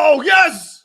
Oh, yes!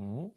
Mm-hmm.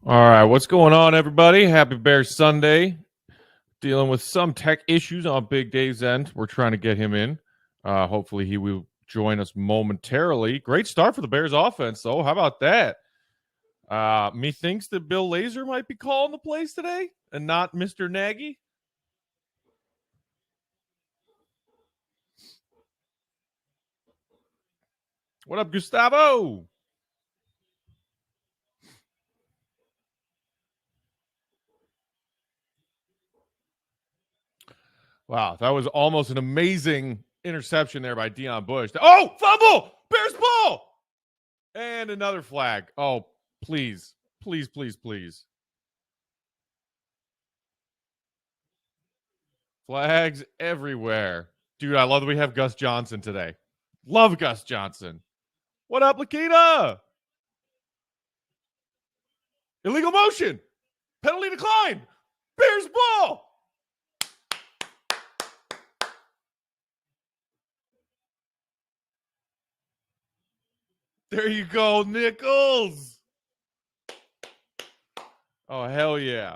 All right, what's going on, everybody? Happy Bear Sunday. Dealing with some tech issues on Big Dave's end. We're trying to get him in. Hopefully, he will join us momentarily. Great start for the Bears offense, though. How about that? Methinks that Bill Lazor might be calling the plays today and not Mr. Nagy. What up, Gustavo? Wow, that was almost an amazing interception there by Deion Bush. Oh, fumble! Bears ball! And another flag. Oh, please, please, please, please. Flags everywhere. Dude, I love that we have Gus Johnson today. Love Gus Johnson. What up, Lakita? Illegal motion. Penalty decline. Bears ball. There you go, Nichols. Oh, hell yeah.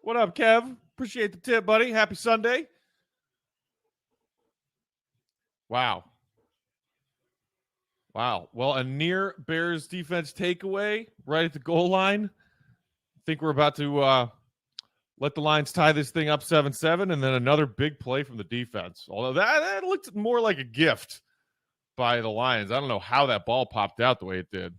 What up, Kev? Appreciate the tip, buddy. Happy Sunday. Wow. Well, a near Bears defense takeaway right at the goal line. I think we're about to let the Lions tie this thing up 7-7, and then another big play from the defense. Although that looked more like a gift by the Lions. I don't know how that ball popped out the way it did.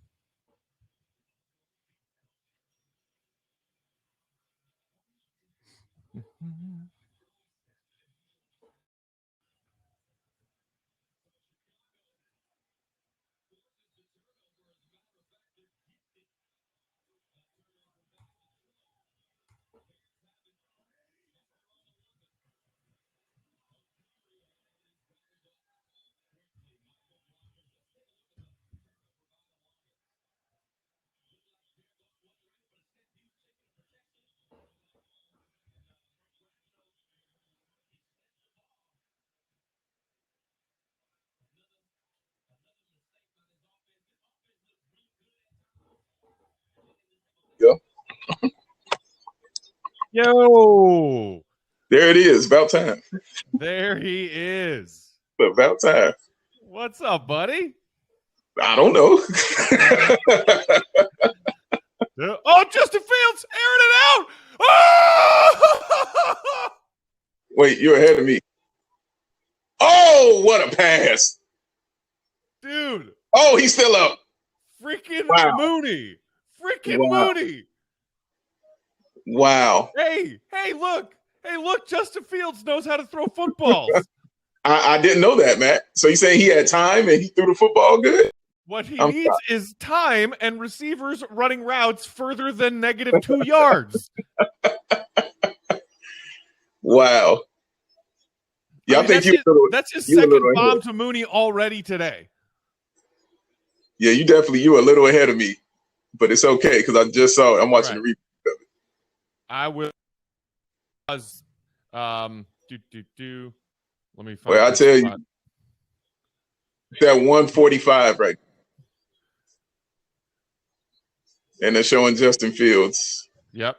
Yo! There it is. About time. There he is. About time. What's up, buddy? I don't know. Oh, Justin Fields airing it out. Oh! Wait, you're ahead of me. Oh, what a pass. Dude. Oh, he's still up. Freaking wow. Mooney. Freaking wow. Mooney. Wow. Hey, look. Justin Fields knows how to throw footballs. I didn't know that, Matt. So you saying he had time and he threw the football good? What he needs is time and receivers running routes further than -2 yards. Wow. Yeah, I think that's his second bomb to Mooney already today. Yeah, you were a little ahead of me, but it's okay because I just saw it. I'm watching the replay of it. I will. Let me find. Well, I tell you, that 145 right, and they're showing Justin Fields. Yep.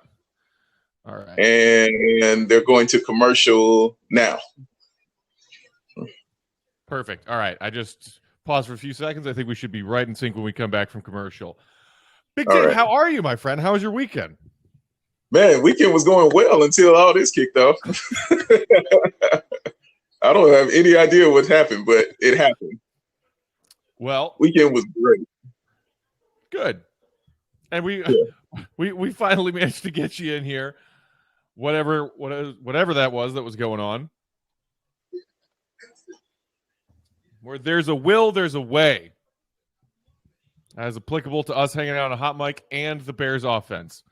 All right. And they're going to commercial now. Perfect. All right. I just paused for a few seconds. I think we should be right in sync when we come back from commercial. Big Dave, right. How are you, my friend? How was your weekend? Man, weekend was going well until all this kicked off. I don't have any idea what happened, but it happened. Well, weekend was great. Good. And we finally managed to get you in here. Whatever that was going on. Where there's a will, there's a way. As applicable to us hanging out on a hot mic and the Bears offense.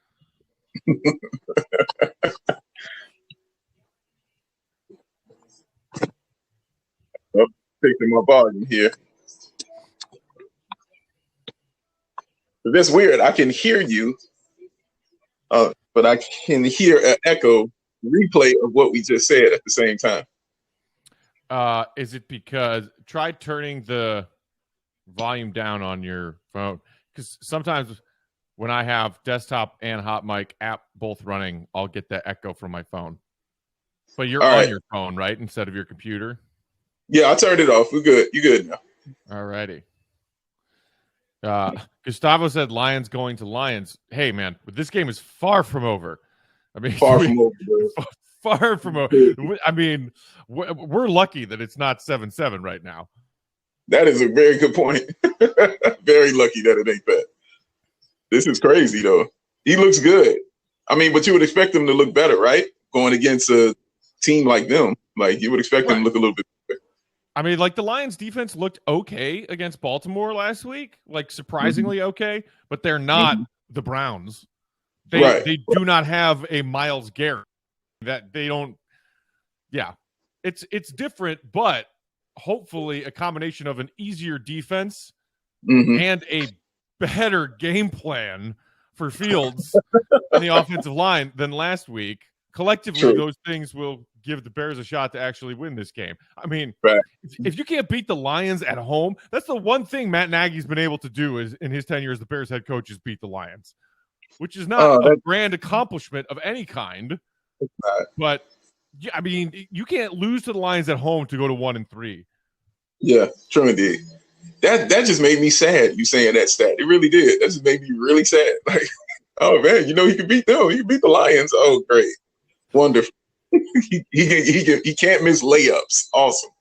Fixing my volume here. That's weird. I can hear you, but I can hear an echo replay of what we just said at the same time. Is it because try turning the volume down on your phone? Because sometimes when I have desktop and hot mic app both running, I'll get that echo from my phone. But you're on your phone, right? Instead of your computer? Yeah, I turned it off. We're good. You good now. All righty. Gustavo said Lions going to Lions. Hey, man, but this game is far from over. I mean, far from over. Far from over. I mean, we're lucky that it's not 7-7 right now. That is a very good point. Very lucky that it ain't that. This is crazy, though. He looks good. I mean, but you would expect him to look better, right? Going against a team like them. Like, you would expect him to look a little bit better. I mean, like, the Lions defense looked okay against Baltimore last week. Like, surprisingly okay. But they're not the Browns. They do not have a Myles Garrett. That they don't, it's different, but hopefully a combination of an easier defense and a better game plan for Fields and the offensive line than last week. Collectively, those things will give the Bears a shot to actually win this game. I mean, if you can't beat the Lions at home, that's the one thing Matt Nagy's been able to do is in his tenure as the Bears head coach is beat the Lions, which is not a grand accomplishment of any kind. But yeah, I mean, you can't lose to the Lions at home to go to 1-3. Yeah, true indeed. That just made me sad. You saying that stat, it really did. That just made me really sad. Like, oh man, he can beat them. He can beat the Lions. Oh, great, wonderful. he can't miss layups. Awesome.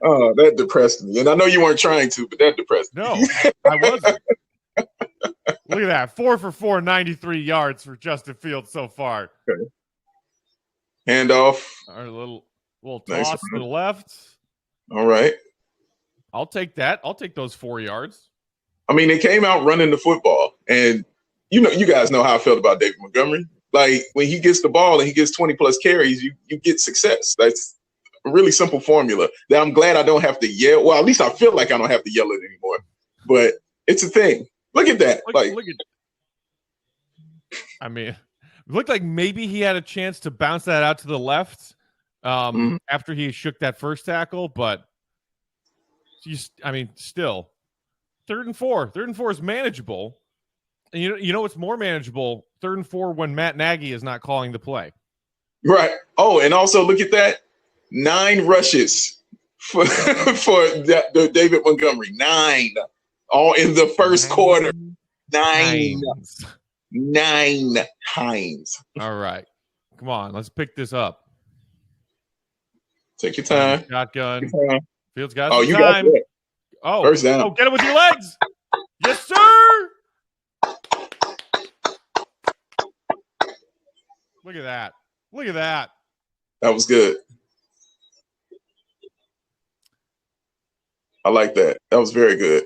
Oh, that depressed me. And I know you weren't trying to, but that depressed me. No, I wasn't. Look at that. 4 for 4, 93 yards for Justin Fields so far. Okay. Handoff. Our little Nice toss to the left. All right. I'll take that. I'll take those 4 yards. I mean, they came out running the football. And, you guys know how I felt about David Montgomery. Like, when he gets the ball and he gets 20-plus carries, you get success. That's a really simple formula that I'm glad I don't have to yell. Well, at least I feel like I don't have to yell it anymore. But it's a thing. Look at that. Look at I mean, it looked like maybe he had a chance to bounce that out to the left after he shook that first tackle, but still 3rd and 4. 3rd and 4 is manageable. And you know what's more manageable? 3rd and 4 when Matt Nagy is not calling the play. Right. Oh, and also look at that. 9 rushes for David Montgomery. 9. All in the first quarter. 9 times. All right. Come on. Let's pick this up. Take your time. Shotgun. Fields got you time. got it. Oh, first down. Oh, get it with your legs. Yes, sir. Look at that. Look at that. That was good. I like that. That was very good.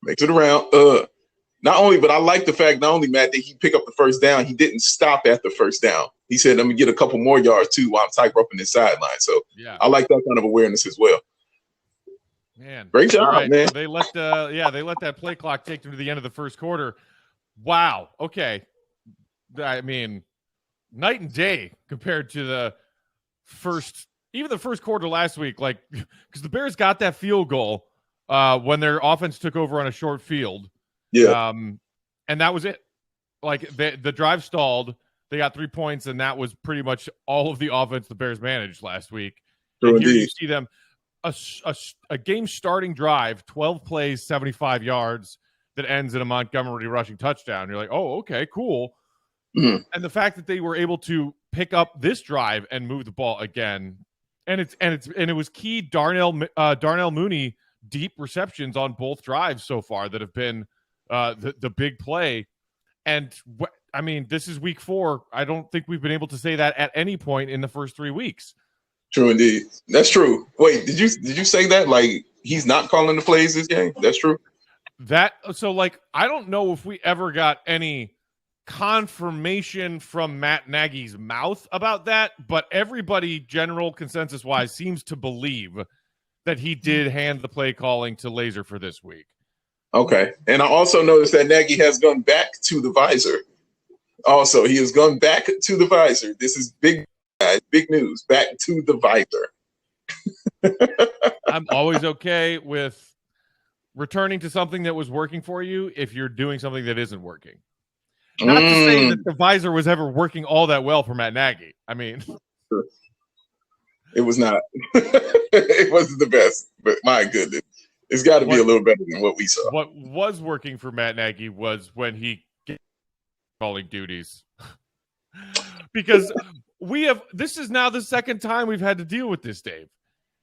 Makes it around. Not only, but I like the fact not only, Matt, that he picked up the first down, he didn't stop at the first down. He said, let me get a couple more yards too while I'm tight-roping this sideline. So yeah, I like that kind of awareness as well. Man, great job, right. man. They let that play clock take them to the end of the first quarter. Wow. Okay. I mean, night and day compared to the first quarter last week. Like, because the Bears got that field goal when their offense took over on a short field. Yeah. And that was it. Like the drive stalled. They got 3 points, and that was pretty much all of the offense the Bears managed last week. And here you see them a game-starting drive, 12 plays, 75 yards, that ends in a Montgomery rushing touchdown. You're like, oh, okay, cool. And the fact that they were able to pick up this drive and move the ball again, and it was key Darnell Mooney deep receptions on both drives so far that have been the big play. And I mean, this is week 4. I don't think we've been able to say that at any point in the first 3 weeks. True indeed. That's true. Wait, did you say that? Like, he's not calling the plays this game? That's true. I don't know if we ever got any confirmation from Matt Nagy's mouth about that, but everybody, general consensus wise, seems to believe that he did hand the play calling to Laser for this week. Okay. And I also noticed that Nagy has gone back to the visor. Also, he has gone back to the visor. This is big, guys, big news. Back to the visor. I'm always okay with returning to something that was working for you if you're doing something that isn't working. Not to say that the visor was ever working all that well for Matt Nagy. I mean, it was not. It wasn't the best, but my goodness, it's got to be a little better than what we saw. What was working for Matt Nagy was when he gave calling duties, because this is now the second time we've had to deal with this, Dave.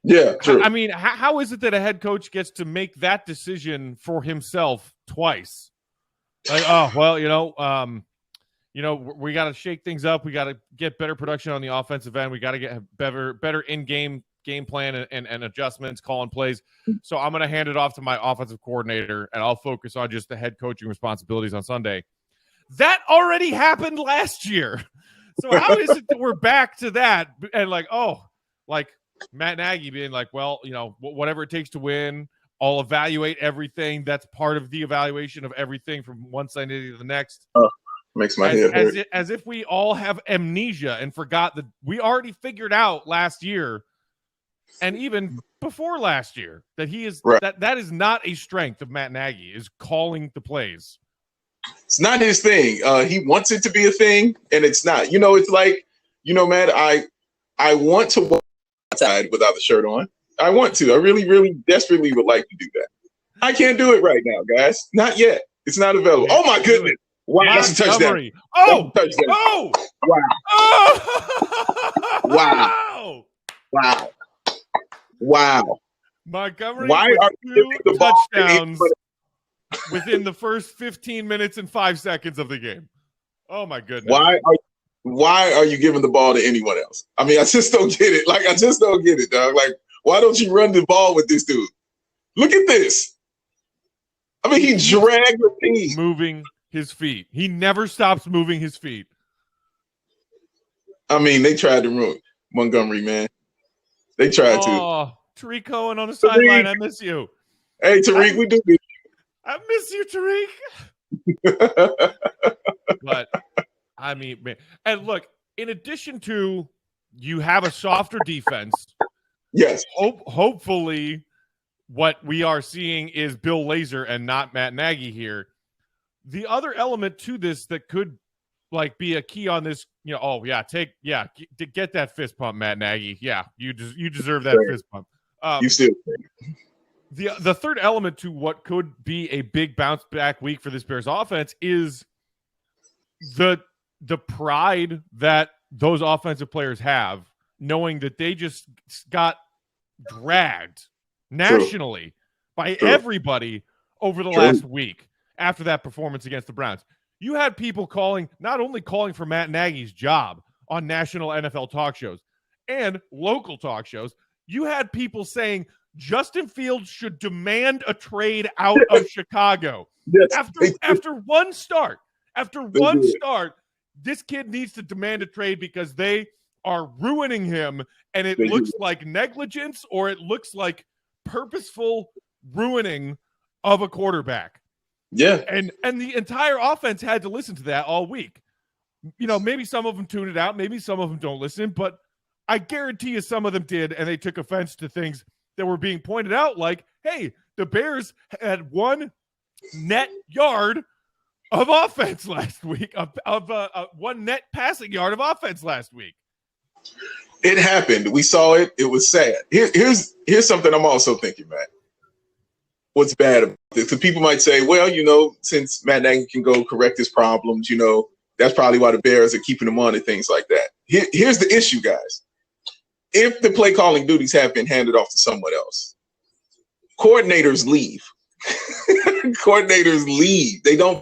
Yeah, true. I mean, how is it that a head coach gets to make that decision for himself twice? Like, oh, well, we got to shake things up. We got to get better production on the offensive end. We got to get better in-game game plan and adjustments, calling plays. So I'm going to hand it off to my offensive coordinator, and I'll focus on just the head coaching responsibilities on Sunday. That already happened last year. So how is it that we're back to that? And Matt Nagy being like, well, whatever it takes to win, I'll evaluate everything. That's part of the evaluation of everything from one Sunday to the next. Makes my head hurt. As if we all have amnesia and forgot that we already figured out last year and even before last year that he is right. that is not a strength of Matt Nagy, is calling the plays. It's not his thing. He wants it to be a thing, and it's not. It's like, Matt, I want to walk outside without the shirt on. I want to. I really, really desperately would like to do that. I can't do it right now, guys. Not yet. It's not available. Oh my goodness. Wow, that's a touchdown. Oh, that's a touchdown. Oh, wow. Oh, wow. Wow. Wow. Montgomery Why with are two touchdowns within the first 15 minutes and 5 seconds of the game. Oh my goodness. Why are you giving the ball to anyone else? I mean, I just don't get it. Like, I just don't get it, dog. Like, why don't you run the ball with this dude? Look at this. I mean, he dragged the team. Moving his feet. He never stops moving his feet. I mean, they tried to ruin Montgomery, man. They tried to. Oh, Tariq Cohen on the sideline. I miss you. Hey, Tariq, we do this. I miss you, Tariq. But, I mean, man. And look, in addition to you have a softer defense. Yes. Hopefully what we are seeing is Bill Lazor and not Matt Nagy here. The other element to this that could like be a key on this, get that fist pump, Matt Nagy. Yeah, you deserve that fist pump. You still the third element to what could be a big bounce back week for this Bears offense is the pride that those offensive players have, knowing that they just got dragged nationally by everybody over the last week after that performance against the Browns. You had people not only calling for Matt Nagy's job on national NFL talk shows and local talk shows, you had people saying Justin Fields should demand a trade out of Chicago. Yes. After one start, this kid needs to demand a trade because they are ruining him, and it looks like negligence or it looks like purposeful ruining of a quarterback. Yeah. And the entire offense had to listen to that all week. Maybe some of them tuned it out. Maybe some of them don't listen, but I guarantee you some of them did, and they took offense to things that were being pointed out like, hey, the Bears had one net yard of offense last week, of one net passing yard of offense last week. It happened. We saw it. It was sad. Here's something I'm also thinking, Matt. What's bad about this? Because people might say, well, since Matt Nagy can go correct his problems, that's probably why the Bears are keeping him on and things like that. Here's the issue, guys. If the play calling duties have been handed off to someone else, coordinators leave. Coordinators leave. They don't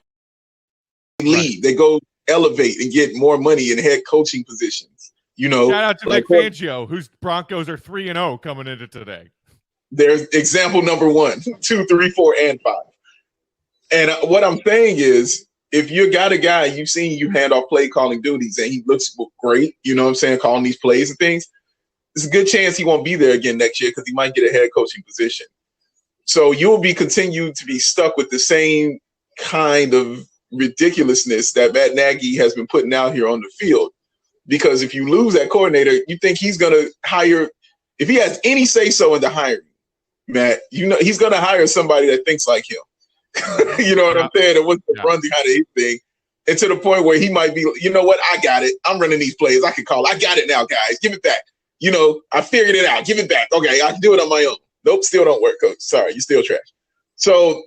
leave. They go elevate and get more money in head coaching positions. Shout out to Vic Fangio, whose Broncos are 3-0 coming into today. There's example number 1, 2, 3, 4, and 5. And what I'm saying is, if you got a guy, you've seen you hand off play calling duties and he looks great, calling these plays and things, there's a good chance he won't be there again next year because he might get a head coaching position. So you'll be continued to be stuck with the same kind of ridiculousness that Matt Nagy has been putting out here on the field. Because if you lose that coordinator, you think he's going to hire, if he has any say-so in the hiring, Matt, he's going to hire somebody that thinks like him. You know what I'm saying? And what's the run behind his thing? And to the point where he might be, you know what? I got it. I'm running these plays. I can call. I got it now, guys. Give it back. I figured it out. Give it back. Okay, I can do it on my own. Nope, still don't work, coach. Sorry, you're still trash. So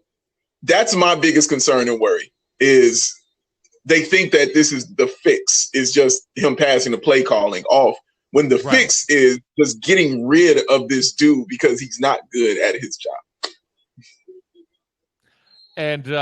that's my biggest concern and worry is they think that this is the fix, is just him passing the play calling off, when the fix is just getting rid of this dude because he's not good at his job. And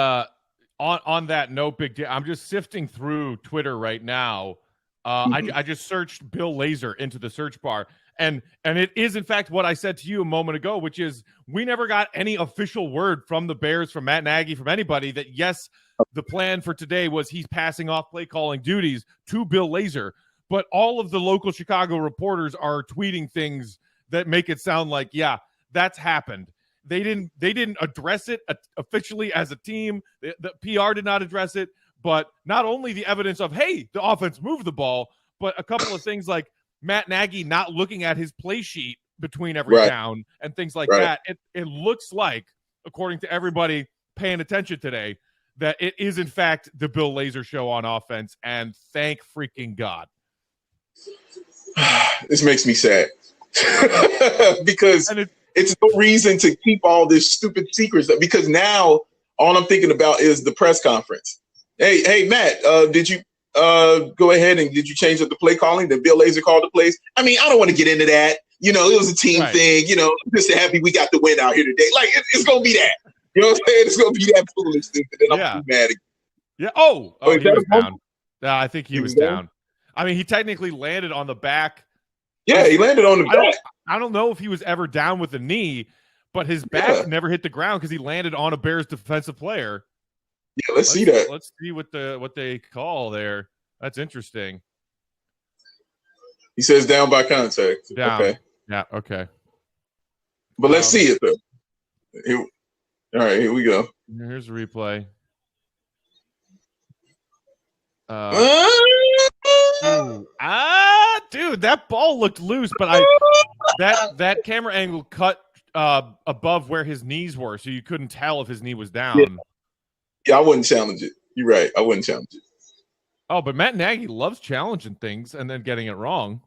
on that note, Big D, I'm just sifting through Twitter right now. I just searched Bill Lazor into the search bar, and it is in fact what I said to you a moment ago, which is we never got any official word from the Bears, from Matt Nagy, from anybody that yes, the plan for today was he's passing off play calling duties to Bill Lazor. But all of the local Chicago reporters are tweeting things that make it sound like, yeah, that's happened. They didn't address it officially as a team. The PR did not address it. But not only the evidence of, hey, the offense moved the ball, but a couple of things like Matt Nagy not looking at his play sheet between every down and things like that. It looks like, according to everybody paying attention today, that it is in fact the Bill Lazor show on offense, and thank freaking God. This makes me sad because it's no reason to keep all this stupid secrets, because now all I'm thinking about is the press conference. Hey, Matt, did you go ahead and did you change up the play calling? Did Bill Lazor call the plays? I mean, I don't want to get into that. You know, it was a team thing. You know, I'm just happy we got the win out here today. Like, it's going to be that. You know what I'm saying? It's going to be that foolishness. And then I'm too mad again. Yeah. Oh, he was down. I think he was down. I mean, he technically landed on the back. Yeah, he landed on the back. I don't know if he was ever down with a knee, but his back never hit the ground because he landed on a Bears defensive player. Yeah, let's see that. Let's see what they call there. That's interesting. He says down by contact. Down. Okay. Yeah. Okay. But let's see it though. All right, here we go. Here's a replay. Dude, that ball looked loose, but that camera angle cut above where his knees were, so you couldn't tell if his knee was down. Yeah, I wouldn't challenge it. You're right. I wouldn't challenge it. Oh, but Matt Nagy loves challenging things and then getting it wrong.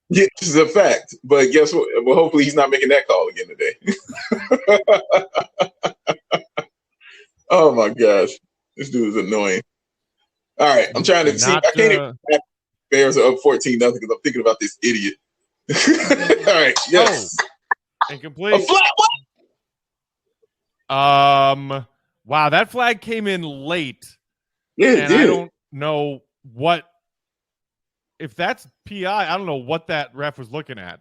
Yeah, this is a fact. But guess what? Well, hopefully he's not making that call again today. Oh my gosh, this dude is annoying. All right, I'm trying to see. I can't even. Bears are up 14-0 because I'm thinking about this idiot. All right, yes. Oh, incomplete. A flat what? Wow, that flag came in late. Yeah, it did. I don't know if that's PI. I don't know what that ref was looking at.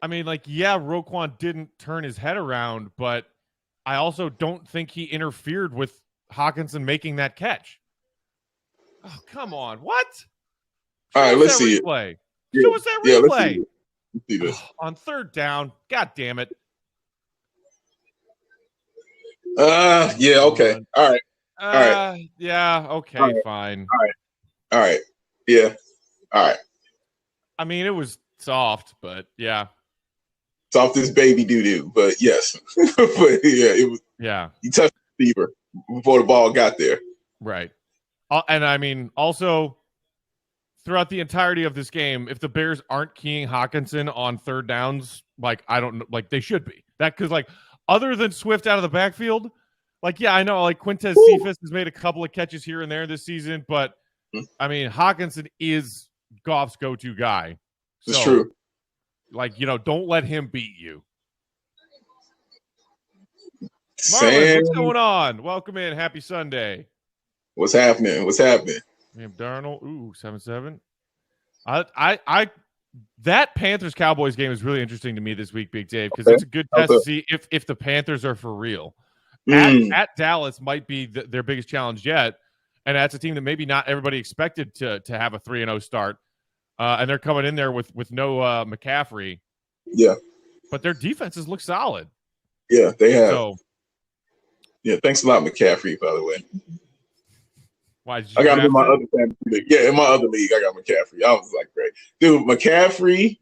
I mean, like, yeah, Roquan didn't turn his head around, but I also don't think he interfered with Hawkinson making that catch. Oh, come on. What? All right, let's see replay. it. Show us that replay. Let's see this. On third down. God damn it. Yeah, okay. All right. All right. Yeah, okay, all right. Fine. All right. Yeah. All right. I mean, it was soft, but yeah. Soft as baby doo-doo, but yes. But yeah, it was. Yeah. He touched the receiver before the ball got there. Right. And I mean, also, throughout the entirety of this game, if the Bears aren't keying Hawkinson on third downs, like, I don't know, like, they should be. That, because, like, other than Swift out of the backfield, like, yeah, I know, like, Quintez Cephas has made a couple of catches here and there this season, but, I mean, Hawkinson is Goff's go-to guy. It's true. Like, you know, don't let him beat you. Marlon, what's going on? Welcome in. Happy Sunday. What's happening? What's happening? We have Darnold. Ooh, 7-7. That Panthers-Cowboys game is really interesting to me this week, Big Dave, because it's a good test to see if the Panthers are for real. At Dallas might be their biggest challenge yet, and that's a team that maybe not everybody expected to have a 3-0 start, and they're coming in there with no McCaffrey. Yeah. But their defenses look solid. Yeah, they have. So, yeah, thanks a lot, McCaffrey, by the way. Why, I got him in my other fantasy league. Yeah, in my other league, I got McCaffrey. I was like, great. Dude, McCaffrey,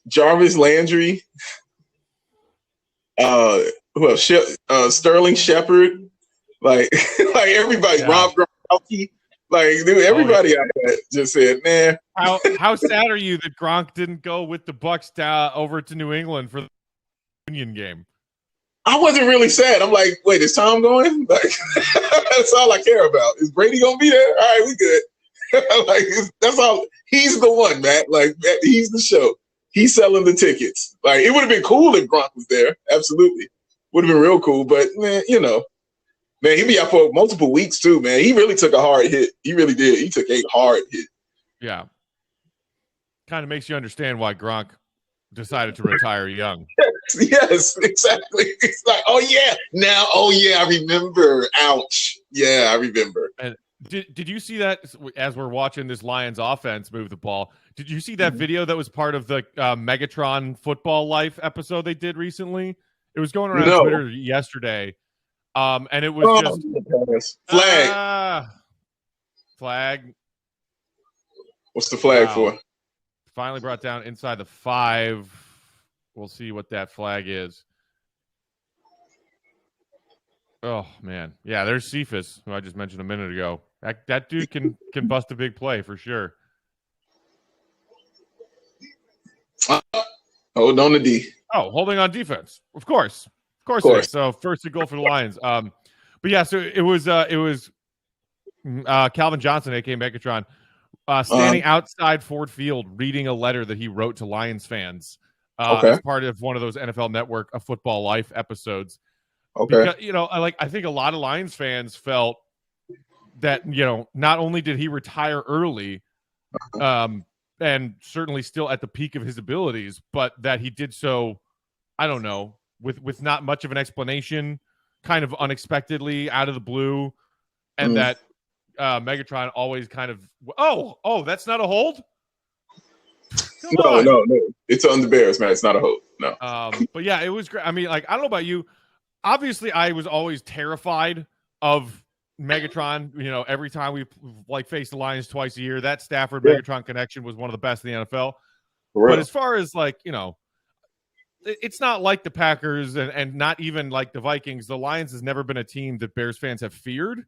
Jarvis Landry, who else? Sterling Shepard, like everybody, Rob Gronkowski. Like, dude, everybody I had just said, man. How sad are you that Gronk didn't go with the Bucs over to New England for the Union game? I wasn't really sad. I'm like, wait, is Tom going? Like, that's all I care about. Is Brady gonna be there? All right, we good. Like, that's all. He's the one, Matt. Like, he's the show. He's selling the tickets. Like, it would have been cool if Gronk was there. Absolutely, would have been real cool. But man, you know, man, he'd be out for multiple weeks too. Man, he really took a hard hit. He really did. He took a hard hit. Yeah, kind of makes you understand why Gronk decided to retire young. Yes, exactly. It's like, oh yeah, now, oh yeah, I remember. Ouch. Yeah, I remember. And did you see that as we're watching this Lions offense move the ball? Did you see that video that was part of the Megatron Football Life episode they did recently? It was going around Twitter yesterday, and it was just flag. What's the flag for? Finally brought down inside the 5. We'll see what that flag is. Oh man, yeah. There's Cephas, who I just mentioned a minute ago. That dude can bust a big play for sure. Hold on to D. Oh, holding on defense, of course. It is. So first and goal for the Lions. But yeah, so it was Calvin Johnson, aka Megatron, standing outside Ford Field reading a letter that he wrote to Lions fans as part of one of those NFL Network A Football Life episodes. Okay. Because, I think a lot of Lions fans felt that, not only did he retire early, and certainly still at the peak of his abilities, but that he did so, I don't know, with not much of an explanation, kind of unexpectedly out of the blue, and that Megatron always kind of, that's not a hold? No. It's on the Bears, man. It's not a hold. No. But yeah, it was great. I mean, I don't know about you. Obviously, I was always terrified of Megatron. Every time we face the Lions twice a year, that Stafford Megatron connection was one of the best in the NFL. But as far as it's not like the Packers and not even like the Vikings. The Lions has never been a team that Bears fans have feared.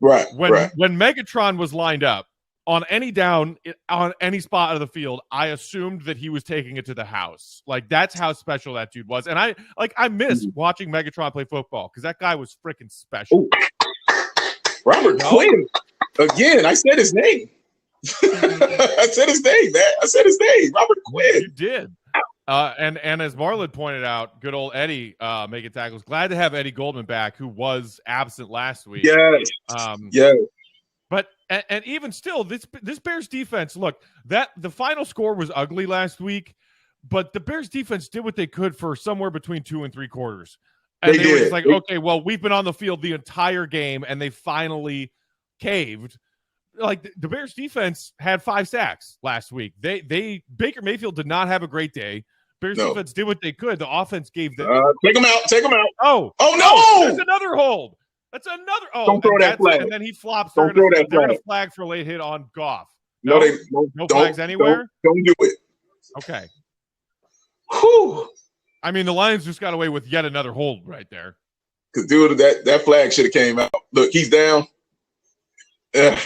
Right. When Megatron was lined up on any down on any spot of the field, I assumed that he was taking it to the house. Like, that's how special that dude was. And I miss watching Megatron play football because that guy was freaking special. Ooh. Robert Quinn. Again, I said his name. I said his name, man. I said his name. Robert Quinn. You did. And as Marlon pointed out, good old Eddie making tackles. Glad to have Eddie Goldman back, who was absent last week. Yes. Yes. But and even still, this Bears defense, look, that the final score was ugly last week, but the Bears defense did what they could for somewhere between 2 and 3 quarters. And they were just like, okay, well, we've been on the field the entire game, and they finally caved. Like, the Bears defense had 5 sacks last week. Baker Mayfield did not have a great day. Bears defense did what they could. The offense gave them. Take them out. Oh no! There's another hold. That's another. Oh, don't throw that flag. And then he flops. Don't throw that flag. A flag for a late hit on Goff. No flags anywhere. Don't do it. Okay. Whew. I mean, the Lions just got away with yet another hold right there. Because, dude, that flag should have came out. Look, he's down. I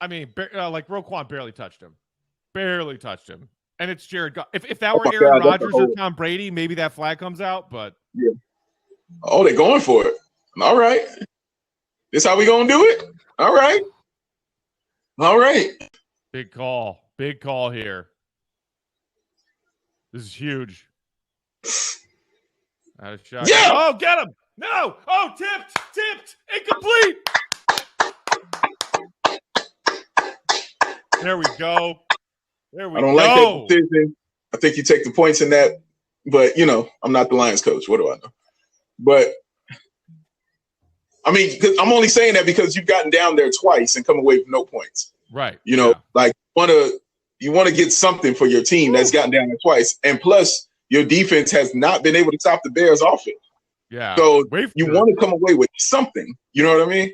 mean, Roquan barely touched him. And it's Jared Goff. If that were Aaron Rodgers or Tom Brady, maybe that flag comes out, but. Yeah. Oh, they're going for it. All right. This how we going to do it? All right. Big call here. This is huge. Out of shot. Yeah. Oh, get him. No. Oh, tipped. Incomplete. There we go. I don't like that decision. I think you take the points in that, but I'm not the Lions coach. What do I know? But I mean, I'm only saying that because you've gotten down there twice and come away with no points. Right. You want to get something for your team that's gotten down there twice, and plus your defense has not been able to stop the Bears' offense. Yeah. So you want to come away with something. You know what I mean?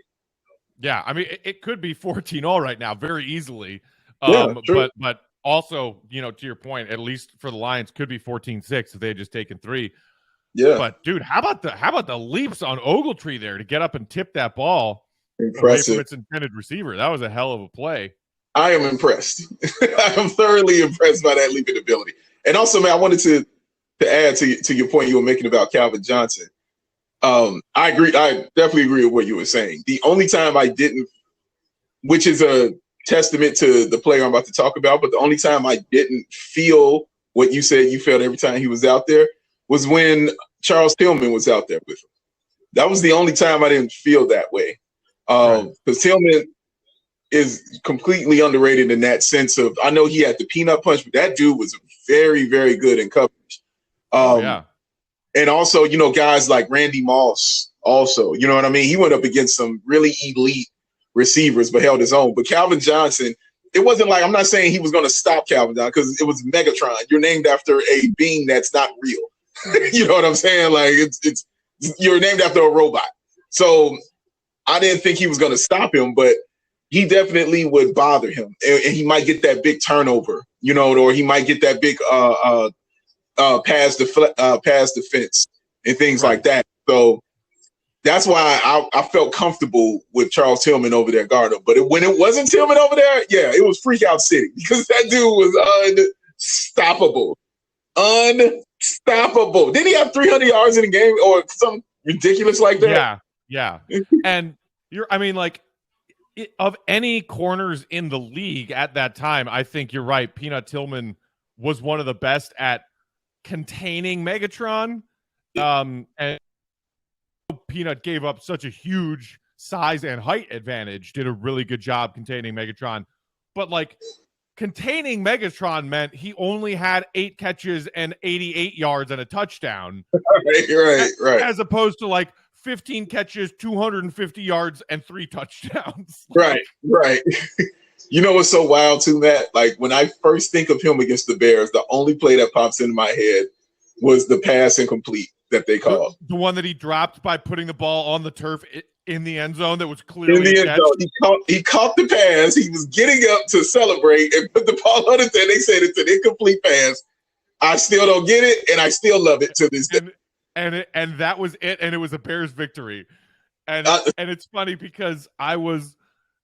Yeah. I mean, it could be 14-all right now, very easily. True. But also, to your point, at least for the Lions, could be 14-6 if they had just taken 3. Yeah. But dude, how about the leaps on Ogletree there to get up and tip that ball away from its intended receiver? That was a hell of a play. I am impressed. I am thoroughly impressed by that leaping ability. And also, man, I wanted to add to your point you were making about Calvin Johnson. I agree. I definitely agree with what you were saying. The only time I didn't, which is a testament to the player I'm about to talk about, but the only time I didn't feel what you said you felt every time he was out there was when Charles Tillman was out there with him. That was the only time I didn't feel that way. Because Tillman is completely underrated in that sense of, I know he had the peanut punch, but that dude was very, very good in coverage. And also, guys like Randy Moss also, you know what I mean? He went up against some really elite receivers, but held his own. But Calvin Johnson, it wasn't like, I'm not saying he was going to stop Calvin Johnson because it was Megatron. You're named after a being that's not real. You know what I'm saying? Like it's you're named after a robot. So I didn't think he was going to stop him, but he definitely would bother him. And he might get that big turnover, or he might get that big pass defense and things like that. So that's why I felt comfortable with Charles Tillman over there guarding. But when it wasn't Tillman over there, yeah, it was freak out city because that dude was unstoppable. Unstoppable. Didn't he have 300 yards in the game or something ridiculous like that? Yeah. And of any corners in the league at that time, I think you're right. Peanut Tillman was one of the best at containing Megatron. And Peanut gave up such a huge size and height advantage, did a really good job containing Megatron. But like containing Megatron meant he only had 8 catches and 88 yards and a touchdown. Right. As opposed to like 15 catches, 250 yards, and 3 touchdowns. Right. You know what's so wild too, Matt? Like when I first think of him against the Bears, the only play that pops into my head was the pass incomplete that they called. The one that he dropped by putting the ball on the turf in the end zone that was clearly in the end zone. He caught the pass. He was getting up to celebrate and put the ball on it. And they said it's an incomplete pass. I still don't get it, and I still love it to this day. And that was it, and it was a Bears victory. And it's funny because I was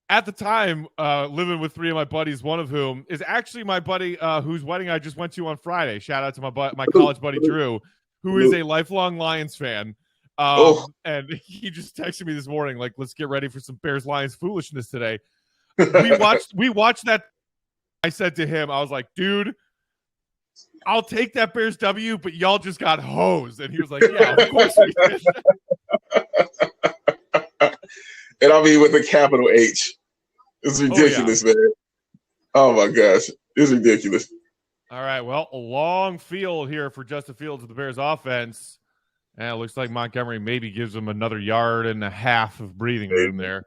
at the time living with 3 of my buddies, one of whom is actually my buddy whose wedding I just went to on Friday. Shout out to my college buddy Drew, who is a lifelong Lions fan. And he just texted me this morning, like, let's get ready for some Bears Lions foolishness today. We watched that. I said to him, I was like, dude, I'll take that Bears W, but y'all just got hosed. And he was like, yeah, of course we did. And I mean with a capital H. It's ridiculous, man. Oh my gosh. It's ridiculous. All right, well, a long field here for Justin Fields of the Bears offense. And it looks like Montgomery maybe gives him another 1.5 yards of breathing room there.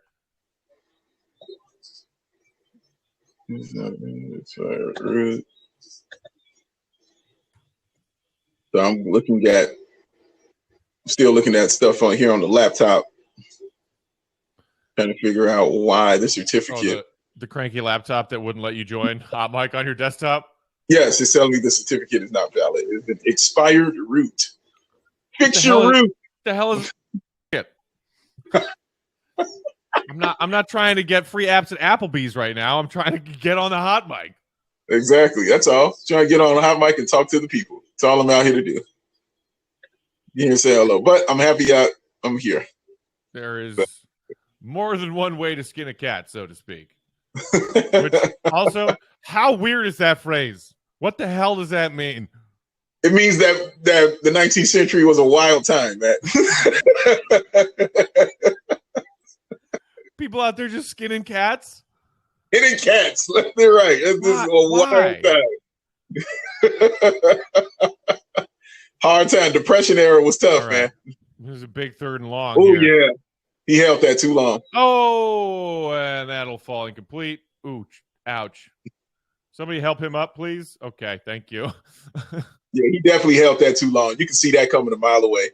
So I'm still looking at stuff on here on the laptop, trying to figure out why the certificate. The cranky laptop that wouldn't let you join Hot Mic on your desktop? Yes, it's telling me the certificate is not valid. It's an expired route. Fix your route. The hell is it? I'm not trying to get free apps at Applebee's right now. I'm trying to get on the Hot Mic. Exactly. That's all. Trying to get on the Hot Mic and talk to the people. That's all I'm out here to do. You can say hello, but I'm happy I'm here. There is more than one way to skin a cat, so to speak. Which also, how weird is that phrase? What the hell does that mean? It means that the 19th century was a wild time, man. People out there just skinning cats? Skinning cats. They're right. This is a wild time. Hard time. Depression era was tough, right, man. It was a big 3rd and long. Oh, yeah. He held that too long. Oh, and that'll fall incomplete. Ooh, ouch. Somebody help him up, please. Okay, thank you. Yeah, he definitely held that too long. You can see that coming a mile away.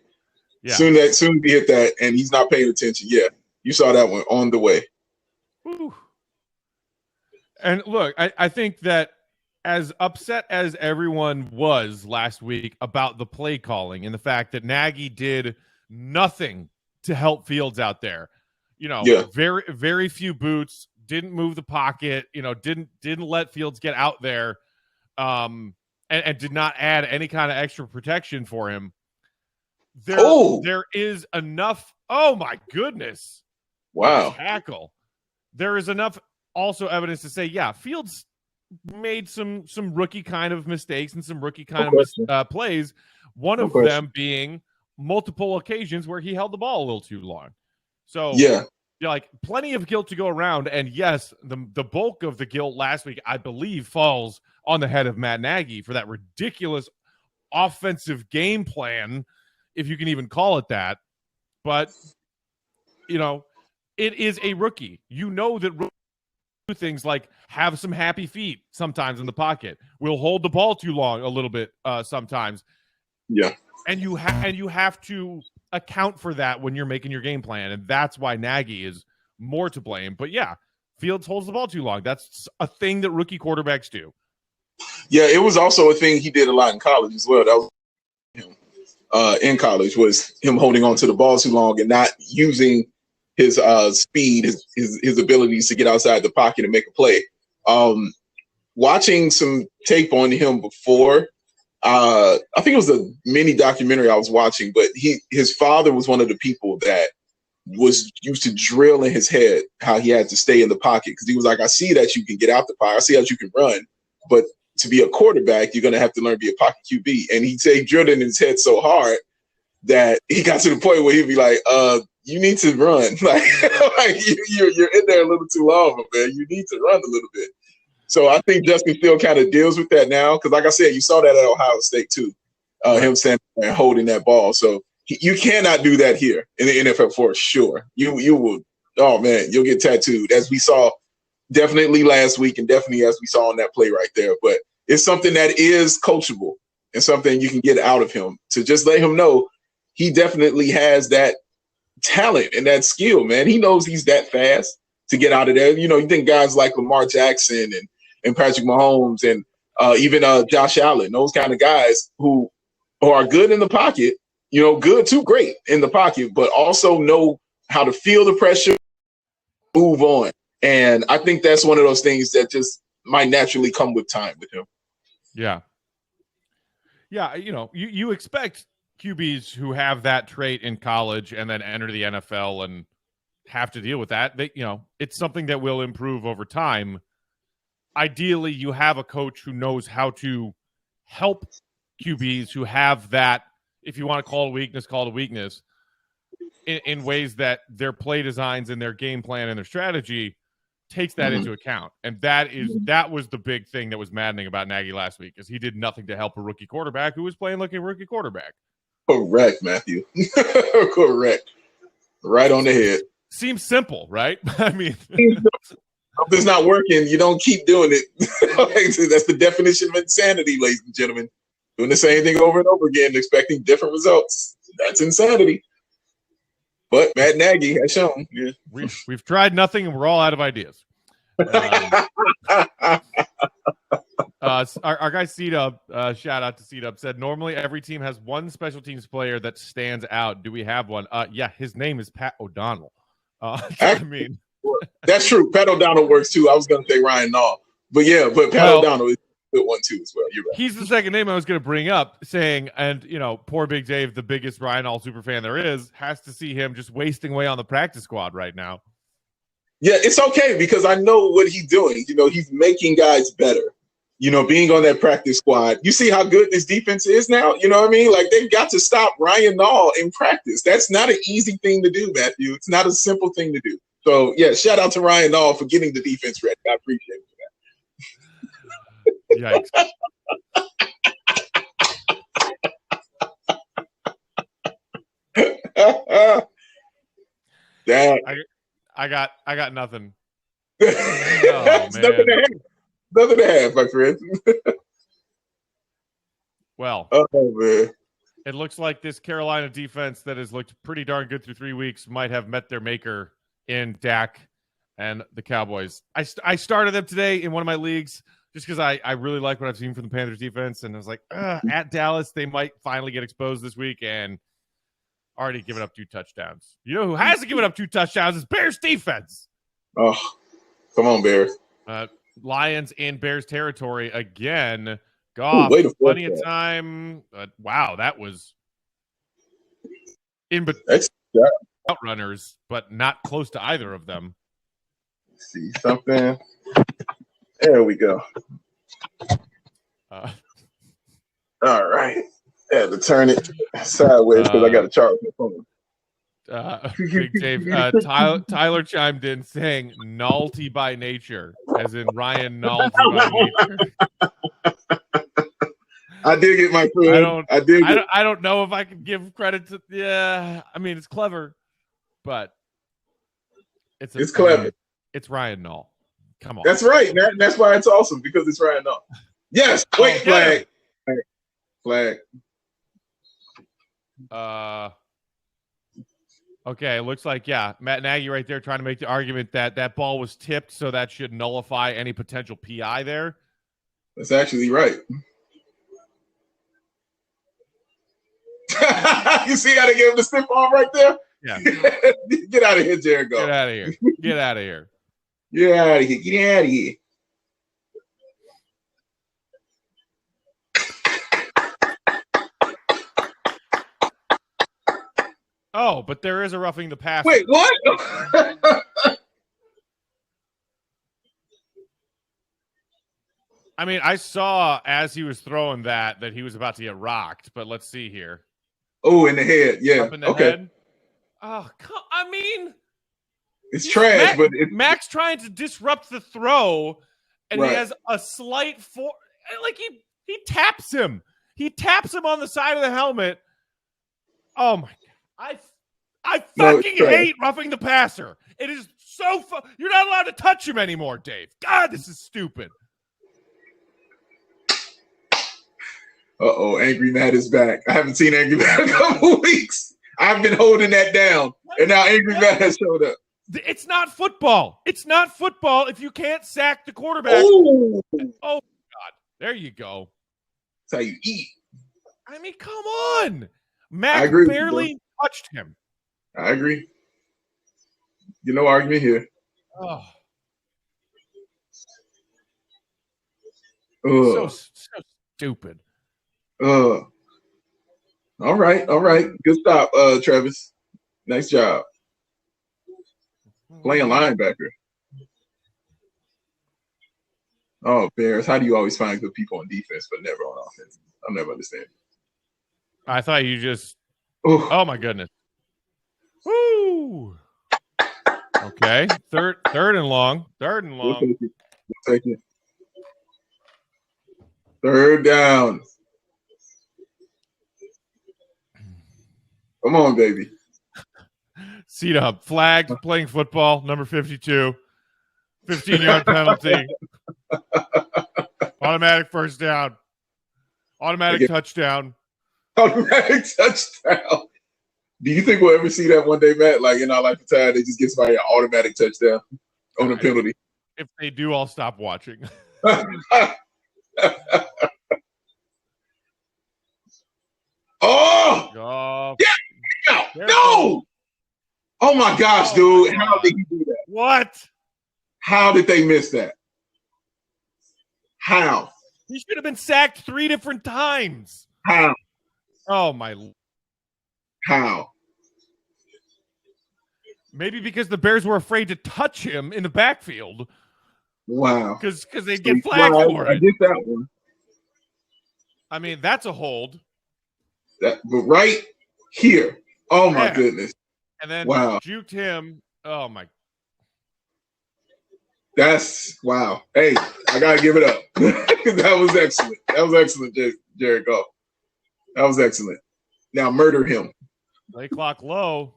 Yeah. Soon he hit that, and he's not paying attention. Yeah, you saw that one on the way. Woo. And look, I think that as upset as everyone was last week about the play calling and the fact that Nagy did nothing to help Fields out there, very, very few boots, didn't move the pocket, didn't let Fields get out there, and did not add any kind of extra protection for him. There is enough. Oh my goodness! Wow, tackle. There is enough also evidence to say, yeah, Fields made some rookie kind of mistakes and some rookie kind of plays. One of them being multiple occasions where he held the ball a little too long. So like plenty of guilt to go around. And yes, the bulk of the guilt last week, I believe, falls on the head of Matt Nagy for that ridiculous offensive game plan, if you can even call it that. But, it is a rookie. That rookies do things like have some happy feet sometimes in the pocket. We'll hold the ball too long a little bit sometimes. Yeah. And you have to account for that when you're making your game plan. And that's why Nagy is more to blame. But yeah, Fields holds the ball too long. That's a thing that rookie quarterbacks do. Yeah, it was also a thing he did a lot in college as well. That was him in college, was him holding on to the ball too long and not using his speed, his abilities to get outside the pocket and make a play. Watching some tape on him before, I think it was a mini documentary I was watching, but his father was one of the people that was used to drill in his head how he had to stay in the pocket, because he was like, I see that you can get out the pocket, I see that you can run, but to be a quarterback, you're going to have to learn to be a pocket QB. And he'd say he drilled it in his head so hard that he got to the point where he'd be like, you need to run. Like you're in there a little too long, man. You need to run a little bit. So I think Justin Field kind of deals with that now. Because like I said, you saw that at Ohio State too. Him standing there and holding that ball. So you cannot do that here in the NFL for sure. You will, oh man, you'll get tattooed, as we saw definitely last week and definitely as we saw on that play right there. But it's something that is coachable and something you can get out of him, to just let him know he definitely has that talent and that skill, man. He knows he's that fast to get out of there. You know, you think guys like Lamar Jackson and Patrick Mahomes and even Josh Allen, those kind of guys who are good in the pocket, you know, good to great in the pocket, but also know how to feel the pressure, move on. And I think that's one of those things that just might naturally come with time with him. Yeah. Yeah, you know, you expect QBs who have that trait in college and then enter the NFL and have to deal with that. They, you know, it's something that will improve over time. Ideally, you have a coach who knows how to help QBs who have that, if you want to call it a weakness, in ways that their play designs and their game plan and their strategy takes that into account. And that was the big thing that was maddening about Nagy last week, is he did nothing to help a rookie quarterback who was playing like a rookie quarterback. Correct, Matthew. Correct. Right on the head. Seems simple, right? I mean, if it's not working, you don't keep doing it. That's the definition of insanity, ladies and gentlemen. Doing the same thing over and over again, expecting different results. That's insanity. But Matt Nagy has shown. Yeah. We've tried nothing, and we're all out of ideas. Our guy C-Dub, shout out to C-Dub, said, normally every team has one special teams player that stands out. Do we have one? Yeah, his name is Pat O'Donnell. I mean, that's true. Pat O'Donnell works too. I was going to say Ryan Nall. But yeah, but Pat O'Donnell is a good one too as well. You're right. He's the second name I was going to bring up, saying, and, you know, poor Big Dave, the biggest Ryan Nall super fan there is, has to see him just wasting away on the practice squad right now. Yeah, it's okay, because I know what he's doing. You know, he's making guys better. You know, being on that practice squad. You see how good this defense is now? You know what I mean? Like, they've got to stop Ryan Nall in practice. That's not an easy thing to do, Matthew. It's not a simple thing to do. So, yeah, shout out to Ryan Nall for getting the defense ready. I appreciate it for that. Yikes. Damn. I got nothing. Oh, man. Nothing to have, my friend. Well, oh, man. It looks like this Carolina defense that has looked pretty darn good through 3 weeks might have met their maker in Dak and the Cowboys. I started them today in one of my leagues just because I really like what I've seen from the Panthers defense, and I was like, at Dallas, they might finally get exposed this week, and already given up 2 touchdowns. You know who hasn't given up 2 touchdowns is Bears defense. Oh, come on, Bears. Lions in Bears territory again. Goff, plenty of time. Wow, that was in between outrunners, but not close to either of them. Let's see something. There we go. All right. I had to turn it sideways because I got to charge my phone. Big Dave, Tyler chimed in saying Nalty by nature, as in Ryan Nalty by nature. I did get my friend. I don't know if I can give credit to. Yeah, I mean, it's clever, but it's clever. It's Ryan Nall. Come on. That's right. That's why it's awesome, because it's Ryan Nall. Yes. Wait, flag. Flag. Okay, it looks like, Matt Nagy right there trying to make the argument that that ball was tipped, so that should nullify any potential PI there. That's actually right. You see how they gave him the stiff arm right there? Yeah. Get out of here, Jericho. Get out of here. Get out of here. Get out of here. Get out of here. Oh, but there is a roughing the passer. Wait, what? I mean, I saw as he was throwing that he was about to get rocked, but let's see here. Oh, in the head. Yeah. Up in the okay. head. Oh, I mean, it's trash, but Mac's trying to disrupt the throw, and right. he has a slight like he taps him. He taps him on the side of the helmet. Oh my god. I fucking hate roughing the passer. It is so you're not allowed to touch him anymore, Dave. God, this is stupid. Uh-oh, Angry Matt is back. I haven't seen Angry Matt in a couple weeks. I've been holding that down, and now Angry Matt has showed up. It's not football. It's not football if you can't sack the quarterback. Oh, God. There you go. That's how you eat. I mean, come on. Mac barely touched him. I agree. No argument here. Oh. So stupid. All right. Good stop, Travis. Nice job. Playing linebacker. Oh, Bears. How do you always find good people on defense, but never on offense? I'll never understand. I thought you just oh my goodness. Woo! Okay. Third and long. We'll take it. Third down. Come on, baby. Seat up. Flagged, playing football, number 52. 15-yard penalty. Automatic first down. Automatic touchdown. Automatic touchdown. Do you think we'll ever see that one day, Matt? Like in our lifetime, they just give somebody an automatic touchdown on a penalty. If they do, I'll stop watching. Oh! Yeah! No! Oh my gosh, dude. How did he do that? What? How did they miss that? How? He should have been sacked 3 different times. How? Oh my. How? Maybe because the Bears were afraid to touch him in the backfield. Wow. Because they get flagged for it. I get that one. I mean, that's a hold. But right here. Oh my goodness. And then juked him. Oh my. That's wow. Hey, I gotta give it up. That was excellent. That was excellent, Jared Goff. That was excellent. Now murder him. Play clock low.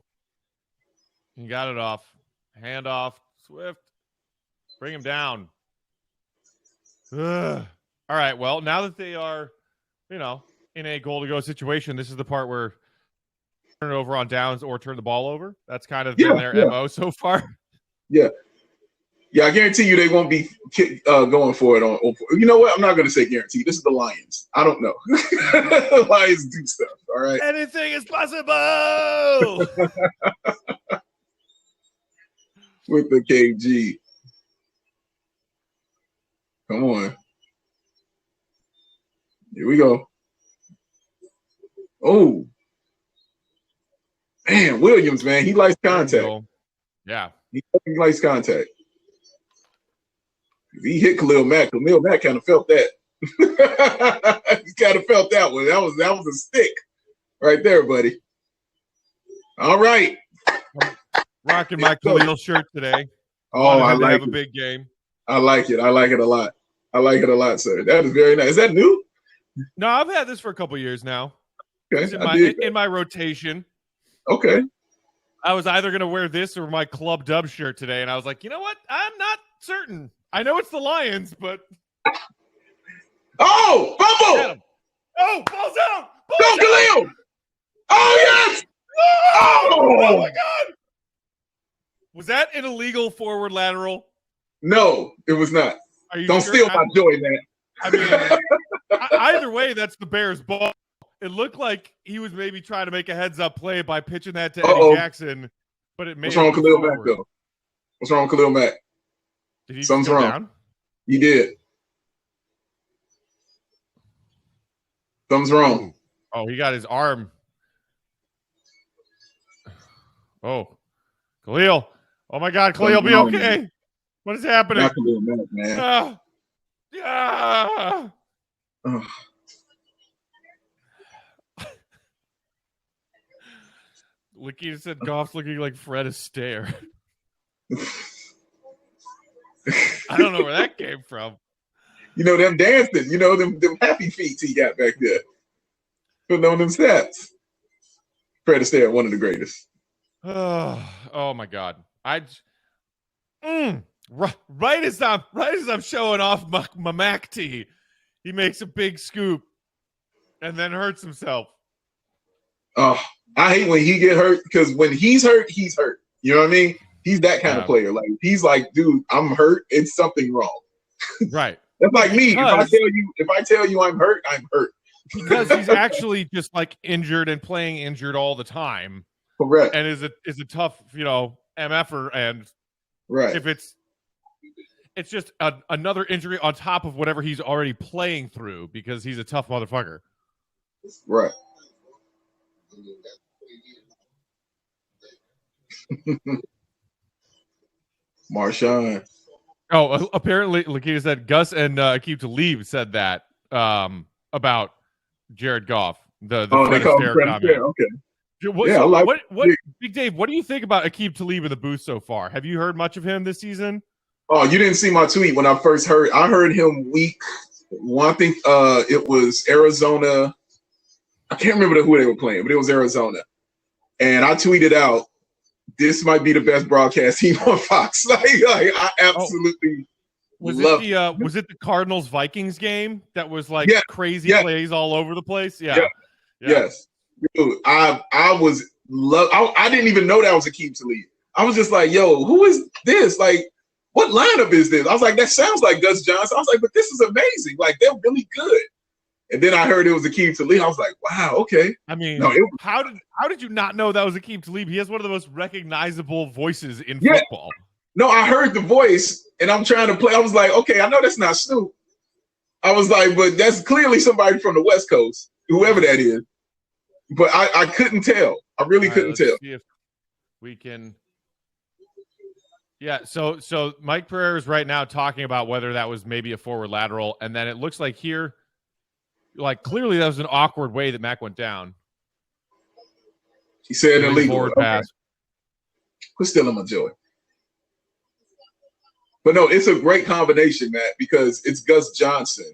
He got it off. Hand off. Swift. Bring him down. Ugh. All right. Well, now that they are, in a goal-to-go situation, this is the part where turn it over on downs or turn the ball over. That's kind of been their MO so far. Yeah. Yeah, I guarantee you they won't be going for it on. You know what? I'm not going to say guarantee. This is the Lions. I don't know. The Lions do stuff. All right. Anything is possible. With the KG. Come on. Here we go. Oh. Man, Williams, man. He likes contact. Yeah. He likes contact. If he hit Khalil Mack kind of felt that. He kind of felt that one. That was a stick right there, buddy. All right. Rocking my Khalil shirt today. Oh, I like it. Have a big game. I like it. I like it a lot. I like it a lot, sir. That is very nice. Is that new? No, I've had this for a couple years now. Okay. It's in my rotation. Okay. I was either going to wear this or my Club Dub shirt today, and I was like, you know what? I'm not certain. I know it's the Lions, but oh, fumble! Oh, ball's out! Go, Khalil! Oh yes! Oh my God! Was that an illegal forward lateral? No, it was not. Don't steal my joy, man. I mean, either way, that's the Bears' ball. It looked like he was maybe trying to make a heads-up play by pitching that to Eddie Jackson, but it made What's wrong with Khalil Mack, though? What's wrong with Khalil Mack? Did he Something's go wrong. Down? He did. Something's wrong. Ooh. Oh, he got his arm. Oh, Khalil. Oh, my God. Khalil, be okay. Man. What is happening? Not Khalil Mack, man. Yeah. Lakita said Goff's looking like Fred Astaire. I don't know where that came from. You know, them dancing, you know, them happy feet he got back there. Putting on them steps. Fred Astaire, one of the greatest. Oh my God. Right as I'm showing off my Mac tea, he makes a big scoop and then hurts himself. Oh, I hate when he get hurt, because when he's hurt, he's hurt. You know what I mean? He's that kind of player. Like, he's like, dude, I'm hurt. It's something wrong. Right. That's like me. If I tell you I'm hurt, I'm hurt. Because he's actually just like injured and playing injured all the time. Correct. And is a tough, MFer, and right. If it's just another injury on top of whatever he's already playing through, because he's a tough motherfucker. Right. Marshawn. Oh, apparently Lakita said Gus and Aqib Talib said that about Jared Goff. The they call him Fred Astaire. Okay. What Big Dave, what do you think about Aqib Talib in the booth so far? Have you heard much of him this season? Oh, you didn't see my tweet when I first heard. I heard him week one. I think it was Arizona. I can't remember who they were playing, but it was Arizona. And I tweeted out, this might be the best broadcast team on Fox. Like I absolutely was it the Cardinals Vikings game that was like crazy plays all over the place? Yeah. Yes. Dude, I didn't even know that was Aqib Talib. I was just like, yo, who is this? Like, what lineup is this? I was like, that sounds like Gus Johnson. I was like, but this is amazing. Like, they're really good. And then I heard it was Aqib Talib. I was like, wow, okay. I mean, how did you not know that was Aqib Talib? He has one of the most recognizable voices in football. No, I heard the voice, and I'm trying to play. I was like, okay, I know that's not Snoop. I was like, but that's clearly somebody from the West Coast, whoever that is. But I couldn't tell. I really couldn't tell. See if we can. Yeah, so Mike Pereira is right now talking about whether that was maybe a forward lateral, and then it looks like here, like clearly that was an awkward way that Mac went down. He said illegal. Forward pass. Quit stealing my joy. But no, it's a great combination, Matt, because it's Gus Johnson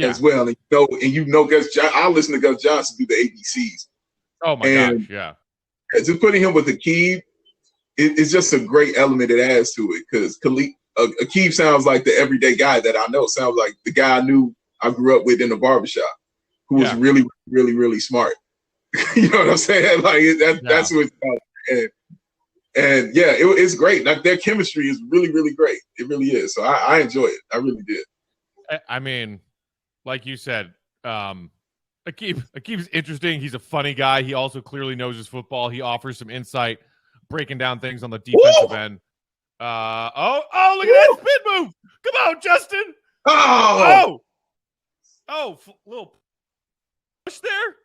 as well. And you know Gus Johnson. I listen to Gus Johnson do the ABCs. Oh my gosh, yeah. Just putting him with Aqib, it's just a great element it adds to it, because Aqib sounds like the everyday guy that I know. Sounds like the guy I knew I grew up with in the barbershop, who was really, really, really smart. You know what I'm saying? Like that's what it's about. And it's great. Like, their chemistry is really, really great. It really is. So I enjoy it. I really did. I mean, like you said, Aqib's interesting. He's a funny guy. He also clearly knows his football. He offers some insight, breaking down things on the defensive end. Look at that spin move. Come on, Justin. Little push there.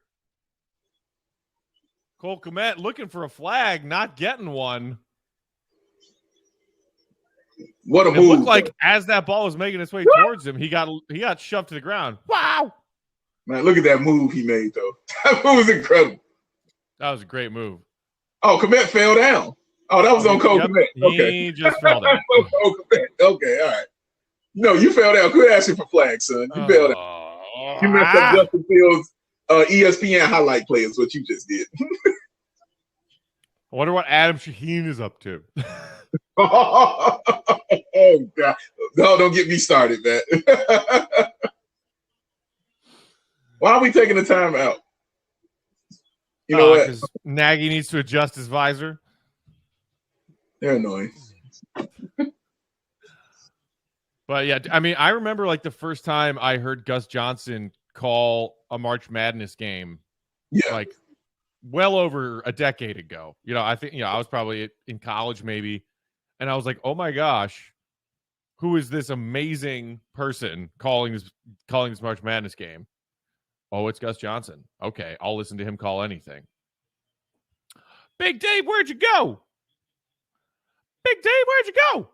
Cole Kmet looking for a flag, not getting one. What a it move! It looked like as that ball was making its way towards him, he got shoved to the ground. Wow! Man, look at that move he made, though. That move was incredible. That was a great move. Oh, Kmet fell down. Oh, that was on Cole Kmet. Okay. He just fell down. Okay, all right. No, you fell down. Quit asking for flags, son. You fell down. You messed up Justin Fields' ESPN highlight play is what you just did. I wonder what Adam Shaheen is up to. Oh, God. No, don't get me started, man. Why are we taking the time out? You know what? Because Nagy needs to adjust his visor. They're annoying. But yeah, I mean, I remember like the first time I heard Gus Johnson call a March Madness game, Yeah. like well over a decade ago. I think I was probably in college maybe, and I was like, oh my gosh, who is this amazing person calling this March Madness game? Oh, it's Gus Johnson. Okay, I'll listen to him call anything. Big Dave, where'd you go? Big Dave, where'd you go?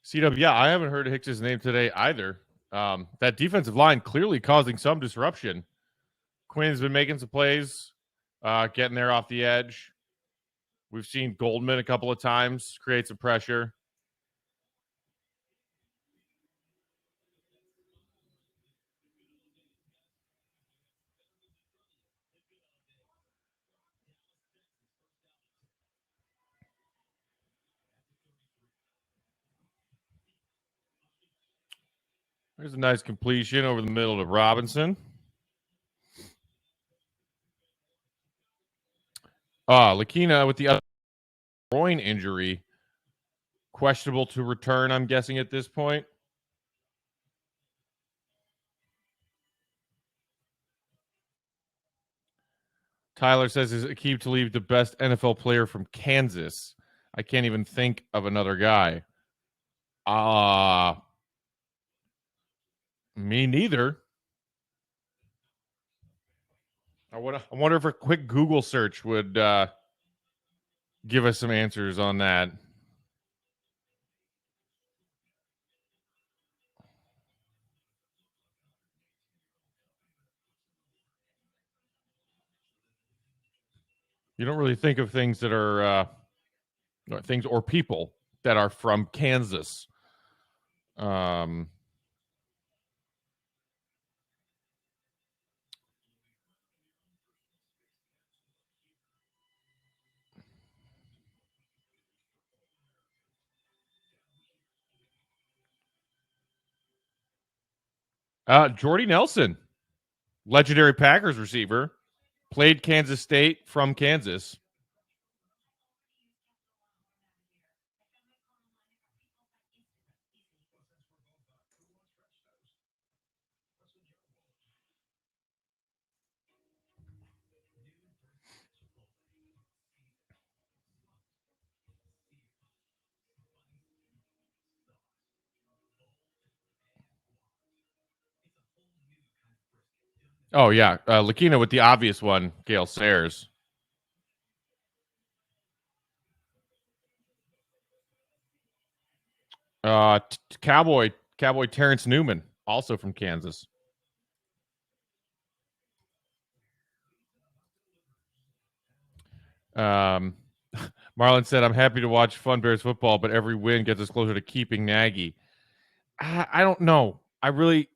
CW, yeah, I haven't heard Hicks's name today either. That defensive line clearly causing some disruption. Quinn's been making some plays, getting there off the edge. We've seen Goldman a couple of times create some pressure. There's a nice completion over the middle to Robinson. Lakina with the groin injury. Questionable to return, I'm guessing, at this point. Tyler says, is Aqib Talib the best NFL player from Kansas? I can't even think of another guy. Me neither. I wonder if a quick Google search would give us some answers on that. You don't really think of things that are things or people that are from Kansas. Jordy Nelson, legendary Packers receiver, played Kansas State from Kansas. Oh, yeah. Lakina with the obvious one, Gale Sayers. Cowboy Terrence Newman, also from Kansas. Marlon said, I'm happy to watch Fun Bears football, but every win gets us closer to keeping Nagy. I don't know. I really,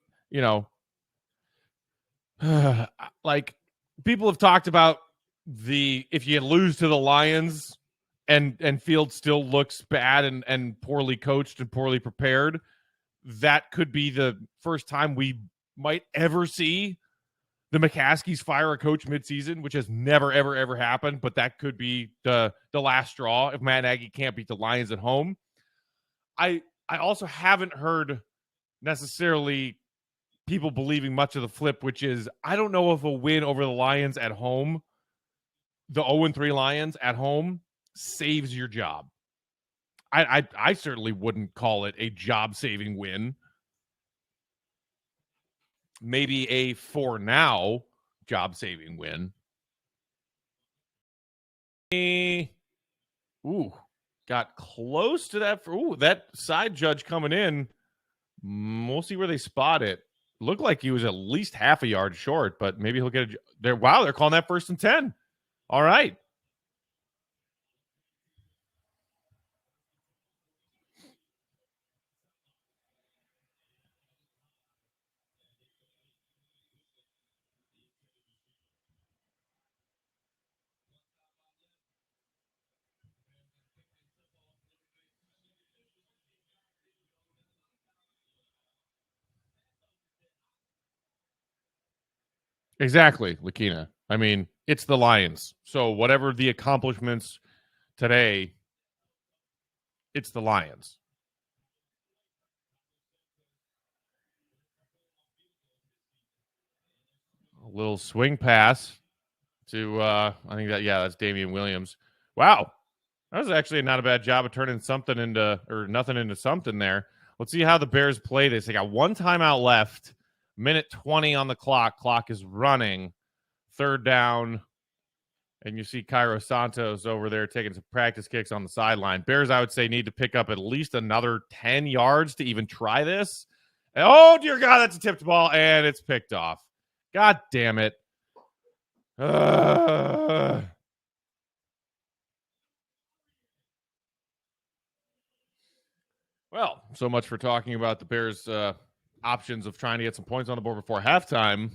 like people have talked about if you lose to the Lions and Field still looks bad and poorly coached and poorly prepared, that could be the first time we might ever see the McCaskies fire a coach midseason, which has never, ever, ever happened. But that could be the last straw if Matt Nagy can't beat the Lions at home. I also haven't heard necessarily people believing much of the flip, which is I don't know if a win over the Lions at home, the 0-3 Lions at home, saves your job. I certainly wouldn't call it a job-saving win. Maybe a for now job-saving win. Ooh, got close to that. That side judge coming in. We'll see where they spot it. Looked like he was at least half a yard short, but maybe he'll get there. Wow, they're calling that 1st and 10. All right. Exactly, Lakina. I mean, it's the Lions. So whatever the accomplishments today, it's the Lions. A little swing pass to I think that's Damian Williams. Wow. That was actually not a bad job of turning something into or nothing into something there. Let's see how the Bears play this. They got one timeout left. Minute 20 on the clock. Clock is running. Third down. And you see Cairo Santos over there taking some practice kicks on the sideline. Bears, I would say, need to pick up at least another 10 yards to even try this. And, oh, dear God, that's a tipped ball, and it's picked off. God damn it. Well, so much for talking about the Bears' options of trying to get some points on the board before halftime.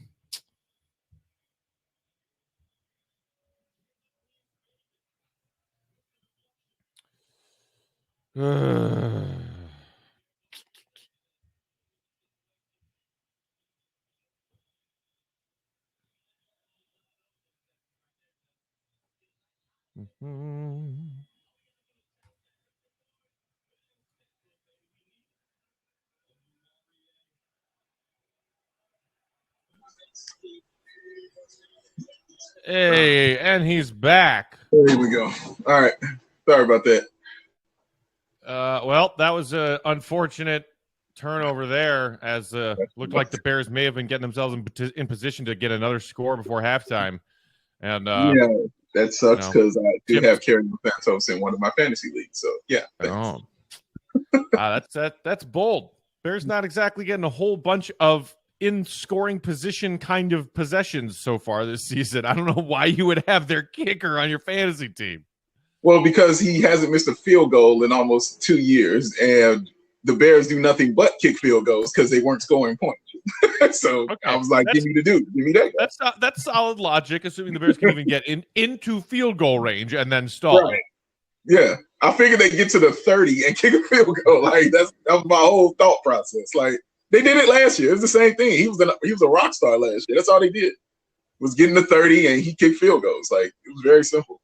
Hey, and he's back. There we go. All right. Sorry about that. Well, that was an unfortunate turnover there, as looked like the Bears may have been getting themselves in position to get another score before halftime. And yeah, that sucks because I do have Kerry Santos in one of my fantasy leagues. So yeah. That's bold. Bears not exactly getting a whole bunch of in scoring position kind of possessions so far this season. I don't know why you would have their kicker on your fantasy team. Well, because he hasn't missed a field goal in almost 2 years, and the Bears do nothing but kick field goals because they weren't scoring points. So okay, I was like, give me the dude. Give me that guy. That's solid logic, assuming the Bears can even get into field goal range and then stall. Right. Yeah. I figured they'd get to the 30 and kick a field goal. Like that was my whole thought process. Like they did it last year. It was the same thing. He was a rock star last year. That's all they did. Was getting to 30 and he kicked field goals. Like it was very simple.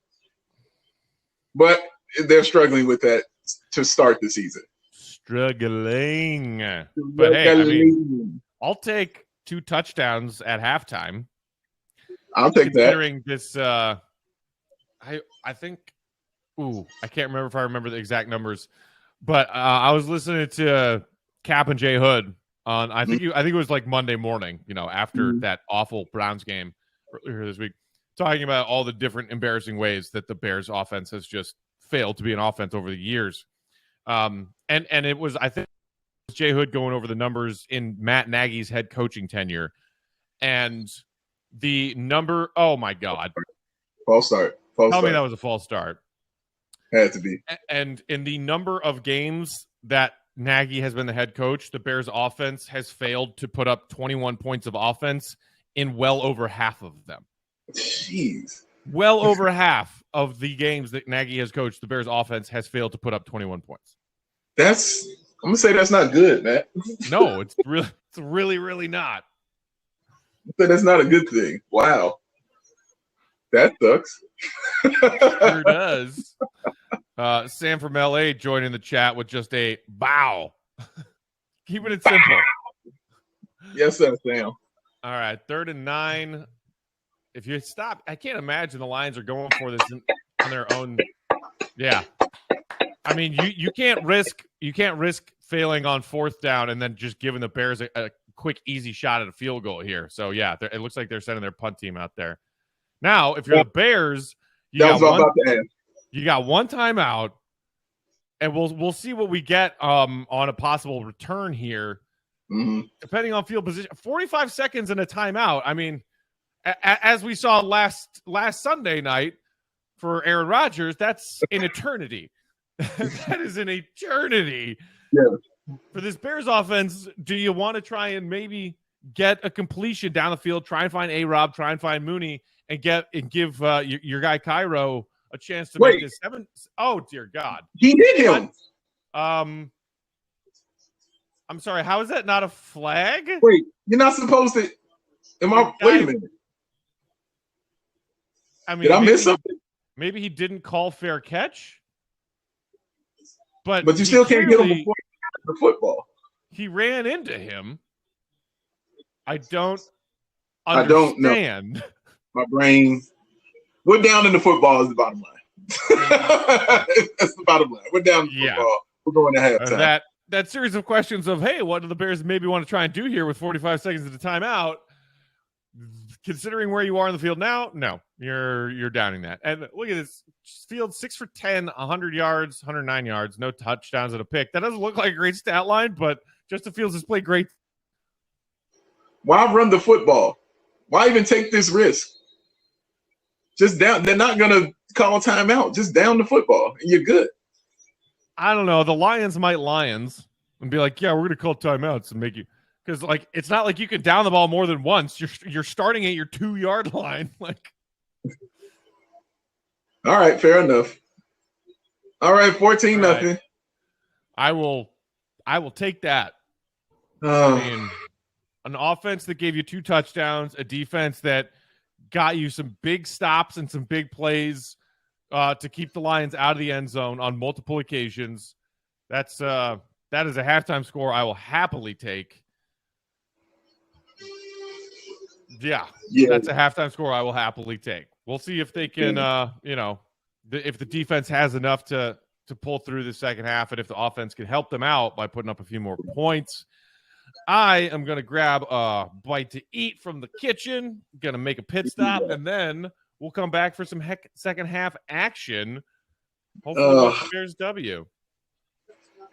But they're struggling with that to start the season. Struggling. But hey, I mean, I'll take 2 touchdowns at halftime. I'll take considering this, I think, I can't remember if I remember the exact numbers, but I was listening to Cap and Jay Hood on, I think it was like Monday morning, after that awful Browns game earlier this week, talking about all the different embarrassing ways that the Bears offense has just failed to be an offense over the years. And it was, I think, Jay Hood going over the numbers in Matt Nagy's head coaching tenure. And the number, oh my God. False start. Tell me that was a false start. Had to be. And in the number of games that Nagy has been the head coach, the Bears offense has failed to put up 21 points of offense in well over half of them. Jeez. Well over half of the games that Nagy has coached, the Bears offense has failed to put up 21 points. I'm going to say that's not good, man. No, it's really, really not. That's not a good thing. Wow. That sucks. Sure does. Sam from LA joining the chat with just a BAWL. Keeping it simple. Yes, sir, Sam. All right, 3rd and 9. If you stop, I can't imagine the Lions are going for this on their own. Yeah. I mean, you can't risk failing on 4th down and then just giving the Bears a quick, easy shot at a field goal here. So yeah, it looks like they're sending their punt team out there. Now, if you're the Bears, you got one timeout, and we'll see what we get on a possible return here, depending on field position. 45 seconds and a timeout. I mean, as we saw last Sunday night for Aaron Rodgers, that's an eternity. That is an eternity. Yeah. For this Bears offense, do you want to try and maybe get a completion down the field, try and find A-Rob, try and find Mooney, and give your guy Cairo a chance to make this 7? Oh, dear God. He did him. I'm sorry. How is that not a flag? Wait, you're not supposed to. Wait a minute. I mean, Did I miss something? Maybe he didn't call fair catch, but But you still can't get him before the football. He ran into him. I don't I don't know. understand. My brain. We're down in the football is the bottom line. That's the bottom line. We're down in the football. We're going to halftime. That series of questions of, hey, what do the Bears maybe want to try and do here with 45 seconds at a timeout? Considering where you are in the field now, no, you're downing that. And look at this field: 6 for 10, 100 yards, 109 yards, no touchdowns and a pick. That doesn't look like a great stat line, but Justin Fields has played great. Why run the football? Why even take this risk? Just down. They're not gonna call timeout. Just down the football, and you're good. I don't know. The Lions might Lions and be like, yeah, we're gonna call timeouts and make you. Because like it's not like you can down the ball more than once. You're starting at your 2-yard line. Like, all right, fair enough. All right, 14-0. I will take that. I mean, an offense that gave you 2 touchdowns, a defense that got you some big stops and some big plays to keep the Lions out of the end zone on multiple occasions. That is a halftime score I will happily take. Yeah, that's a halftime score I will happily take. We'll see if they can, if the defense has enough to pull through the second half, and if the offense can help them out by putting up a few more points. I am going to grab a bite to eat from the kitchen, going to make a pit stop, and then we'll come back for some second half action. Hopefully, the Bears W.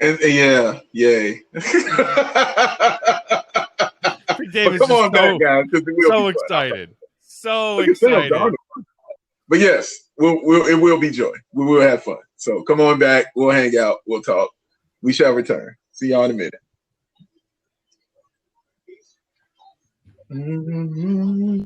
And yeah, yay. Davis come on back, guys. So excited. So excited. But yes, it will be joy. We will have fun. So come on back. We'll hang out. We'll talk. We shall return. See y'all in a minute. Mm-hmm.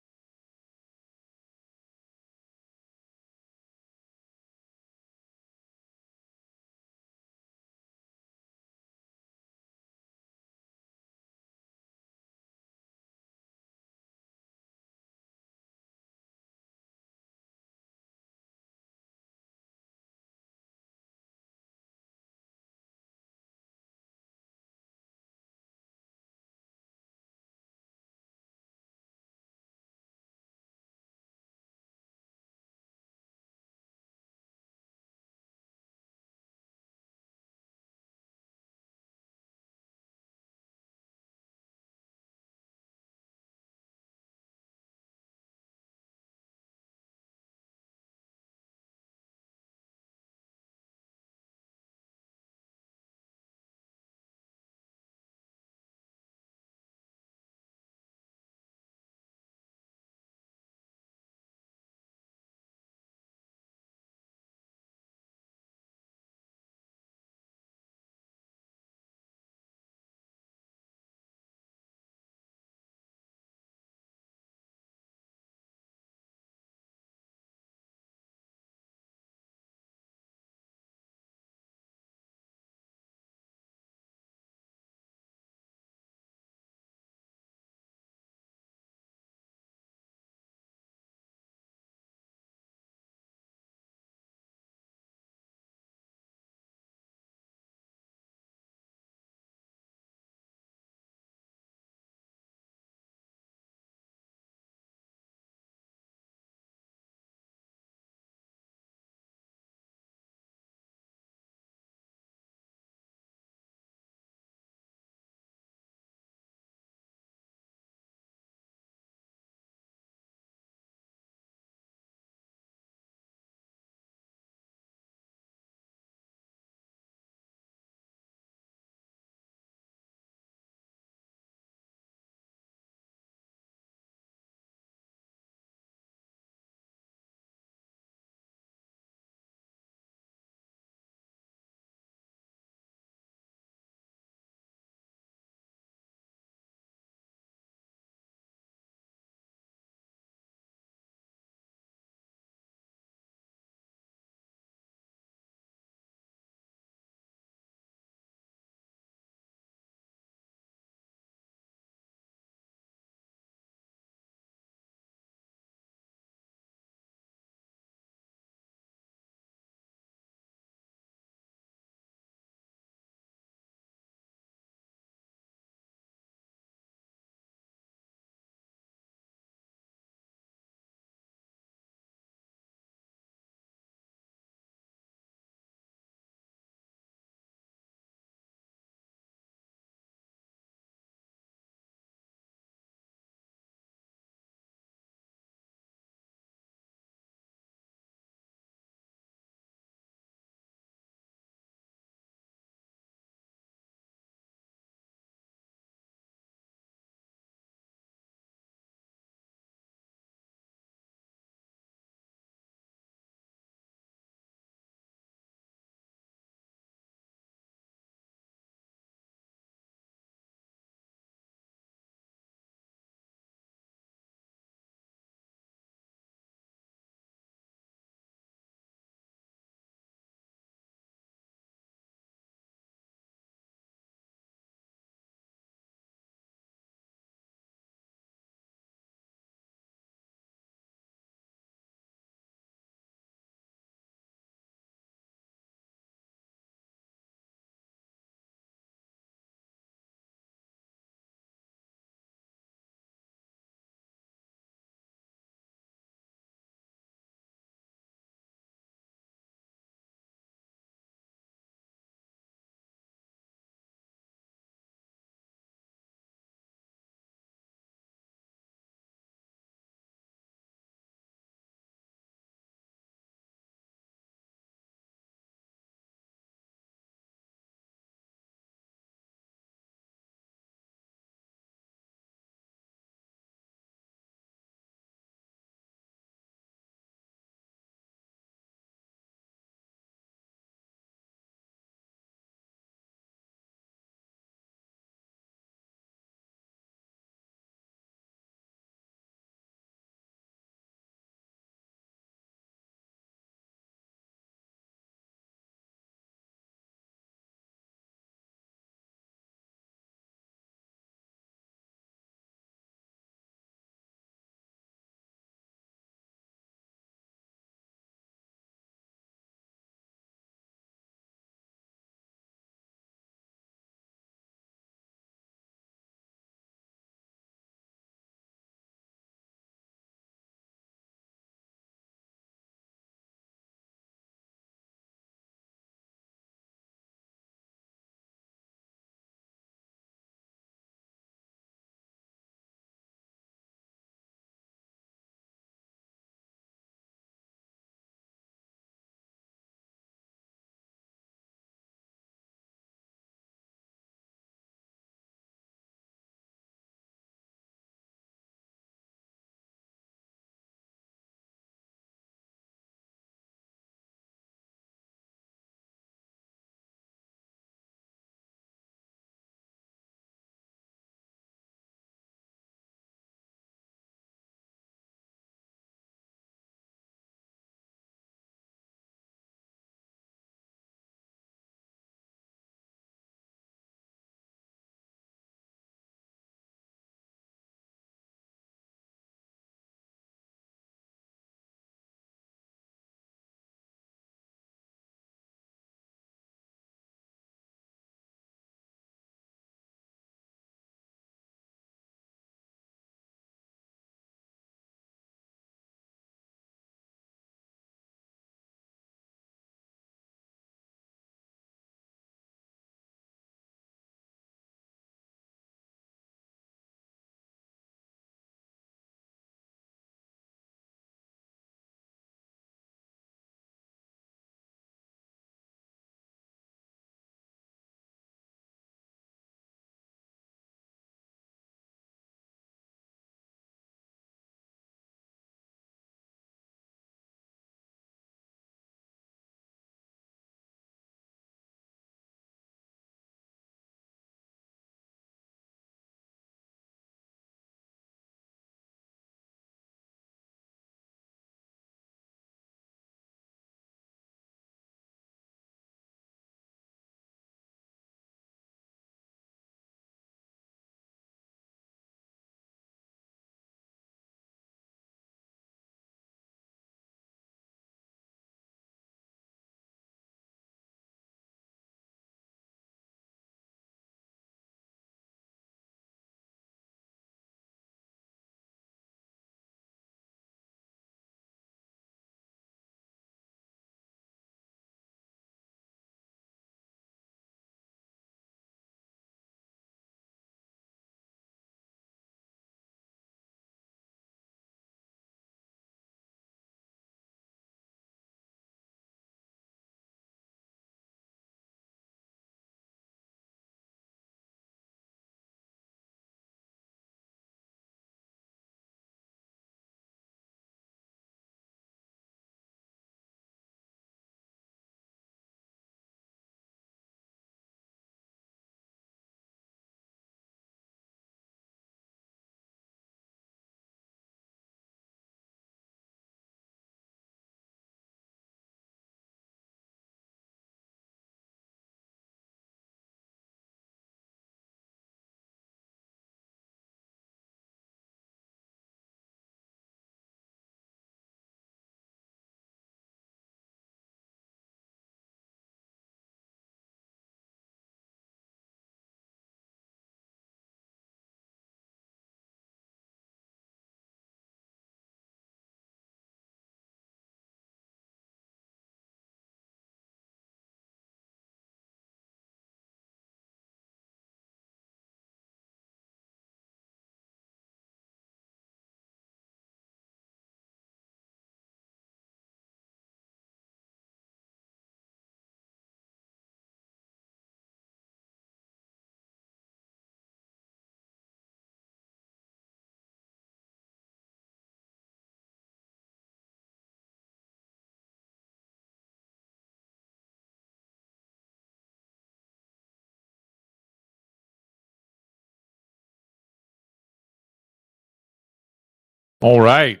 All right.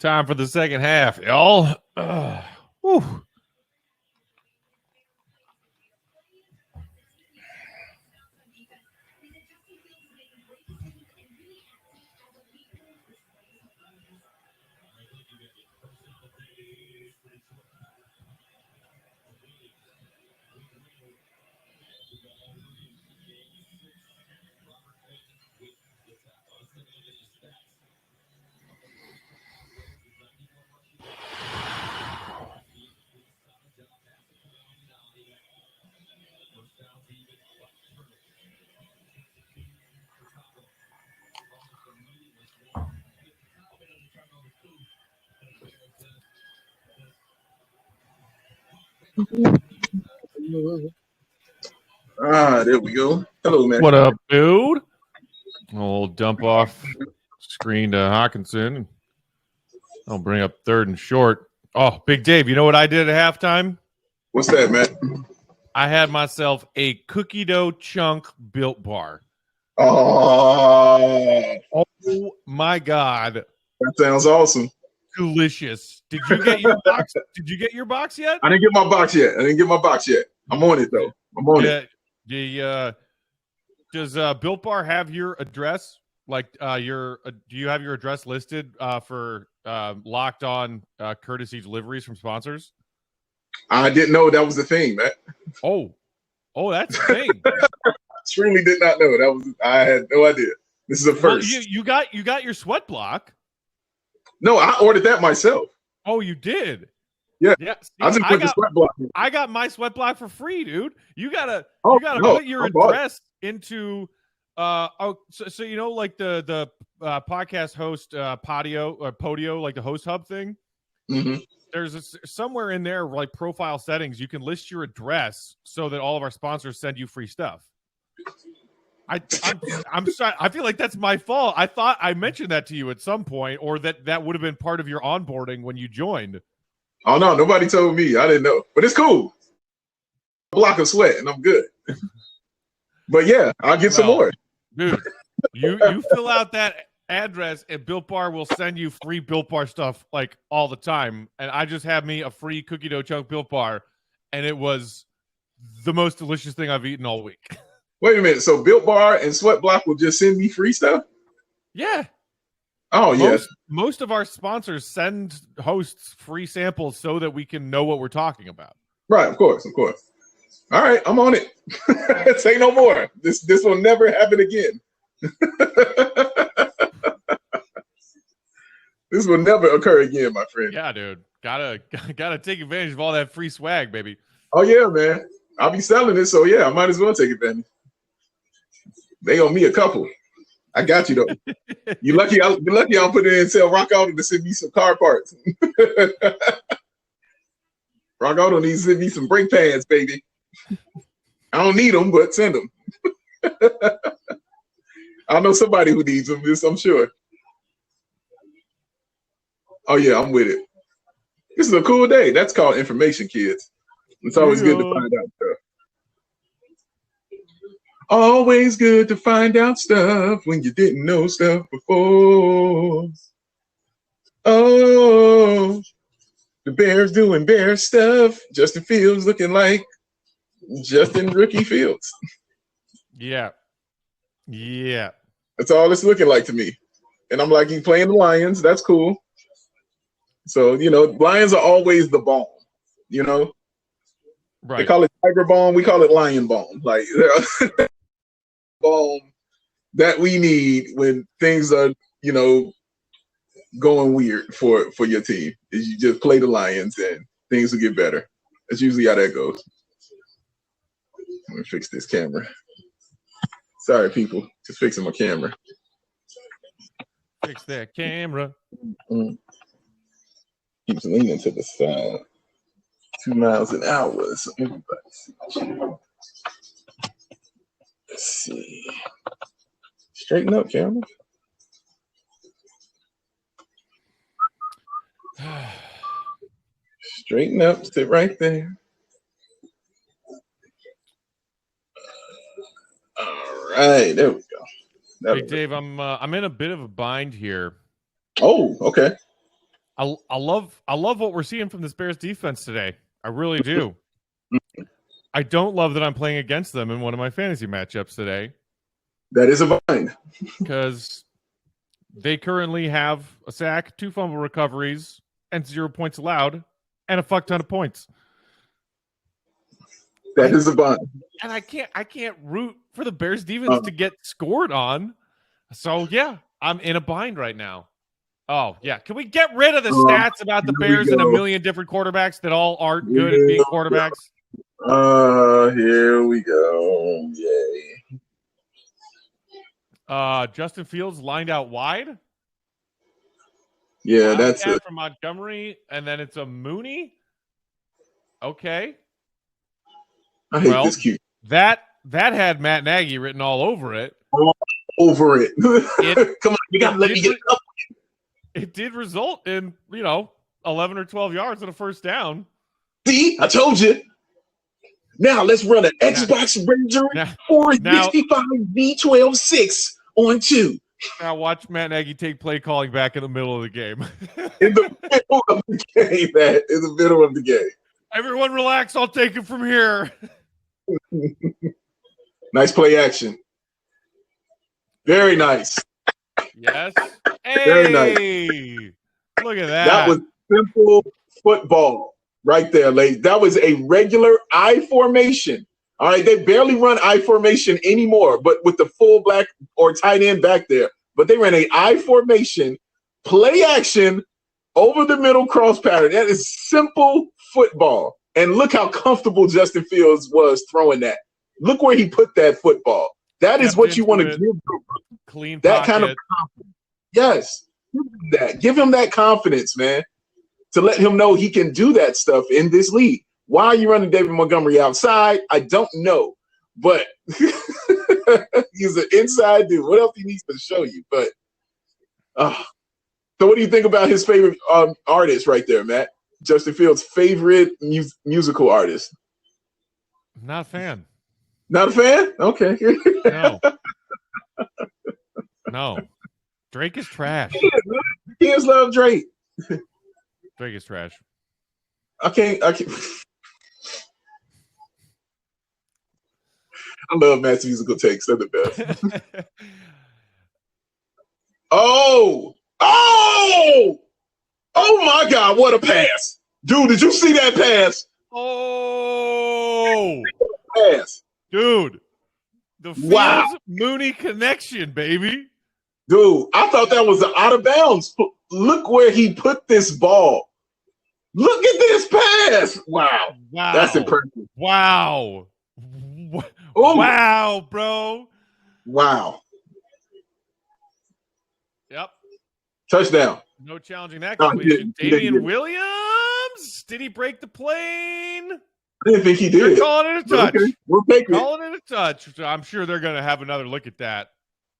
Time for the second half, y'all. Whew. There we go. Hello, man. What up, dude? We'll dump off screen to Hawkinson. I'll bring up third and short. Oh, Big Dave, you know what I did at halftime? What's that, man? I had myself a cookie dough chunk Built Bar. Oh, Oh my God. that sounds awesome. Delicious. Did you get your box? Did you get your box yet? I didn't get my box yet. I'm on it, though. I'm on it. Does Built Bar have your address? Like do you have your address listed for locked on courtesy deliveries from sponsors? I didn't know that was the thing, man. Oh, that's the thing. Truly did not know. I had no idea. This is a first. Well, you got your sweat block. No, I ordered that myself. Oh, you did? Yeah. Yeah. See, I just put the sweat block in. I got my sweat block for free, dude. You gotta put your address into so you know, like the podcast host Podio, like the host hub thing. Mm-hmm. There's somewhere in there, like profile settings, you can list your address so that all of our sponsors send you free stuff. I'm sorry. I feel like that's my fault. I thought I mentioned that to you at some point, or that would have been part of your onboarding when you joined. Oh no, nobody told me. I didn't know, but it's cool. Block of sweat, and I'm good. But yeah, I'll get some more, dude. You fill out that address, and Built Bar will send you free Built Bar stuff like all the time. And I just had me a free cookie dough chunk Built Bar, and it was the most delicious thing I've eaten all week. Wait a minute. So Built Bar and Sweat Block will just send me free stuff? Yeah. Oh, yes. Most of our sponsors send hosts free samples so that we can know what we're talking about. Right. Of course. All right. I'm on it. Say no more. This will never happen again. This will never occur again, my friend. Yeah, dude. Gotta take advantage of all that free swag, baby. Oh, yeah, man. I'll be selling it, so yeah, I might as well take advantage. They owe me a couple. I got you though. You're lucky I'll put it in and tell Rock Auto to send me some car parts. Rock Auto needs to send me some brake pads, baby. I don't need them, but send them. I know somebody who needs them, I'm sure. Oh yeah, I'm with it. This is a cool day. That's called information, kids. It's always good to find out stuff. Always good to find out stuff when you didn't know stuff before. Oh, the Bears doing Bear stuff. Justin Fields looking like Justin Rookie Fields. Yeah. That's all it's looking like to me. And I'm like, he's playing the Lions. That's cool. So, Lions are always the bomb, Right. They call it Tiger Bomb. We call it Lion Bomb. Like, bomb that we need when things are, going weird for your team. Is you just play the Lions and things will get better. That's usually how that goes. Let me fix this camera. Sorry, people. Just fixing my camera. Fix that camera. Keeps leaning to the side. 2 miles an hour. So let's see. Straighten up, camera. Straighten up. Sit right there. All right, there we go. Hey, Dave, I'm in a bit of a bind here. Oh, okay. I love what we're seeing from this Bears defense today. I really do. I don't love that I'm playing against them in one of my fantasy matchups today. That is a bind. Because they currently have a sack, 2 fumble recoveries, and 0 points allowed, and a fuck ton of points. That is a bind. And I can't root for the Bears defense to get scored on. So yeah, I'm in a bind right now. Oh yeah, can we get rid of the stats about the Bears and a million different quarterbacks that all aren't good at being quarterbacks? Here we go. Yay. Justin Fields lined out wide. Yeah, that's it. From Montgomery, and then it's a Mooney. Okay. I hate this cute. That had Matt Nagy written all over it. All over it. Come on, you gotta let me get up. It did result in 11 or 12 yards on a first down. See, I told you. Now let's run an Xbox Ranger 465 V12.6 on 2. Now watch Matt Nagy take play calling back in the middle of the game. In the middle of the game, man. In the middle of the game. Everyone relax. I'll take it from here. Nice play action. Very nice. Yes. Hey, very nice. Look at that. That was simple football right there, ladies. That was a regular I formation. All right, they barely run I formation anymore, but with the full black or tight end back there. But they ran a I formation, play action, over the middle cross pattern. That is simple football. And look how comfortable Justin Fields was throwing that. Look where he put that football. That is what you want to give clean that pocket. kind of confidence. Yes, give him that confidence, man, to let him know he can do that stuff in this league. Why are you running David Montgomery outside? I don't know, but he's an inside dude. What else he needs to show you? But so, what do you think about his favorite artist right there, Matt? Justin Fields' favorite musical artist? Not a fan. Not a fan? Okay. No. No. Drake is trash. Kids love Drake. Drake is trash. I can't. I love Matt's musical takes. They're the best. Oh my God, what a pass. Dude, did you see that pass? Oh, pass. Dude, the Fields Mooney connection, baby. Dude, I thought that was an out of bounds. Look where he put this ball. Look at this pass. Wow. That's impressive. Wow. Ooh. Wow, bro. Wow. Yep. Touchdown. No challenging that completion. Damian Williams. Did he break the plane? I didn't think he did. They're calling it a touch. Okay. We'll take it. Calling it a touch. I'm sure they're going to have another look at that.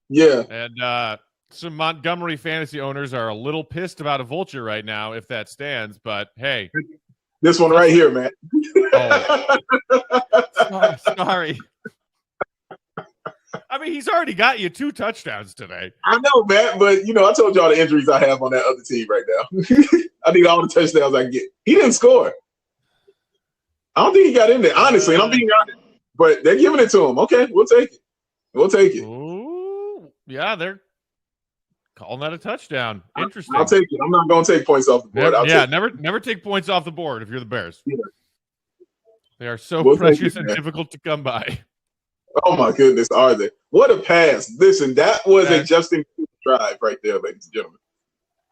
Yeah. And some Montgomery fantasy owners are a little pissed about a vulture right now, if that stands. But hey, this one right here, man. Oh. Sorry. I mean, he's already got you 2 touchdowns today. I know, man, but I told y'all the injuries I have on that other team right now. I need all the touchdowns I can get. He didn't score. I don't think he got in there, honestly. And I'm being honest, but they're giving it to him. Okay, we'll take it. We'll take it. Ooh, yeah, they're calling that a touchdown. Interesting. I'll take it. I'm not going to take points off the board. Never take points off the board if you're the Bears. Yeah. They are so precious and difficult to come by. Oh my goodness, are they? What a pass. Listen, that was a Justin Fields drive right there, ladies and gentlemen.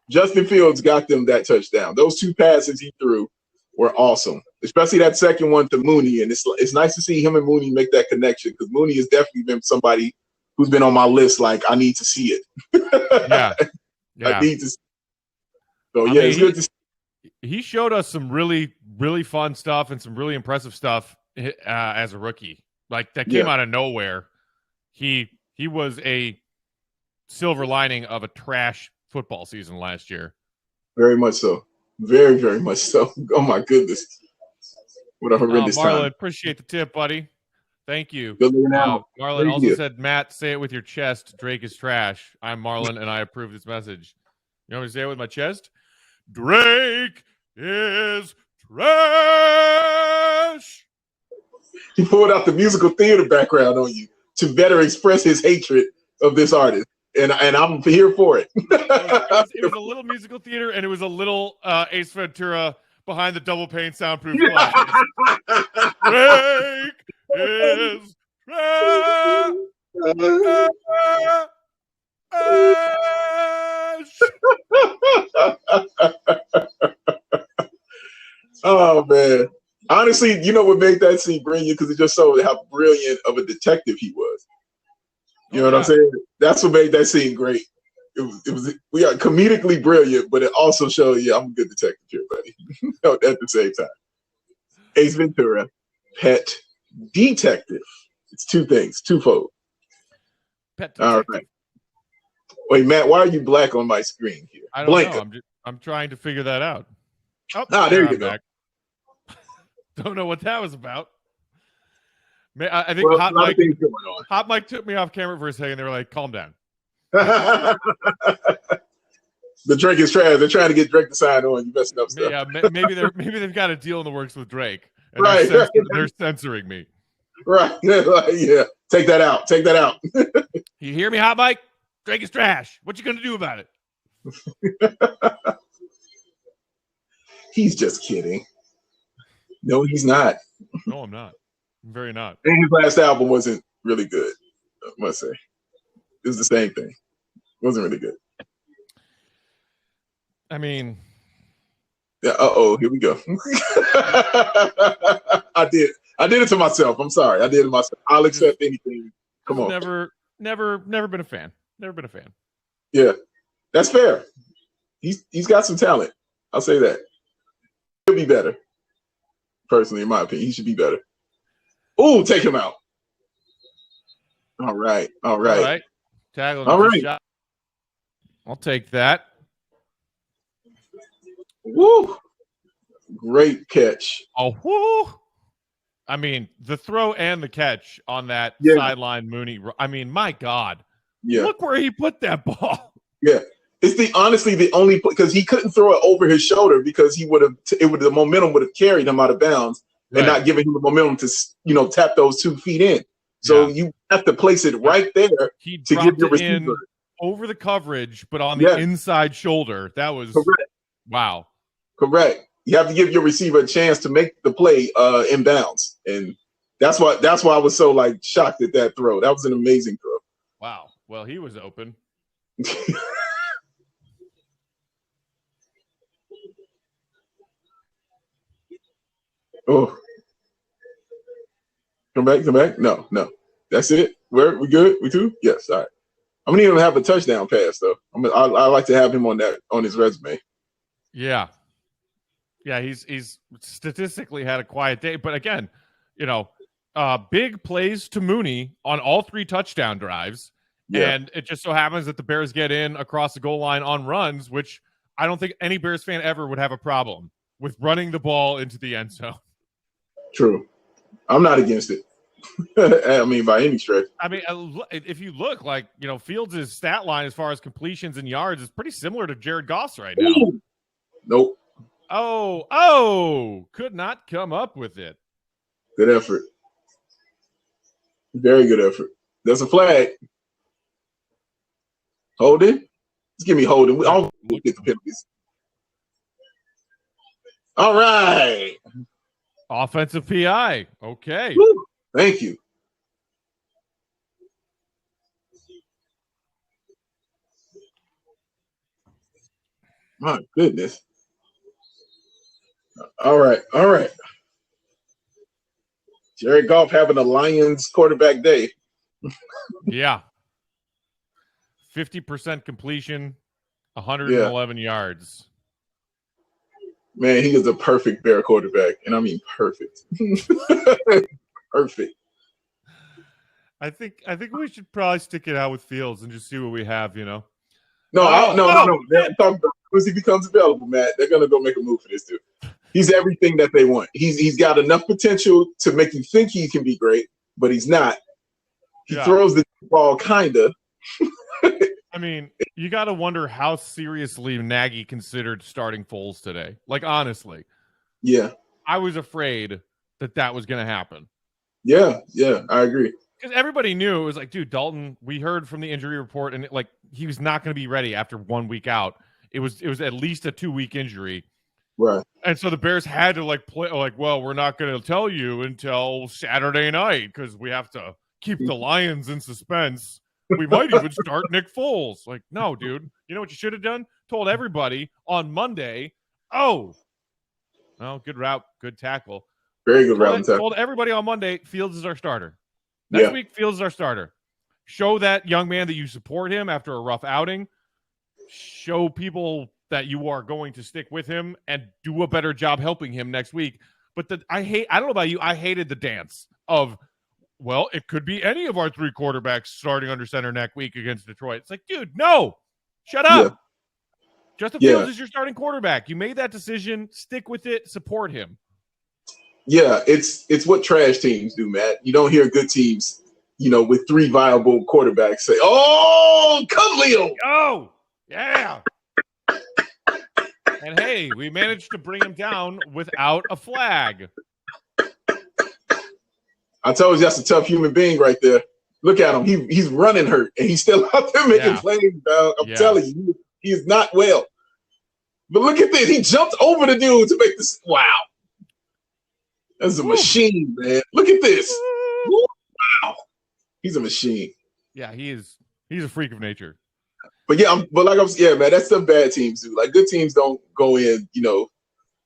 Justin Fields got them that touchdown. Those 2 passes he threw were awesome, especially that second one to Mooney. And it's nice to see him and Mooney make that connection, because Mooney has definitely been somebody who's been on my list. Like, I need to see it. Yeah. I need to see it. So, it's good to see. He showed us some really, really fun stuff and some really impressive stuff as a rookie. Like, that came out of nowhere. He was a silver lining of a trash football season last year. Very much so. Very, very much so. Oh, my goodness. What a horrendous Marlon, time. Appreciate the tip, buddy. Thank you. Good looking out. Marlon also said, Matt, say it with your chest. Drake is trash. I'm Marlon, and I approve this message. You want me to say it with my chest? Drake is trash. He pulled out the musical theater background on you to better express his hatred of this artist. And I'm here for it. It was a little musical theater, and it was a little Ace Ventura behind the double pane soundproof glasses. Drake is trash. Oh man. Honestly, you know what made that scene brilliant? Because it just showed how brilliant of a detective he was. You know what I'm saying? That's what made that scene great. We got comedically brilliant, but it also showed, yeah, I'm a good detective here, buddy. At the same time. Ace Ventura, pet detective. It's two things, twofold. Pet detective. All right. Wait, Matt, why are you black on my screen here? I don't know. I'm trying to figure that out. Oh, there you go. Back. Don't know what that was about. I think Hot Mike took me off camera for a second. They were like, calm down. The Drake is trash. They're trying to get Drake to sign on. You messing up stuff. Yeah, maybe they've got a deal in the works with Drake. And right. They're censoring me. Right. Yeah. Take that out. Take that out. You hear me, Hot Mike? Drake is trash. What you gonna do about it? He's just kidding. No, he's not. No, I'm not. I'm very not. And his last album wasn't really good, I must say. It was the same thing. It wasn't really good. I mean, yeah. Here we go. I did it to myself. I'm sorry. I did it myself. I'll accept anything. Come on. Never been a fan. Never been a fan. Yeah, that's fair. He's got some talent. I'll say that. He'll be better. Personally, in my opinion, he should be better. Ooh, take him out. All right. Tackle. All right. Shot. I'll take that. Woo! Great catch. Oh, woo! I mean, the throw and the catch on that sideline Mooney. I mean, my God. Yeah. Look where he put that ball. Yeah. It's honestly the only, because he couldn't throw it over his shoulder because the momentum would have carried him out of bounds and not giving him the momentum to tap those 2 feet in. So you have to place it right there to give your receiver over the coverage, but on the inside shoulder. That was correct. Wow. Correct. You have to give your receiver a chance to make the play in bounds, and that's why I was so shocked at that throw. That was an amazing throw. Wow. Well, he was open. Oh, come back. No. That's it. We good? We two? Yes. All right. I'm gonna need him to have a touchdown pass though. I like to have him on his resume. Yeah. Yeah, he's statistically had a quiet day, but again, big plays to Mooney on all 3 touchdown drives, and it just so happens that the Bears get in across the goal line on runs, which I don't think any Bears fan ever would have a problem with running the ball into the end zone. True. I'm not against it. I mean, by any stretch. I mean, if you look, Fields' stat line as far as completions and yards is pretty similar to Jared Goff's right now. Ooh. Nope. Oh, could not come up with it. Good effort. Very good effort. There's a flag. Holding? Just give me holding. We all get the penalties. All right. Offensive PI. Okay. Woo. Thank you. My goodness. All right. Jared Goff having a Lions quarterback day. Yeah. 50% completion, 111 yards. Man, he is a perfect Bear quarterback, and I mean perfect. Perfect. I think we should probably stick it out with Fields and just see what we have, No. They're talking about once he becomes available, Matt, they're gonna go make a move for this dude. He's everything that they want. He's got enough potential to make you think he can be great, but he's not. He throws the ball kinda. I mean, you got to wonder how seriously Nagy considered starting Foles today. Like, honestly, Yeah. I was afraid that was going to happen. Yeah, I agree. Because everybody knew it was like, dude, Dalton, we heard from the injury report, and he was not going to be ready after 1 week out. It was at least a 2-week injury. Right. And so the Bears had to play well, we're not going to tell you until Saturday night because we have to keep the Lions in suspense. We might even start Nick Foles. Like, no, dude. You know what you should have done? Told everybody on Monday, well, good route, good tackle. Very good route. Told everybody on Monday, Fields is our starter. Next week, Fields is our starter. Show that young man that you support him after a rough outing. Show people that you are going to stick with him and do a better job helping him next week. But I don't know about you, I hated the dance of, well, it could be any of our 3 quarterbacks starting under center next week against Detroit. It's like, dude, no, shut up. Yeah. Justin Fields is your starting quarterback. You made that decision. Stick with it. Support him. Yeah, it's what trash teams do, Matt. You don't hear good teams, with 3 viable quarterbacks say, "Oh, come Leo." Oh, yeah. And hey, we managed to bring him down without a flag. I told you that's a tough human being right there. Look at him. He's running hurt, and he's still out there making plays, dog. I'm telling you, he is not well. But look at this. He jumped over the dude to make this. Wow. That's a machine, man. Look at this. Wow. He's a machine. Yeah, he's a freak of nature. But man, that's stuff bad teams do. Like, good teams don't go in,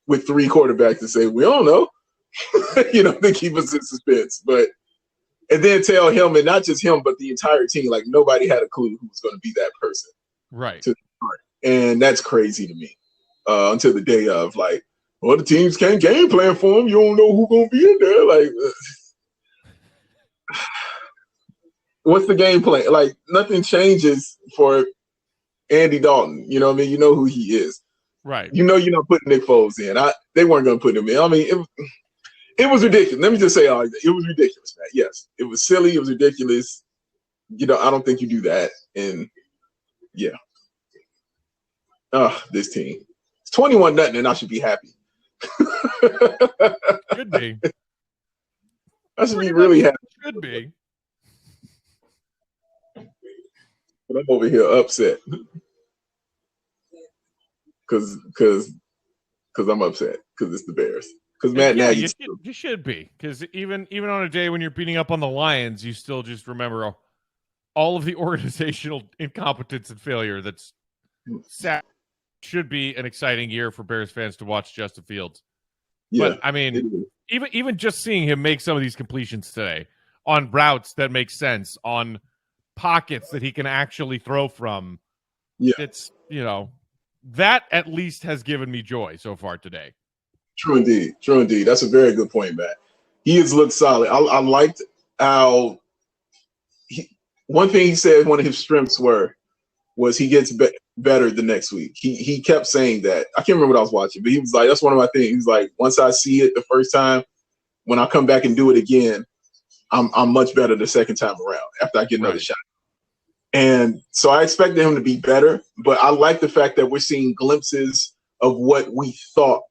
with 3 quarterbacks and say, we don't know. They keep us in suspense. And then tell him, and not just him, but the entire team, like nobody had a clue who was going to be that person. Right. And that's crazy to me. Until the day of, like, well, the teams can't game plan for him. You don't know who's going to be in there. Like, what's the game plan? Like, nothing changes for Andy Dalton. You know what I mean? You know who he is. Right. You're not putting Nick Foles in. They weren't going to put him in. I mean, it was ridiculous. Let me just say, it was ridiculous, man. Yes, it was silly. It was ridiculous. I don't think you do that. And, yeah. This team. It's 21-0, and I should be happy. Should be. I should be really happy. Should be. But I'm over here upset because I'm upset because it's the Bears. Because Matt Nagy, you should be, because even on a day when you're beating up on the Lions, you still just remember all of the organizational incompetence and failure. That's sad. Should be an exciting year for Bears fans to watch Justin Fields. Yeah, but I mean, even just seeing him make some of these completions today on routes that make sense, on pockets that he can actually throw from. Yeah, it's that at least has given me joy so far today. True indeed. That's a very good point, Matt. He has looked solid. I liked how one thing he said one of his strengths was he gets better the next week. He kept saying that. I can't remember what I was watching, but he was like, that's one of my things. He was like, once I see it the first time, when I come back and do it again, I'm much better the second time around after I get another shot. And so I expected him to be better, but I like the fact that we're seeing glimpses of what we thought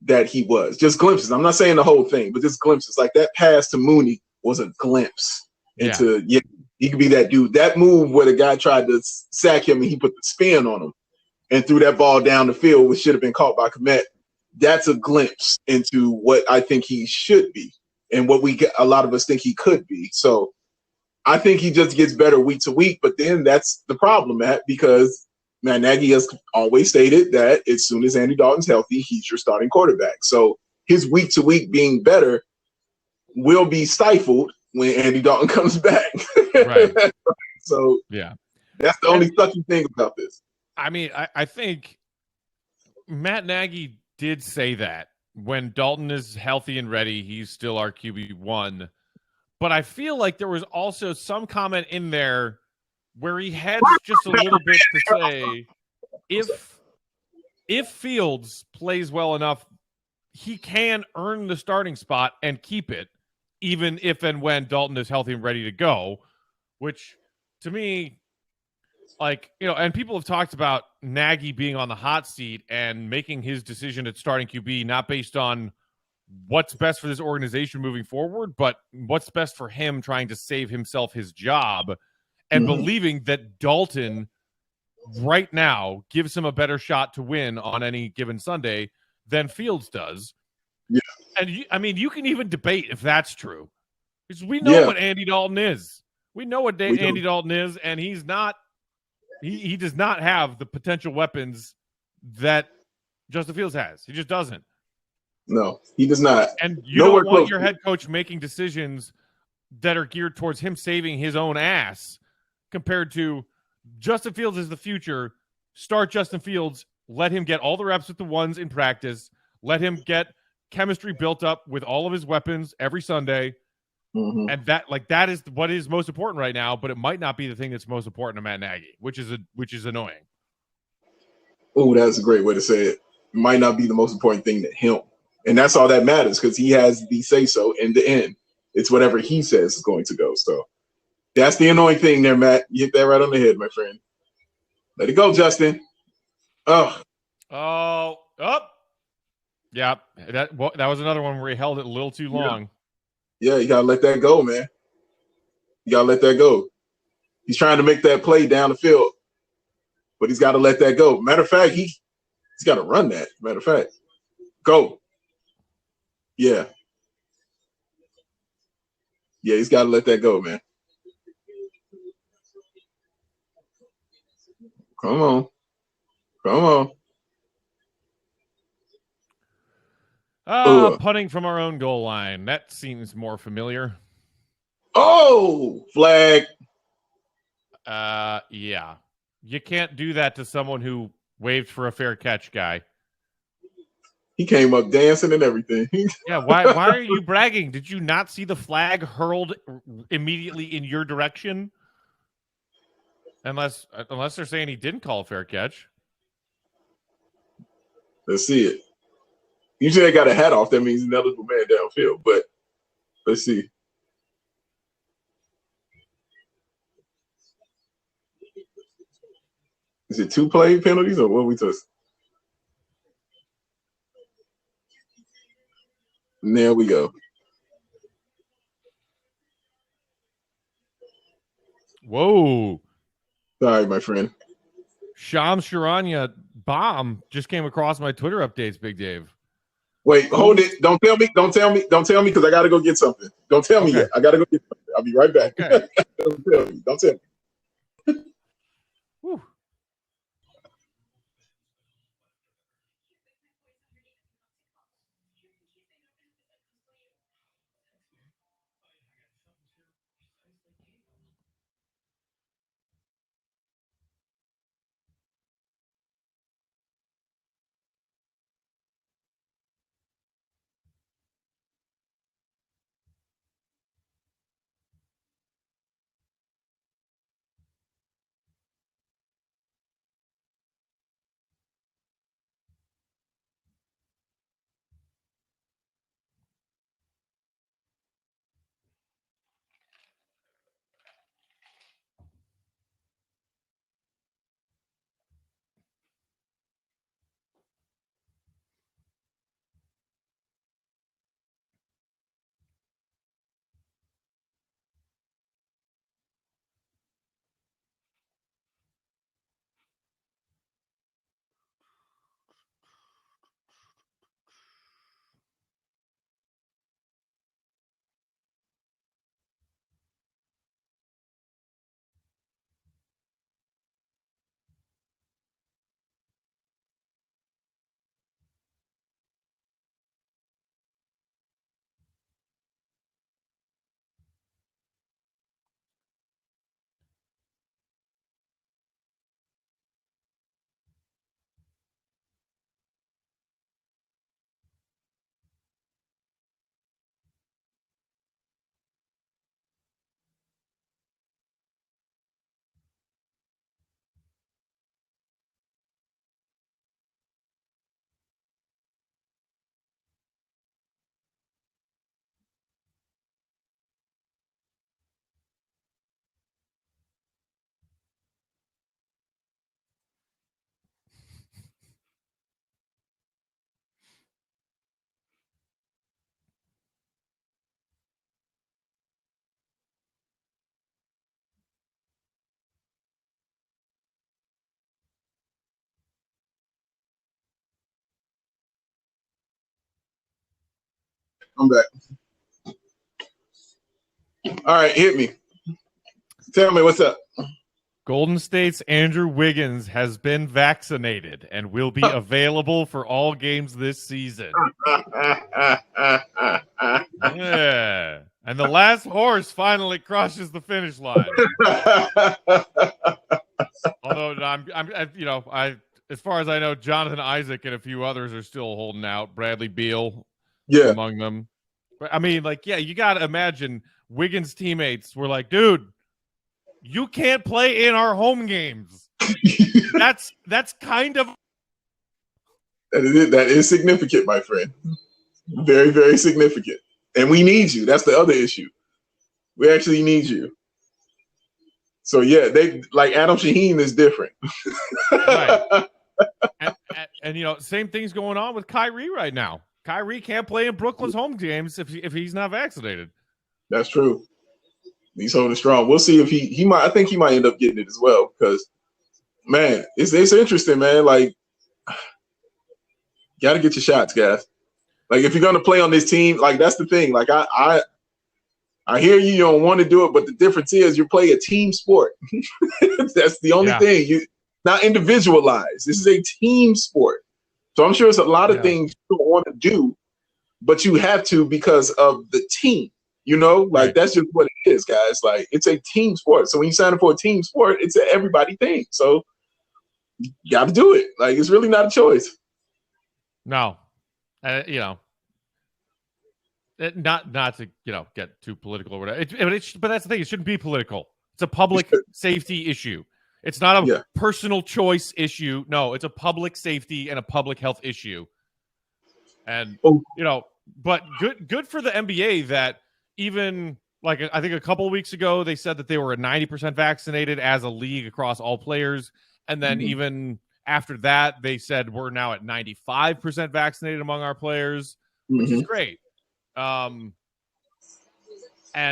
that he was. Just glimpses. I'm not saying the whole thing, but just glimpses. Like that pass to Mooney was a glimpse into, he could be that dude. That move where the guy tried to sack him and he put the spin on him and threw that ball down the field, which should have been caught by Komet. That's a glimpse into what I think he should be and what a lot of us think he could be. So I think he just gets better week to week, but then that's the problem, Matt, because Matt Nagy has always stated that as soon as Andy Dalton's healthy, he's your starting quarterback. So his week to week being better will be stifled when Andy Dalton comes back. Right. So yeah, that's the only sucky thing about this. I mean, I think Matt Nagy did say that when Dalton is healthy and ready, he's still our QB1. But I feel like there was also some comment in there where he had just a little bit to say, if Fields plays well enough, he can earn the starting spot and keep it, even if and when Dalton is healthy and ready to go, which to me, like, and people have talked about Nagy being on the hot seat and making his decision at starting QB not based on what's best for this organization moving forward, but what's best for him trying to save himself his job, and believing that Dalton right now gives him a better shot to win on any given Sunday than Fields does. Yeah. And you can even debate if that's true, because we know Yeah. what Andy Dalton is. We know what We do. Andy Dalton is, and he's not. He does not have the potential weapons that Justin Fields has. He just doesn't. No, he does not. And you Nowhere don't want close. your head coach making decisions that are geared towards him saving his own ass, compared to Justin Fields is the future. Start Justin Fields. Let him get all the reps with the ones in practice. Let him get chemistry built up with all of his weapons every Sunday. And that is what is most important right now, but it might not be the thing that's most important to Matt Nagy, which is annoying. Oh, that's a great way to say it. It might not be the most important thing to him. And that's all that matters, because he has the say-so in the end. It's whatever he says is going to go. So that's the annoying thing there, Matt. You hit that right on the head, my friend. Let it go, Justin. Oh. Yeah, that was another one where he held it a little too long. Yeah, you got to let that go, man. You got to let that go. He's trying to make that play down the field, but he's got to let that go. Matter of fact, he's got to run that. Matter of fact, go. Yeah. Yeah, he's got to let that go, man. Come on. Come on. Punting from our own goal line. That seems more familiar. Oh, flag. Yeah. You can't do that to someone who waved for a fair catch, guy. He came up dancing and everything. Yeah, why are you bragging? Did you not see the flag hurled immediately in your direction? Unless they're saying he didn't call a fair catch. Let's see it. Usually I got a hat off. That means an eligible man downfield. But let's see. Is it 2 play penalties or what we took? And there we go. Whoa. Sorry, my friend. Shams Charania bomb just came across my Twitter updates, Big Dave. Wait, hold it. Don't tell me, because I got to go get something. Don't tell me yet. I got to go get something. I'll be right back. Okay. Don't tell me. Whew. I'm back. All right, hit me. Tell me what's up. Golden State's Andrew Wiggins has been vaccinated and will be available for all games this season. Yeah. And the last horse finally crosses the finish line. Although as far as I know, Jonathan Isaac and a few others are still holding out. Bradley Beal, among them. But I mean, you got to imagine Wiggins' teammates were like, dude, you can't play in our home games. That's kind of that is significant, my friend. Very, very significant. And we need you. That's the other issue. We actually need you. So yeah, they like Adam Shaheen is different. Right. And same thing's going on with Kyrie right now. Kyrie can't play in Brooklyn's home games if he's not vaccinated. That's true. He's holding strong. We'll see if he might. I think he might end up getting it as well because, man, it's interesting, man. Like, got to get your shots, guys. Like, if you're gonna play on this team, like that's the thing. Like, I hear you don't want to do it, but the difference is you play a team sport. That's the only thing. You not individualized. This is a team sport. So I'm sure it's a lot of things you don't want to do, but you have to because of the team. That's just what it is, guys. Like, it's a team sport. So when you sign up for a team sport, it's an everybody thing. So you got to do it. Like, it's really not a choice. No, not to get too political or whatever. But that's the thing. It shouldn't be political. It's a public safety issue. It's not a personal choice issue. No, it's a public safety and a public health issue. And but good for the NBA that even I think a couple of weeks ago they said that they were at 90% vaccinated as a league across all players, and then even after that they said we're now at 95% vaccinated among our players, which is great. And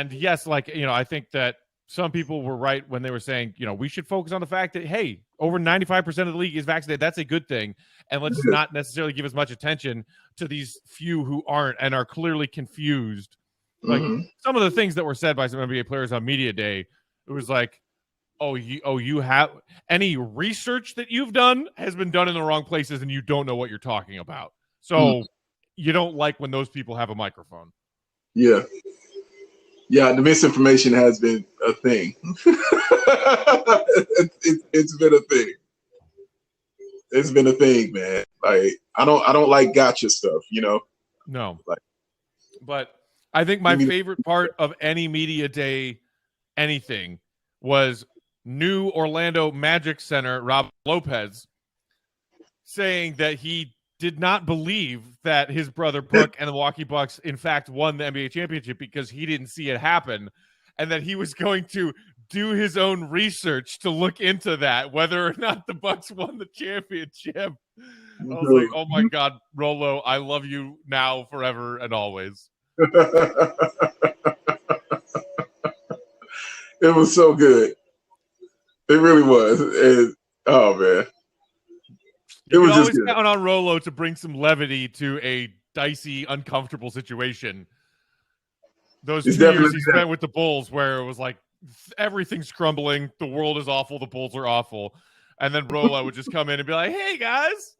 yes, I think that some people were right when they were saying, we should focus on the fact that, hey, over 95% of the league is vaccinated. That's a good thing. And let's not necessarily give as much attention to these few who aren't and are clearly confused. Like some of the things that were said by some NBA players on media day, it was like, you have any research that you've done has been done in the wrong places and you don't know what you're talking about. So you don't like when those people have a microphone. Yeah. Yeah, the misinformation has been a thing. It's been a thing. It's been a thing, man. Like, I don't like gotcha stuff, No. But I think my favorite part of any media day, anything, was new Orlando Magic center Rob Lopez saying that he did not believe that his brother Brook and the Milwaukee Bucks in fact won the NBA championship because he didn't see it happen, and that he was going to do his own research to look into that, whether or not the Bucks won the championship. I was like, oh my God, Rolo, I love you now, forever, and always. It was so good. It really was. And, oh man. It was always just count on Rolo to bring some levity to a dicey, uncomfortable situation. Those 2 years he spent with the Bulls where it was like everything's crumbling, the world is awful, the Bulls are awful. And then Rolo would just come in and be like, hey guys,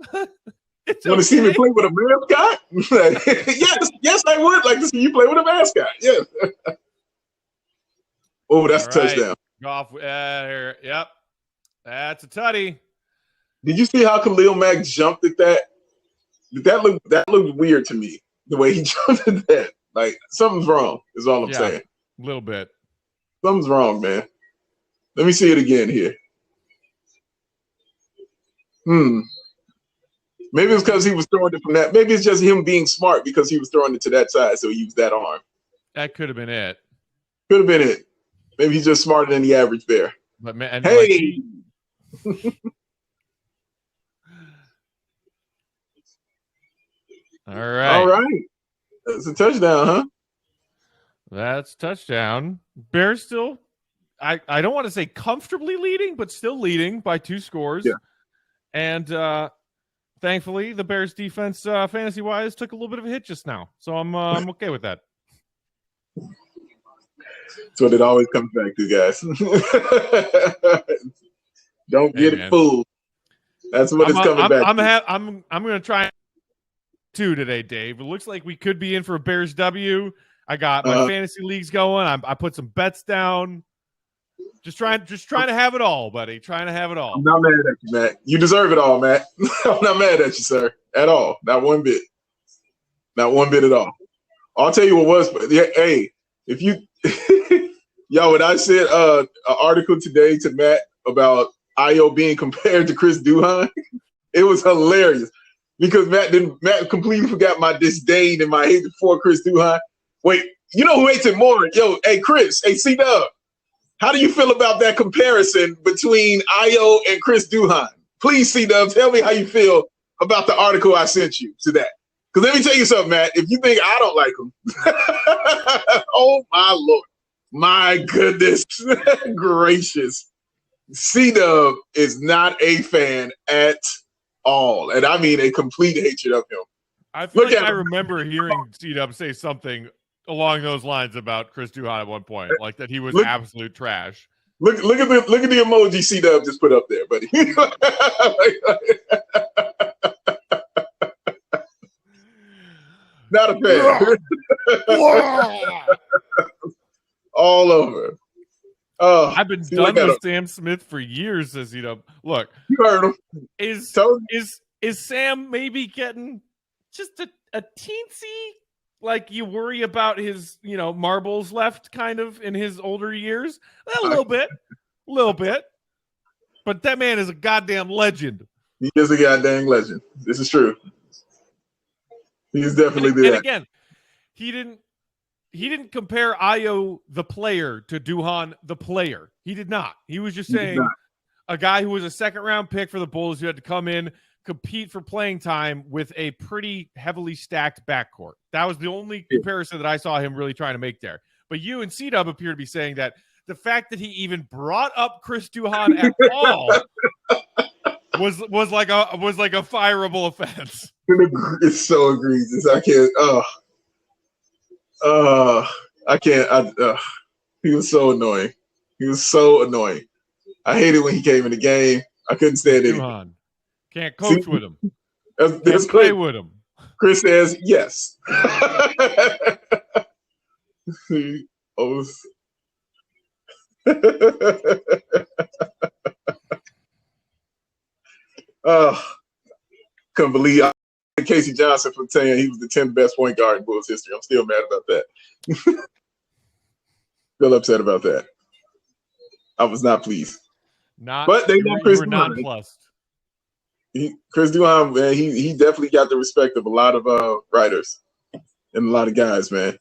it's want to see me play with a mascot? yes, I would like to see you play with a mascot. Yes. Oh, that's a touchdown. Off here. Yep. That's a tutty. Did you see how Khalil Mack jumped at that? That looked weird to me, the way he jumped at that. Like, something's wrong, is all I'm saying. A little bit. Something's wrong, man. Let me see it again here. Maybe it's because he was throwing it from that. Maybe it's just him being smart because he was throwing it to that side, so he used that arm. That could have been it. Could have been it. Maybe he's just smarter than the average bear. But man, hey! All right. All right. That's a touchdown, huh? That's touchdown. Bears still, I don't want to say comfortably leading, but still leading by 2 scores. Yeah. And thankfully, the Bears defense, fantasy-wise, took a little bit of a hit just now. So I'm okay with that. That's what it always comes back to, guys. Don't get it fooled. That's what it's coming back to. I'm going to try two today, Dave. It looks like we could be in for a Bears W. I got my fantasy leagues going. I put some bets down. Just trying to have it all, buddy. Trying to have it all. I'm not mad at you, Matt. You deserve it all, Matt. I'm not mad at you, sir, at all. Not one bit. Not one bit at all. I'll tell you what was. Hey, if you, yo, when I said an article today to Matt about Io being compared to Chris Duhon, it was hilarious because Matt completely forgot my disdain and my hate for Chris Duhon. Wait, you know who hates it more? Yo, hey Chris, hey C-Dub, how do you feel about that comparison between Io and Chris Duhon? Please, C-Dub, tell me how you feel about the article I sent you to that. Because let me tell you something, Matt. If you think I don't like him, oh my Lord, my goodness gracious, C-Dub is not a fan at all, and I mean a complete hatred of him. I feel like I remember hearing C-Dub say something along those lines about Chris Duhon at one point, like that he was absolute trash. Look at the emoji C-Dub just put up there, buddy. Not a fan. All over. I've been done with Sam Smith for years, says C-Dub. Look, you heard him. Is Sam maybe getting just a teensy, like you worry about his, marbles left kind of in his older years? A little bit. But that man is a goddamn legend. He is a goddamn legend. This is true. He is definitely and again, he didn't compare Io the player to Duhon the player. He did not. He was just saying a guy who was a second-round pick for the Bulls who had to come in, compete for playing time with a pretty heavily stacked backcourt. That was the only comparison that I saw him really trying to make there. But you and C-Dub appear to be saying that the fact that he even brought up Chris Duhon at all was like a fireable offense. It's so egregious. I can't. I can't. He was so annoying. I hated when he came in the game. I couldn't stand it. Can't coach with him. That's play with him. Chris says yes. Couldn't believe Casey Johnson for saying he was the 10th best point guard in Bulls history. I'm still mad about that. Still upset about that. I was not pleased. But they love Chris Duhon. Nonplussed. Chris Duhon, man, he definitely got the respect of a lot of writers and a lot of guys, man.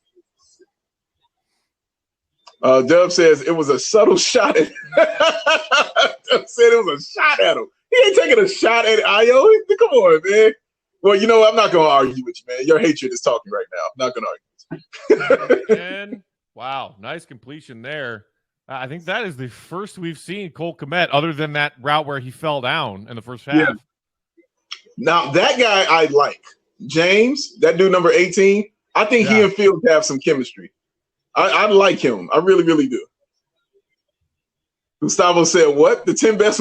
Dub says it was a subtle shot at Dub said it was a shot at him. He ain't taking a shot at Io. Come on, man. Well, I'm not going to argue with you, man. Your hatred is talking right now. I'm not going to argue with you. And, wow, nice completion there. I think that is the first we've seen Cole Kmet, other than that route where he fell down in the first half. Yeah. Now, that guy I like. James, that dude number 18, I think he and Fields have some chemistry. I like him. I really, really do. Gustavo said, what? The 10 best?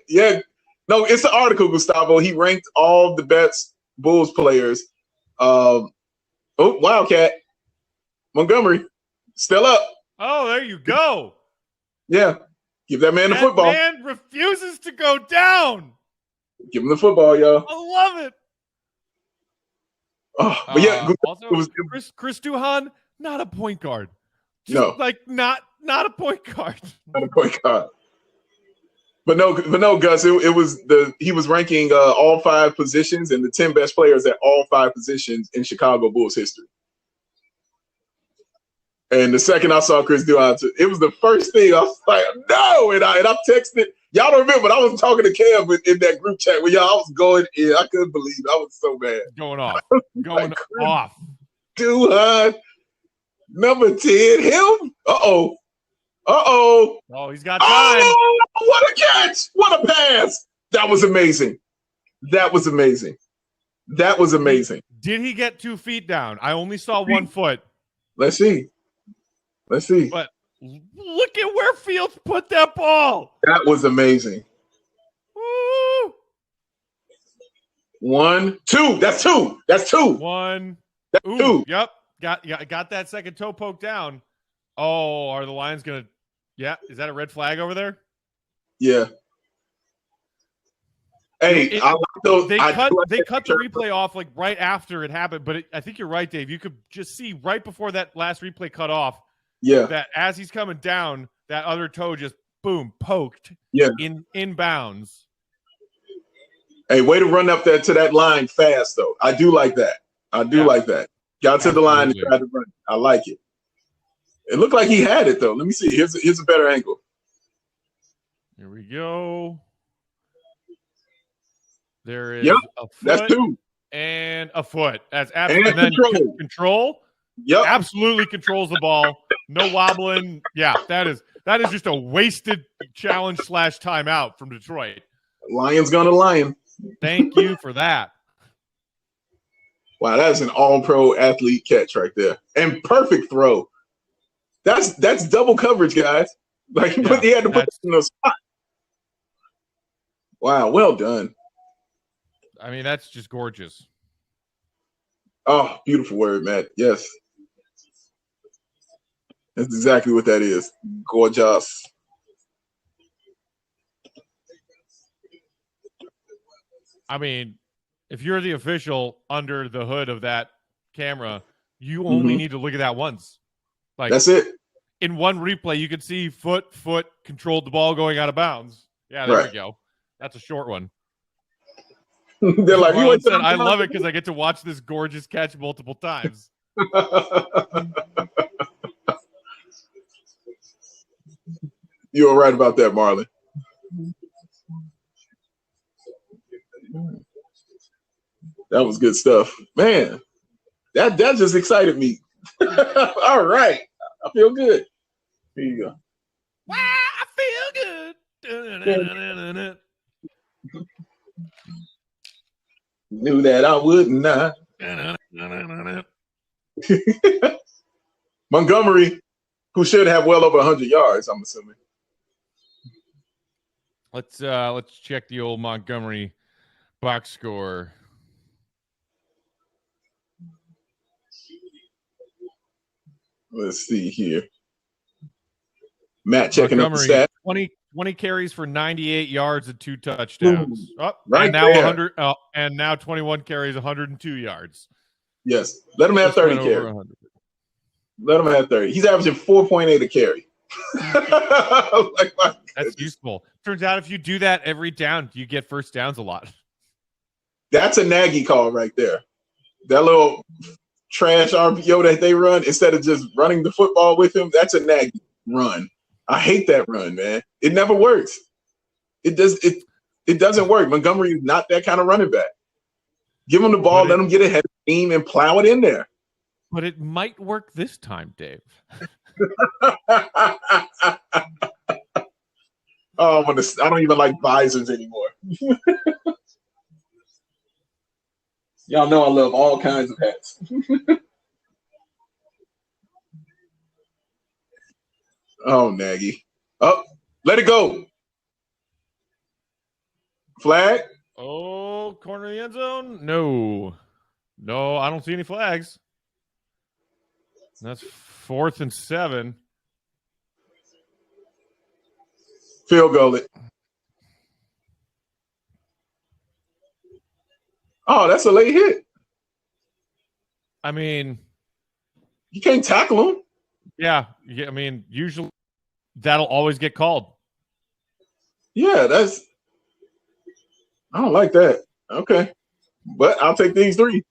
Yeah. No, it's the article, Gustavo. He ranked all the best Bulls players. Wildcat. Montgomery. Still up. Oh, there you go. Yeah. Give that man the football. That man refuses to go down. Give him the football, y'all. I love it. Oh, but yeah. Also, Chris Duhon, not a point guard. No. Not a point guard. Not a point guard. But no, Gus. He was ranking all 5 positions and the 10 best players at all 5 positions in Chicago Bulls history. And the second I saw Chris Duhon, it was the first thing I was like, no, and I texted. Y'all don't remember, but I was talking to Kev in that group chat with y'all. I was going in. I couldn't believe it. I was so mad. Going off. Off. Duhon, number 10, him. Uh-oh. Oh, he's got time. Oh, what a catch. What a pass. That was amazing. That was amazing. That was amazing. Did he get 2 feet down? I only saw 1 foot. Let's see. Let's see. But look at where Fields put that ball. That was amazing. Woo! 1, 2. That's 2. That's 2. 1. That's Ooh, 2. Yep. Got that second toe poked down. Oh, are the Lions gonna? Yeah, is that a red flag over there? Yeah. Hey, They cut the replay off like right after it happened, but I think you're right, Dave. You could just see right before that last replay cut off. Yeah. That as he's coming down, that other toe just boom poked. Yeah. In bounds. Hey, way to run up there to that line fast though. I do like that. I do like that. Got to the line and tried to run. I like it. It looked like he had it though. Let me see. Here's a better angle. Here we go. There is a foot. That's 2. And a foot. That's absolutely. And then control. Yep. Absolutely controls the ball. No wobbling. Yeah, that is just a wasted challenge / timeout from Detroit. Lions gonna lion. Thank you for that. Wow, that's an all-pro athlete catch right there. And perfect throw. That's double coverage, guys. Like he had to put it in the spot. Wow, well done. I mean, that's just gorgeous. Oh, beautiful word, Matt. Yes. That's exactly what that is. Gorgeous. I mean, if you're the official under the hood of that camera, you only need to look at that once. Like that's it. In one replay, you could see foot controlled the ball going out of bounds. Yeah, there we go. That's a short one. They're like, I love it because I get to watch this gorgeous catch multiple times. You were right about that, Marlon. That was good stuff. Man, that just excited me. All right. I feel good. Here you go. Wow, I feel good. Knew that I would not. Montgomery, who should have well over 100 yards, I'm assuming. Let's check the old Montgomery box score. Let's see here. Matt checking up the stats. 20 carries for 98 yards and 2 touchdowns. Right now there. 100 and now 21 carries, 102 yards. Yes. Let him have 30 carries. Let him have 30. He's averaging 4.8 a carry. That's useful. Turns out if you do that every down, you get first downs a lot. That's a Nagy call right there. That little trash RPO that they run, instead of just running the football with him, that's a Nagy run. I hate that run, man. It never works. It doesn't work. Montgomery is not that kind of running back. Give him the ball, let him get ahead of the team and plow it in there. But it might work this time, Dave. Oh, I don't even like visors anymore. Y'all know I love all kinds of hats. Oh, Nagy. Oh, let it go. Flag. Oh, corner of the end zone? No, I don't see any flags. That's 4th and 7. Field goal it. Oh, that's a late hit. I mean, you can't tackle him. Yeah. I mean, usually that'll always get called. Yeah, I don't like that. Okay. But I'll take these 3.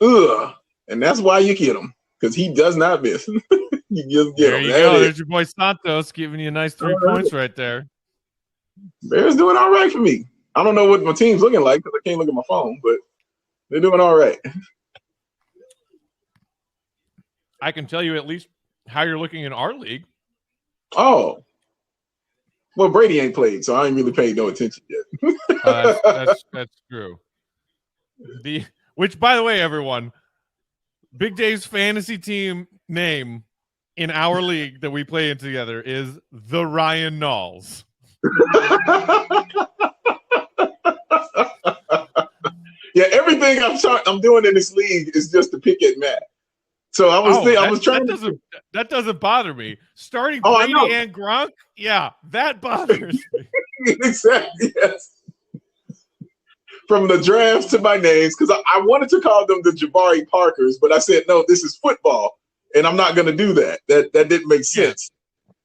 Ugh. And that's why you get him, because he does not miss. You just get him. There you go. There's your boy Santos giving you a nice 3 points right there. Bears doing all right for me. I don't know what my team's looking like because I can't look at my phone, but they're doing all right. I can tell you at least how you're looking in our league. Oh, well, Brady ain't played, so I ain't really paid no attention yet. That's true. Which, by the way, everyone, Big Dave's fantasy team name in our league that we play in together is the Ryan Knowles. Yeah, everything I'm doing in this league is just to pick at Matt. So I was trying that doesn't bother me. Starting Brady and Gronk, yeah, that bothers me. Exactly, yes. From the drafts to my names, because I wanted to call them the Jabari Parkers, but I said no, this is football, and I'm not going to do that. That didn't make sense.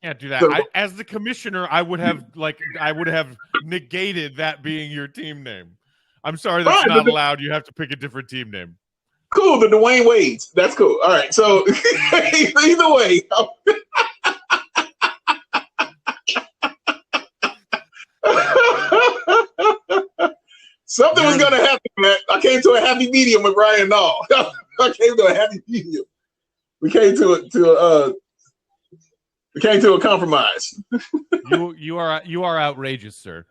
Can't do that. So, as the commissioner, I would have negated that being your team name. I'm sorry, that's not allowed. You have to pick a different team name. Cool, the Dwayne Wades. That's cool. All right, so either way. Something was going to happen, man. I came to a happy medium with Ryan Nall. I came to a happy medium. We came to a compromise. You are outrageous, sir.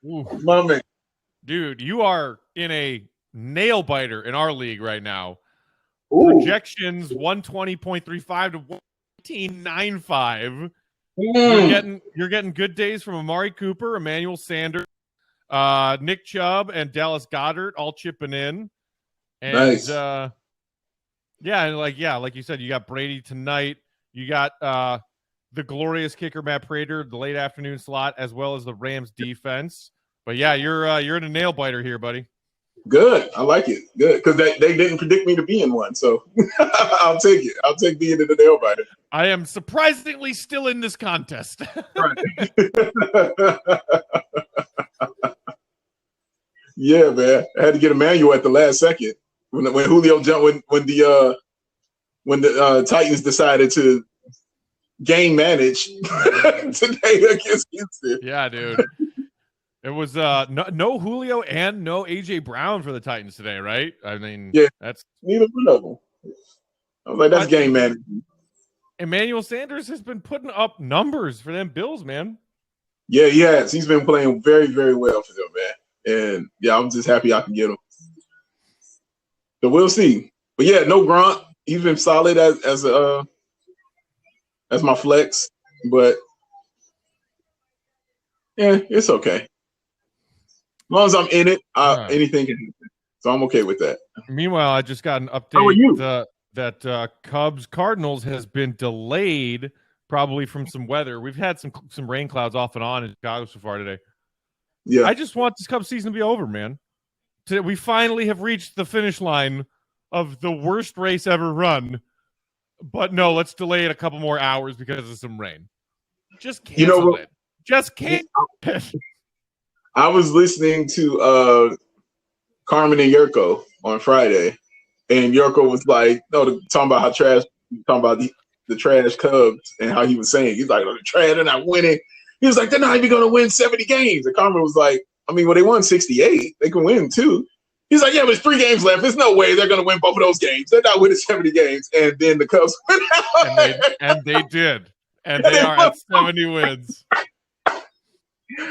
Moment. Dude, you are in a nail biter in our league right now. Ooh. Projections 120.35 to 118.95. You're getting good days from Amari Cooper, Emmanuel Sanders, Nick Chubb, and Dallas Goedert all chipping in. And nice. Like you said, you got Brady tonight. You got the glorious kicker Matt Prater, the late afternoon slot, as well as the Rams defense. But yeah, you're in a nail biter here, buddy. Good. I like it. Good. Because they didn't predict me to be in one. So I'll take it. I'll take being in the nail biter. I am surprisingly still in this contest. Yeah, man. I had to get Emmanuel at the last second. When Julio jumped when the Titans decided to game manage today against Houston. Yeah, dude. It was no Julio and no AJ Brown for the Titans today, right? I mean, yeah, that's neither one of them. I was like, that's game management. Emmanuel Sanders has been putting up numbers for them Bills, man. Yeah, he has. He's been playing very, very well for them, man. And yeah, I'm just happy I can get him. So we'll see. But yeah, no Gronk. He's been solid as my flex, but yeah, it's okay. As long as I'm in it, anything can happen. So I'm okay with that. Meanwhile, I just got an update. How are you? That Cubs Cardinals has been delayed, probably from some weather. We've had some rain clouds off and on in Chicago so far today. Yeah, I just want this Cubs season to be over, man. We finally have reached the finish line of the worst race ever run. But no, let's delay it a couple more hours because of some rain. Just cancel it. Just cancel it. I was listening to Carmen and Yurko on Friday, and Yurko was like, talking about the trash Cubs and how he was saying, he's like, the trash, they're not winning. He was like, they're not even going to win 70 games. And Carmen was like, they won 68. They can win too. He's like, yeah, but it's 3 games left. There's no way they're going to win both of those games. They're not winning 70 games. And then the Cubs went out. And they did. And they are at 70 wins.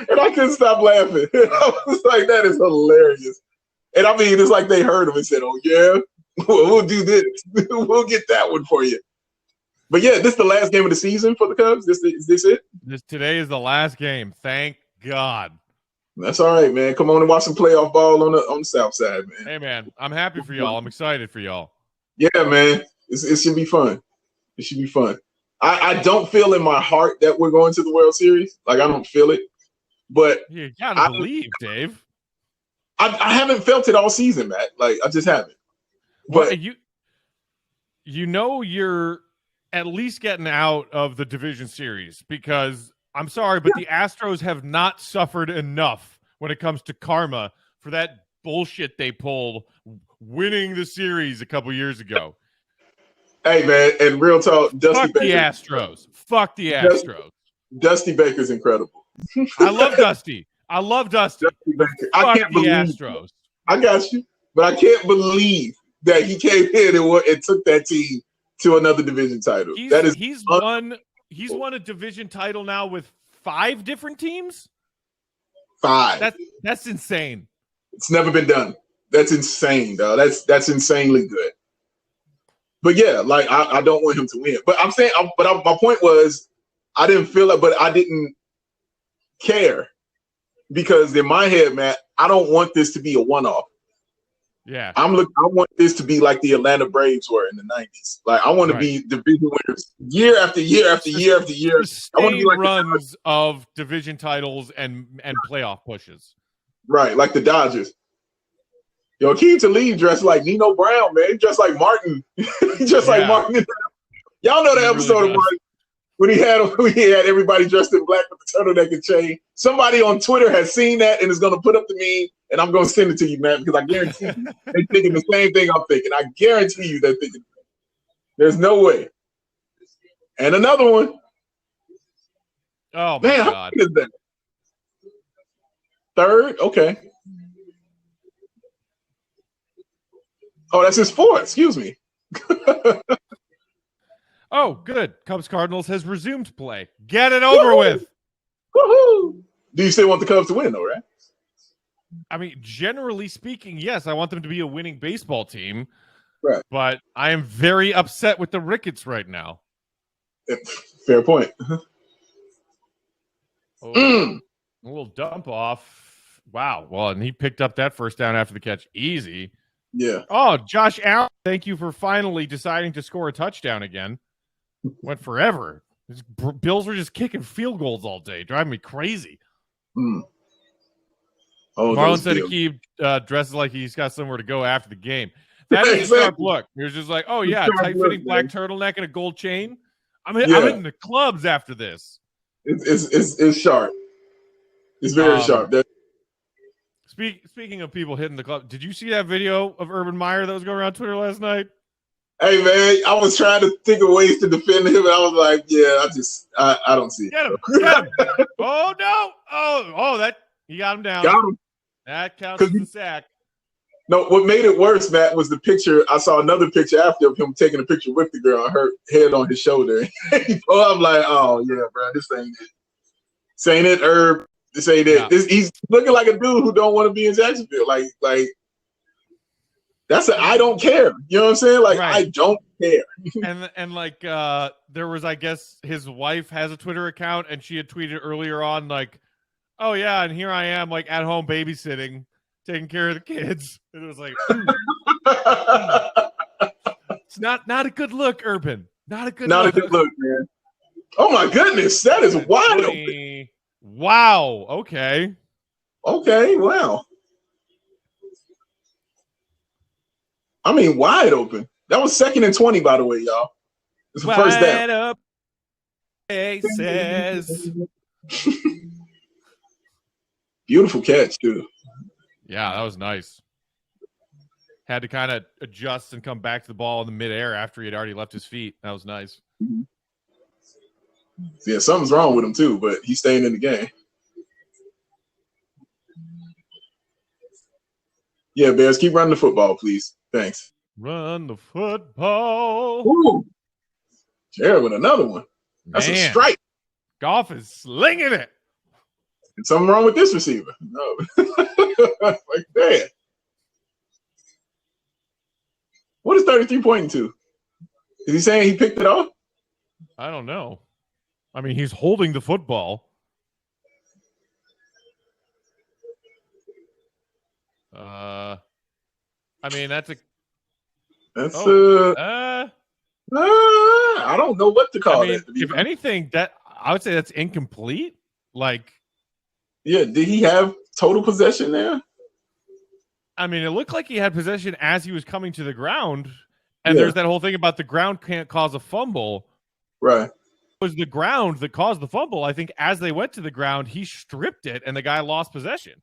And I couldn't stop laughing. I was like, that is hilarious. And I mean, it's like they heard him and said, oh, yeah, we'll do this. We'll get that one for you. But yeah, this is the last game of the season for the Cubs. Is this it? Today is the last game. Thank God. That's all right, man. Come on and watch some playoff ball on the South Side, man. Hey, man, I'm happy for y'all. I'm excited for y'all. Yeah, man. It should be fun. It should be fun. I don't feel in my heart that we're going to the World Series. Like, I don't feel it. But you gotta believe, Dave. I haven't felt it all season, Matt. Like, I just haven't. But well, you're at least getting out of the division series because I'm sorry, but the Astros have not suffered enough when it comes to karma for that bullshit they pulled winning the series a couple years ago. Hey, man, and real talk, Fuck the Astros. Dusty Baker's incredible. I love Dusty. Dusty Baker. I can't believe Astros. I got you, but I can't believe that he came in and took that team to another division title. He's won a division title now with 5 different teams. 5. That's insane. It's never been done. That's insane, though. That's insanely good. But yeah, like I don't want him to win. But I'm saying, my point was, I didn't feel it, but I didn't care because in my head, Matt, I don't want this to be a one-off. Yeah, I want this to be like the Atlanta Braves were in the 90s. Like I want to be division winners year after year after year after year. I want to be like runs of division titles and playoff pushes. Right, like the Dodgers. Yo, Akeem Talib dressed like Nino Brown, man. He dressed like Martin. Like Martin. Y'all know the episode of Martin when he had everybody dressed in black with the turtleneck and chain. Somebody on Twitter has seen that and is going to put up the meme, and I'm going to send it to you, man, because I guarantee you they're thinking the same thing I'm thinking. I guarantee you they're thinking. There's no way. And another one. Oh, my God. How is that? 3rd? Okay. Oh, that's his 4th. Excuse me. Oh, good. Cubs Cardinals has resumed play. Get it over with. Woohoo! Do you still want the Cubs to win, though, right? I mean, generally speaking, yes, I want them to be a winning baseball team. Right. But I am very upset with the Ricketts right now. Fair point. A little dump off. Wow. Well, and he picked up that first down after the catch. Easy. Yeah. Oh, Josh Allen, thank you for finally deciding to score a touchdown again. Went forever. Bills were just kicking field goals all day, driving me crazy. Mm. Oh, Marlon said Akeem dresses like he's got somewhere to go after the game. That is a sharp look. He was just like, oh, yeah, tight-fitting black turtleneck and a gold chain. I'm in the clubs after this. It's sharp. It's very sharp. Speaking of people hitting the club, did you see that video of Urban Meyer that was going around Twitter last night? Hey, man, I was trying to think of ways to defend him, and I was like, yeah, I don't see it. Get him. Get him. Oh, no. Oh, that he got him down. Got him. That counts as a sack. No, what made it worse, Matt, was the picture. I saw another picture after of him taking a picture with the girl, her head on his shoulder. I'm like, oh, yeah, bro, this ain't it. This ain't it, Herb. This ain't it. Yeah. He's looking like a dude who don't want to be in Jacksonville. Like that's I don't care. You know what I'm saying? Like, right. I don't care. and like there was, I guess his wife has a Twitter account, and she had tweeted earlier on like, oh yeah, and here I am like at home babysitting, taking care of the kids. And it was like, it's not a good look, Urban. Not a good look, man. Oh my goodness, that is wide open. Wow. Okay. Wow. I mean, wide open. That was 2nd and 20, by the way, y'all. It's the first down. Up says. Beautiful catch, too. Yeah, that was nice. Had to kind of adjust and come back to the ball in the midair after he had already left his feet. That was nice. Mm-hmm. Yeah, something's wrong with him, too, but he's staying in the game. Yeah, Bears, keep running the football, please. Thanks. Run the football. Ooh. Jared with another one. That's a strike. Goff is slinging it. And something wrong with this receiver. No. Like that. What is 33 pointing to? Is he saying he picked it off? I don't know. I mean, he's holding the football. I mean, I don't know what to call it. If anything, that I would say that's incomplete. Like, yeah, did he have total possession there? I mean, it looked like he had possession as he was coming to the ground, and there's that whole thing about the ground can't cause a fumble. Right. It was the ground that caused the fumble. I think as they went to the ground, he stripped it, and the guy lost possession.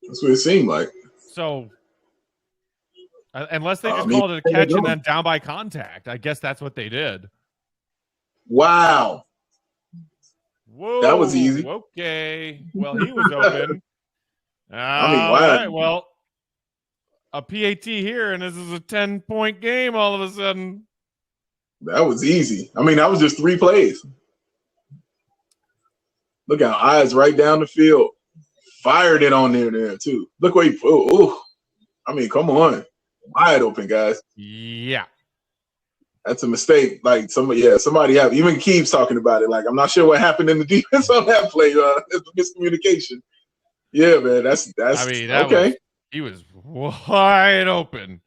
That's what it seemed like. So, unless they just called it a catch and then down by contact, I guess that's what they did. Wow. Whoa. That was easy. Okay. Well, he was open. Wow. Right, well, a PAT here, and this is a 10-point game all of a sudden. That was easy. I mean, that was just 3 plays. Look out, eyes right down the field. Fired it on there too. Look where he. Oh, I mean, come on, wide open, guys. Yeah. That's a mistake. Like somebody have. Even Keeps talking about it. Like, I'm not sure what happened in the defense on that play. It's a miscommunication. Yeah, man. That's. I mean, that okay. He was wide open.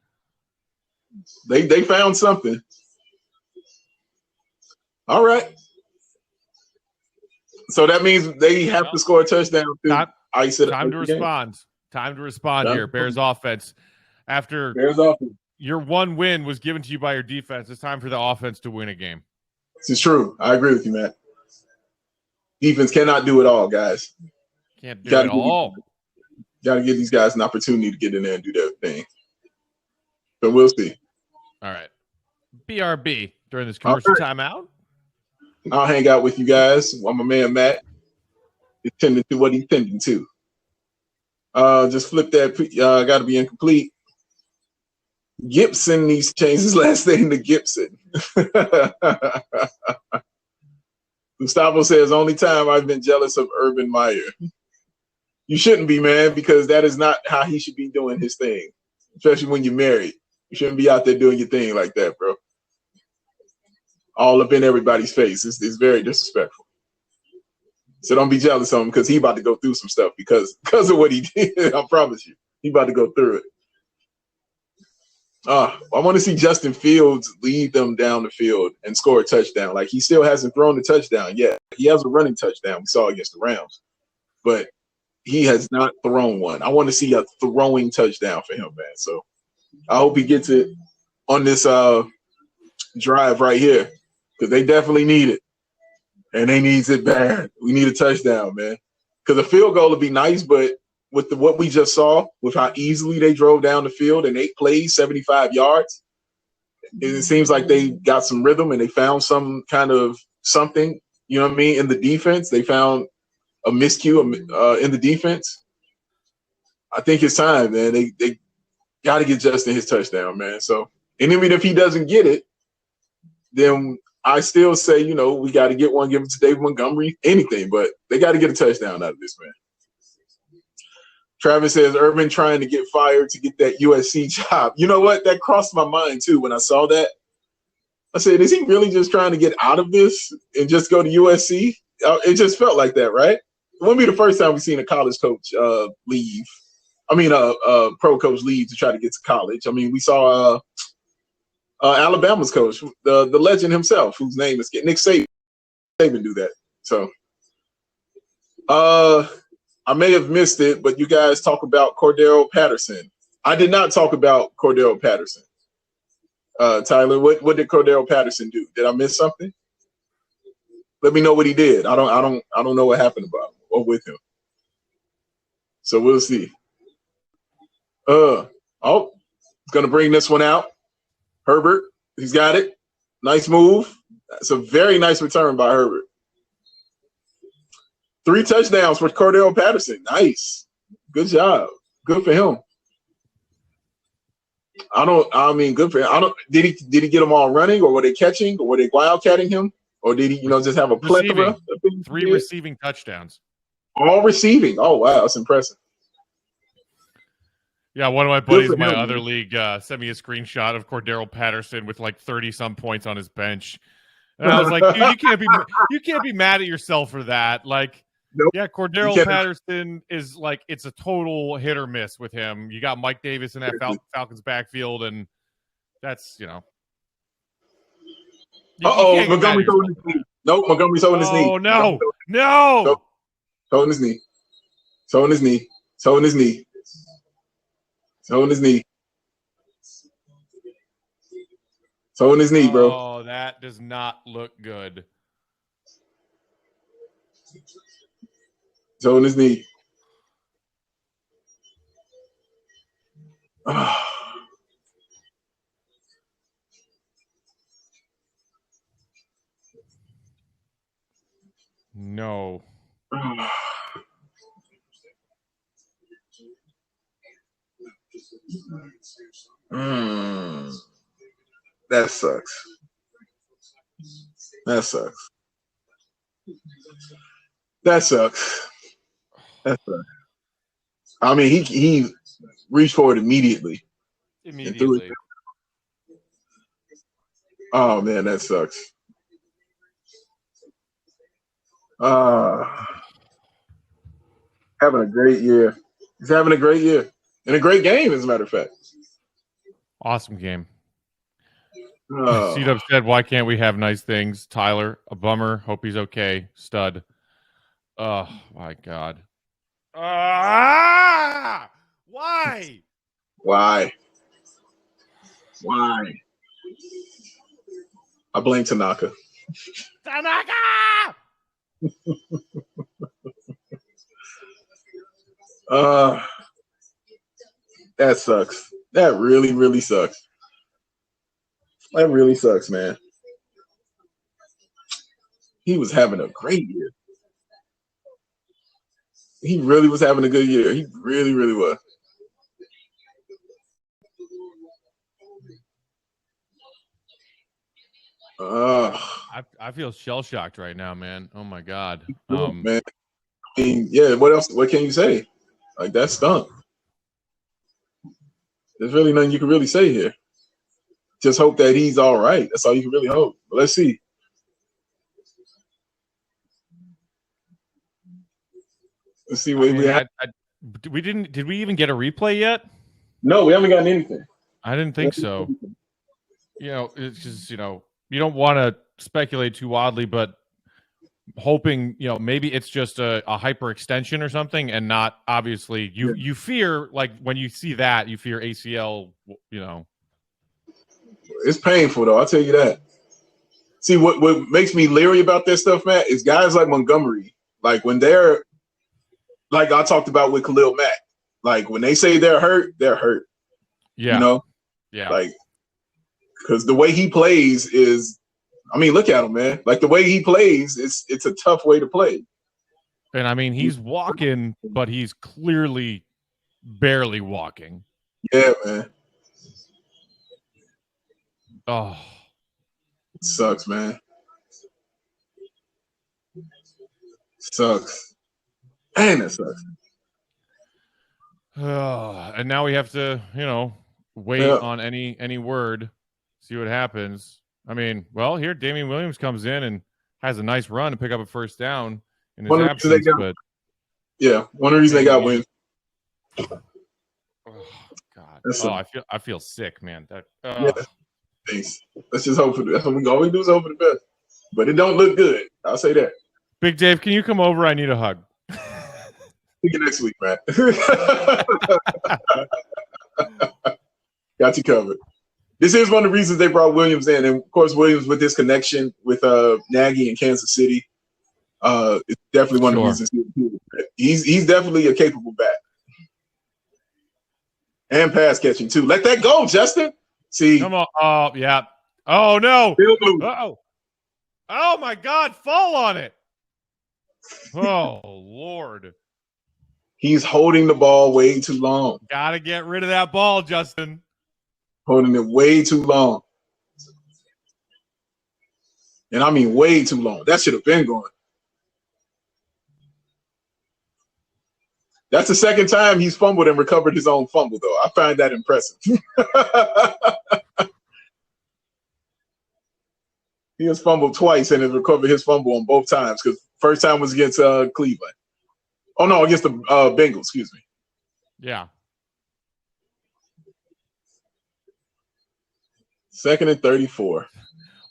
They found something. All right. So that means they have to score a touchdown to ice it. Time to respond. Time to respond here. Bears offense. After Bears offense. Your one win was given to you by your defense. It's time for the offense to win a game. This is true. I agree with you, Matt. Defense cannot do it all, guys. Can't do it all. Got to give these guys an opportunity to get in there and do their thing. But we'll see. All right. BRB during this commercial timeout. I'll hang out with you guys. I'm my man, Matt. He's tending to what he's tending to. Just flip that. Got to be incomplete. Gibson needs to change his last name to Gibson. Gustavo says, only time I've been jealous of Urban Meyer. You shouldn't be, man, because that is not how he should be doing his thing, especially when you're married. You shouldn't be out there doing your thing like that, bro. All up in everybody's face. It's very disrespectful. So don't be jealous of him because he about to go through some stuff because of what he did. I promise you. He about to go through it. I want to see Justin Fields lead them down the field and score a touchdown. Like, he still hasn't thrown a touchdown yet. He has a running touchdown we saw against the Rams, but he has not thrown one. I want to see a throwing touchdown for him, man. So I hope he gets it on this drive right here because they definitely need it, and they needs it bad. We need a touchdown, man, because a field goal would be nice, but with what we just saw, with how easily they drove down the field in 8 plays, 75 yards, it seems like they got some rhythm and they found some kind of something, you know what I mean, in the defense. They found a miscue in the defense. I think it's time, man. They got to get Justin his touchdown, man. So, and even if he doesn't get it, then I still say, you know, we got to get one, give it to David Montgomery, anything, but they got to get a touchdown out of this, man. Travis says, Urban trying to get fired to get that USC job. You know what? That crossed my mind, too, when I saw that. I said, is he really just trying to get out of this and just go to USC? It just felt like that, right? It wouldn't be the first time we've seen a college coach leave. I mean, a pro coach leave to try to get to college. I mean, we saw Alabama's coach, the legend himself, whose name is Nick Saban do that. So, I may have missed it, but you guys talk about Cordero Patterson. I did not talk about Cordero Patterson. Tyler, what did Cordero Patterson do? Did I miss something? Let me know what he did. I don't know what happened about him or with him. So we'll see. Gonna bring this one out. Herbert, he's got it. Nice move. That's a very nice return by Herbert. 3 touchdowns for Cordero Patterson. Nice. Good job. Good for him. Good for him. Did he get them all running, or were they catching, or were they wildcatting him? Or did he, just have a plethora? 3 receiving touchdowns. All receiving. Oh, wow. That's impressive. Yeah, one of my buddies in my other league sent me a screenshot of Cordero Patterson with like 30-some points on his bench. And I was like, dude, you can't be mad at yourself for that. Like, nope. Yeah, Cordero Patterson is like, it's a total hit or miss with him. You got Mike Davis in that Falcons backfield, and that's, Montgomery's holding his knee. Nope, Montgomery's holding his knee. Oh, no. Holding his knee. Holding his knee. Holding his knee. Holding his knee. Holding his knee, bro. Oh, that does not look good. Holding his knee. No. That sucks. That sucks. That sucks. That sucks. I mean, he reached for it immediately. And threw it. Oh man, that sucks. Having a great year. He's having a great year and a great game, as a matter of fact. Awesome game. C-Dub said, "Why can't we have nice things?" Tyler, a bummer. Hope he's okay. Stud. Oh my God. Why? Why? I blame Tanaka. Tanaka! That sucks. That really, really sucks. That really sucks, man. He was having a great year. He really was having a good year. He really, really was. I feel shell shocked right now, man. Oh my God. Man. I mean, yeah, what else? What can you say? Like, that stunk. There's really nothing you can really say here. Just hope that he's all right. That's all you can really hope. But let's see. Let's see what we have. Did we even get a replay yet? No, we haven't gotten anything. I didn't think so. You know, it's just, you know, you don't want to speculate too wildly, but hoping, you know, maybe it's just a hyperextension or something, and not obviously you fear, like when you see that, you fear ACL, you know. It's painful though, I'll tell you that. See, what makes me leery about this stuff, Matt, is guys like Montgomery, like when they're, like I talked about with Khalil Mack, like when they say they're hurt, they're hurt. Yeah. You know? Yeah. Like, because the way he plays is, I mean, look at him, man. Like the way he plays, it's a tough way to play. And I mean, he's walking, but he's clearly barely walking. Yeah, man. Oh, it sucks, man. Sucks. Man, that sucks. And now we have to, you know, wait on any word, see what happens. I mean, well, here Damian Williams comes in and has a nice run to pick up a first down in his absence. But yeah, one of the reasons they got wins. Oh God! I feel sick, man. That. Yeah. Thanks. Let's just hope for the. That's what we always do is hope for the best. But it don't look good. I'll say that. Big Dave, can you come over? I need a hug. See you next week, man. Got you covered. This is one of the reasons they brought Williams in, and of course Williams with this connection with Nagy in Kansas City, it's definitely one of the reasons he's definitely a capable back and pass catching too. Let that go, Justin. See, come on. Oh yeah. Oh no. Uh-oh. Oh my God! Fall on it. Oh Lord. He's holding the ball way too long. Gotta get rid of that ball, Justin. Holding it way too long. And I mean way too long. That should have been going. That's the second time he's fumbled and recovered his own fumble, though. I find that impressive. He has fumbled twice and has recovered his fumble on both times, because first time was against Cleveland. Oh, no, against the Bengals, excuse me. Yeah. 2nd and 34.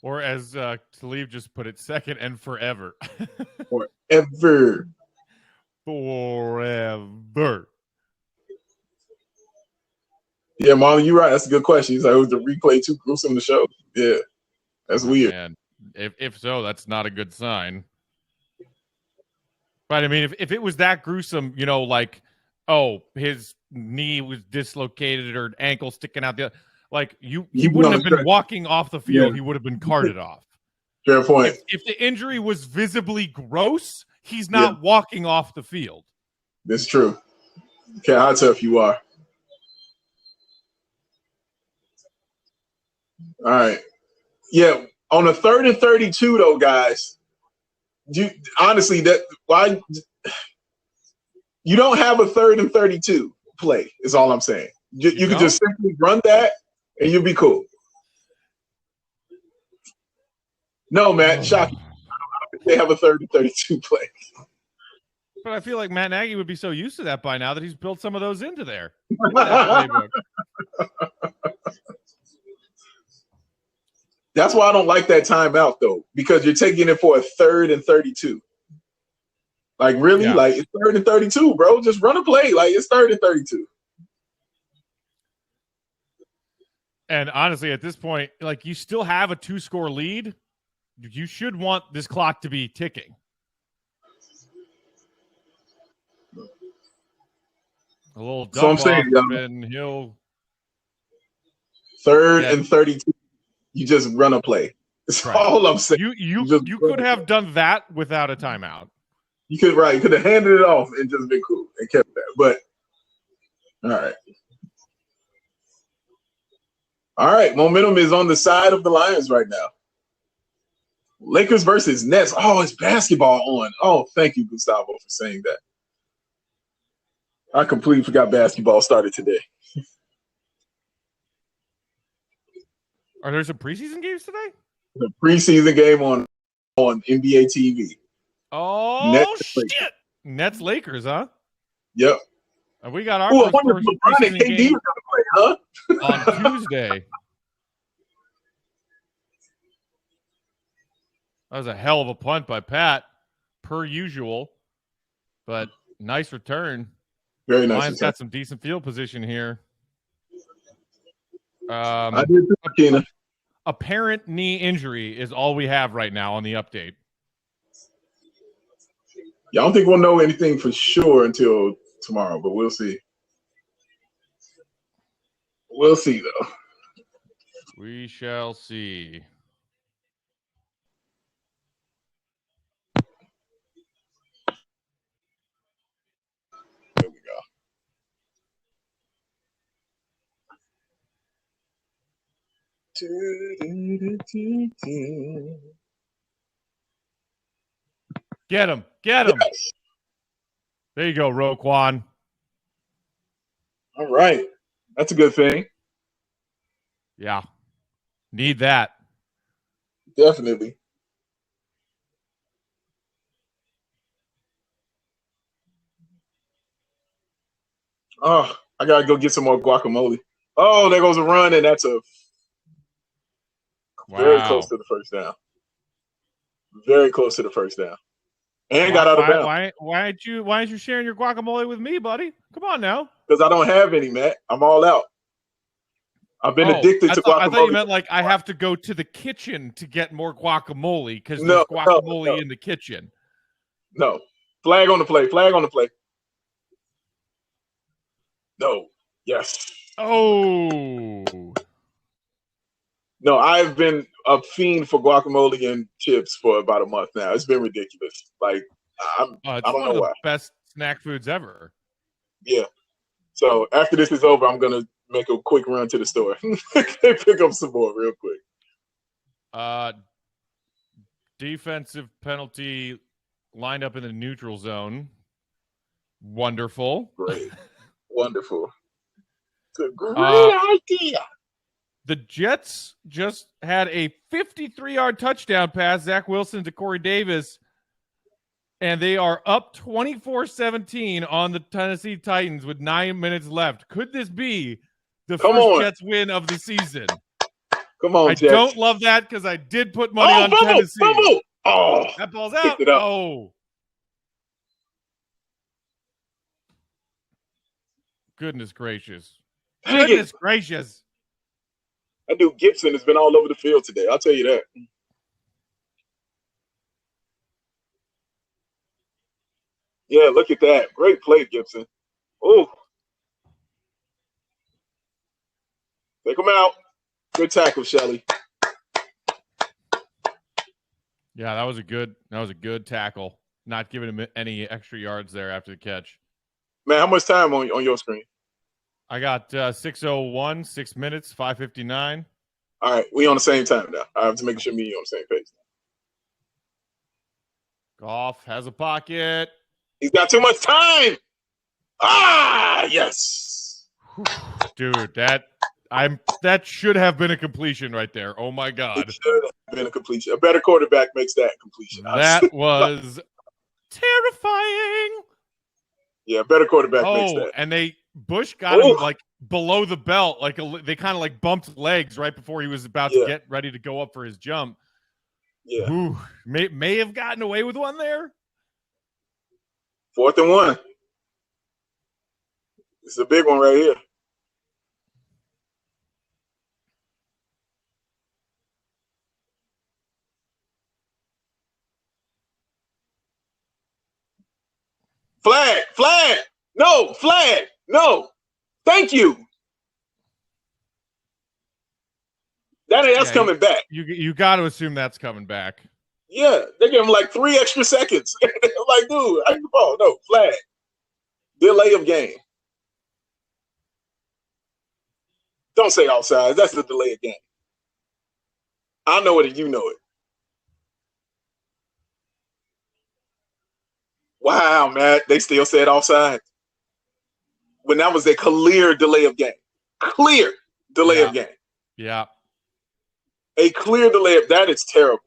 Or as Talib just put it, 2nd and forever. Forever. Forever. Yeah, Marlon, you're right. That's a good question. He's like, was the replay too gruesome to show? Yeah, that's weird. Man. If so, that's not a good sign. But I mean, if it was that gruesome, you know, like, oh, his knee was dislocated or ankle sticking out the, like, he wouldn't have been walking off the field. Yeah. He would have been carted off. Fair point. If the injury was visibly gross, he's not walking off the field. That's true. Okay, how tough you are. All right. Yeah, On a 3rd and 32, though, guys, honestly, why you don't have a 3rd and 32 play is all I'm saying. You could just simply run that and you'll be cool. No, Matt, shocking. They have a 3rd and 32 play. But I feel like Matt Nagy would be so used to that by now that he's built some of those into there. That playbook. That's why I don't like that timeout, though, because you're taking it for a 3rd and 32. Like, really? Yeah. Like, it's 3rd and 32, bro. Just run a play. Like, it's 3rd and 32. And honestly, at this point, like, you still have a 2-score lead. You should want this clock to be ticking. A little dump so I'm saying, and he'll 3rd and 32. You just run a play. That's all I'm saying. You could have done that without a timeout. You could You could have handed it off and just been cool and kept that. But all right. Momentum is on the side of the Lions right now. Lakers versus Nets. Oh, it's basketball on. Oh, thank you, Gustavo, for saying that. I completely forgot basketball started today. Are there some preseason games today? The preseason game on NBA TV. Oh, shit. Nets Lakers, huh? Yep. And we got our first preseason game play, huh? on Tuesday. That was a hell of a punt by Pat, per usual. But nice return. Very nice. Lions got some decent field position here. I did too, Keena. Apparent knee injury is all we have right now on the update. Yeah, I don't think we'll know anything for sure until tomorrow, but we'll see. We'll see, though. We shall see. There we go. Get him. Get him. Yes. There you go, Roquan. All right. That's a good thing. Yeah. Need that. Definitely. Oh, I got to go get some more guacamole. Oh, there goes a run, and that's very close to the first down. Very close to the first down. And got out of bounds. Why aren't you sharing your guacamole with me, buddy? Come on now. Because I don't have any, Matt. I'm all out. I've been addicted to guacamole. I thought you meant like I have to go to the kitchen to get more guacamole because there's guacamole in the kitchen. No. Flag on the play. Flag on the play. No. Yes. Oh. No, I've been a fiend for guacamole and chips for about a month now. It's been ridiculous. Like, I don't know why. It's one of the best snack foods ever. Yeah. So after this is over, I'm going to make a quick run to the store. Pick up some more real quick. Defensive penalty lined up in the neutral zone. Wonderful. Great. Wonderful. It's a great idea. The Jets just had a 53-yard touchdown pass, Zach Wilson to Corey Davis, and they are up 24-17 on the Tennessee Titans with 9 minutes left. Could this be the first Jets win of the season? Come on, Jets. I don't love that because I did put money on Tennessee. Fumble. Oh, that ball's out. Oh. Goodness gracious. Goodness gracious. That dude Gibson has been all over the field today. I'll tell you that. Yeah, look at that. Great play, Gibson. Oh. Take him out. Good tackle, Shelley. Yeah, that was a good tackle. Not giving him any extra yards there after the catch. Man, how much time on your screen? I got 6:01, 6 minutes, 5:59. All right, we on the same time now. I have to make sure me and you on the same page. Goff has a pocket. He's got too much time. Ah, yes. Dude, that should have been a completion right there. Oh my God. It should have been a completion. A better quarterback makes that completion. That was terrifying. Yeah, a better quarterback makes that. And Bush got him like below the belt. Like they kind of like bumped legs right before he was about to get ready to go up for his jump. Yeah. Ooh, may have gotten away with one there. 4th and 1. It's a big one right here. Flag. No, flag. No. Thank you. That's coming back. You got to assume that's coming back. Yeah, they give him like 3 extra seconds. I'm like, dude, I can ball. No, flag. Delay of game. Don't say offside. That's the delay of game. I know it and you know it. Wow, Matt. They still said offside. When that was a clear delay of game. Clear delay of game. Yeah. A clear delay of that is terrible.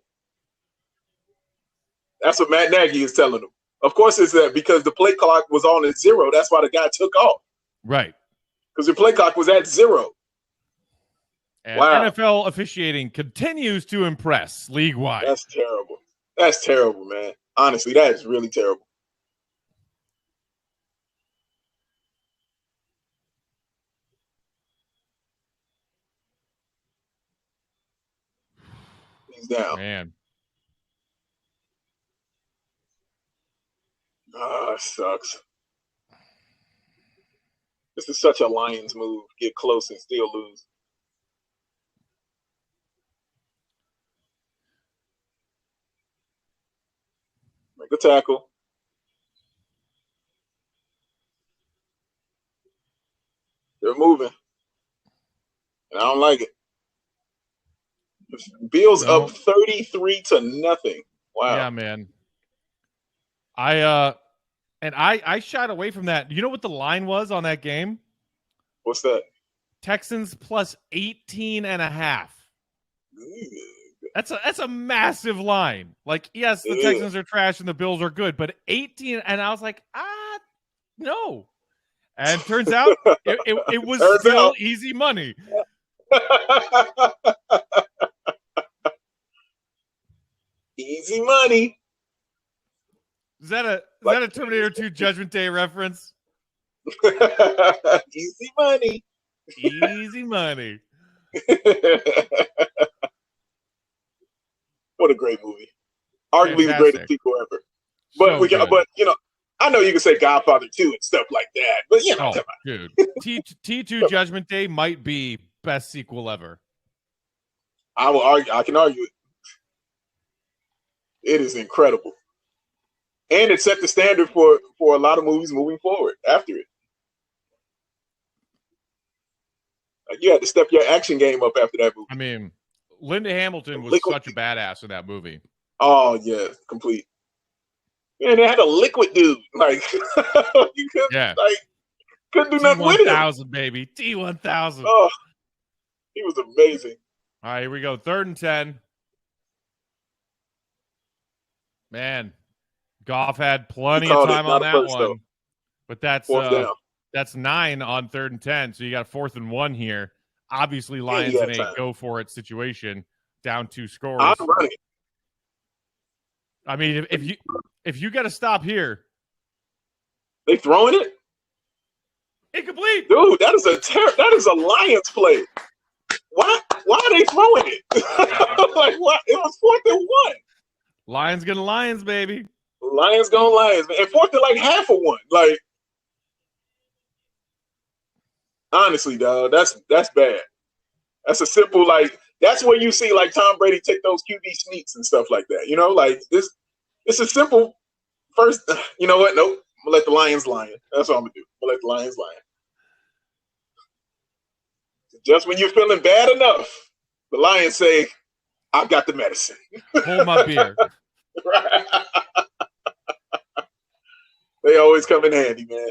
That's what Matt Nagy is telling them. Of course, it's that because the play clock was on at 0. That's why the guy took off. Right. Because the play clock was at 0. And NFL officiating continues to impress league-wide. That's terrible. That's terrible, man. Honestly, that is really terrible. He's down. Man. It sucks. This is such a Lions move. Get close and still lose. Make a tackle. They're moving. And I don't like it. Bills up 33-0. Wow. Yeah, man. I shied away from that. You know what the line was on that game? What's that? Texans plus 18.5. That's a massive line. Like, yes, the Texans are trash and the Bills are good, but 18, and I was like, no. And turns out it was still easy money. Easy money. Is that a Terminator 2 Judgment Day reference? Easy money. Easy money. What a great movie. Arguably the greatest sequel ever. But I know you can say Godfather 2 and stuff like that. But come on. Dude. T2 Judgment Day might be best sequel ever. I will argue. I can argue it. It is incredible. And it set the standard for a lot of movies moving forward after it. You had to step your action game up after that movie. I mean, Linda Hamilton was such a badass in that movie. Oh, yeah, complete. And they had a liquid dude. Like, you couldn't do nothing with him. T-1000, baby. T-1000. Oh, he was amazing. All right, here we go. 3rd and 10. Man, Goff had plenty of time on that one. Though. But that's 9 on 3rd and 10. So you got 4th and 1 here. Obviously, Lions in a go-for-it situation. Down 2 scores. I'm running. I mean, if you got to stop here. They throwing it? Incomplete. Dude, that is a Lions play. Why are they throwing it? Like, what? It was 4th and 1. Lions gonna Lions, baby. Lions going Lions. And 4th and like half of 1. Like, honestly, dog, that's bad. That's a simple, like, that's where you see like Tom Brady take those QB sneaks and stuff like that. You know, like this. It's a simple first. You know what? Nope. I'm gonna let the Lions lion. That's what I'm gonna do. I'm gonna let the Lions lion. Just when you're feeling bad enough, The Lions say, "I've got the medicine." Hold my beer. Right. They always come in handy, man.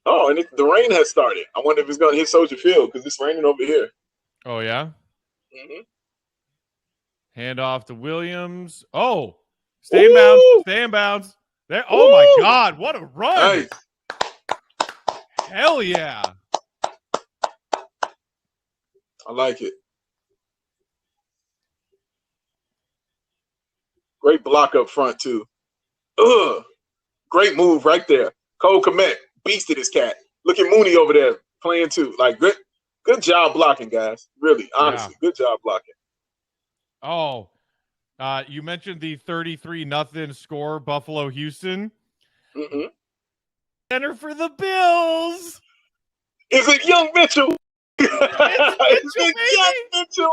Oh, and the rain has started. I wonder if it's going to hit Soldier Field because it's raining over here. Oh, yeah? Mm-hmm. Hand off to Williams. Oh, stay in bounds. Stay in bounds. There. Oh, my God. What a run. Nice. Hell yeah. I like it. Great block up front, too. Ugh. Great move right there. Cole Kmet beasted his cat. Look at Mooney over there playing, too. Like, good job blocking, guys. Really, honestly, good job blocking. Oh, you mentioned the 33-0 score, Buffalo-Houston. Mm-hmm. Center for the Bills. Is it Young Mitchell? It's Mitchell, Young Mitchell.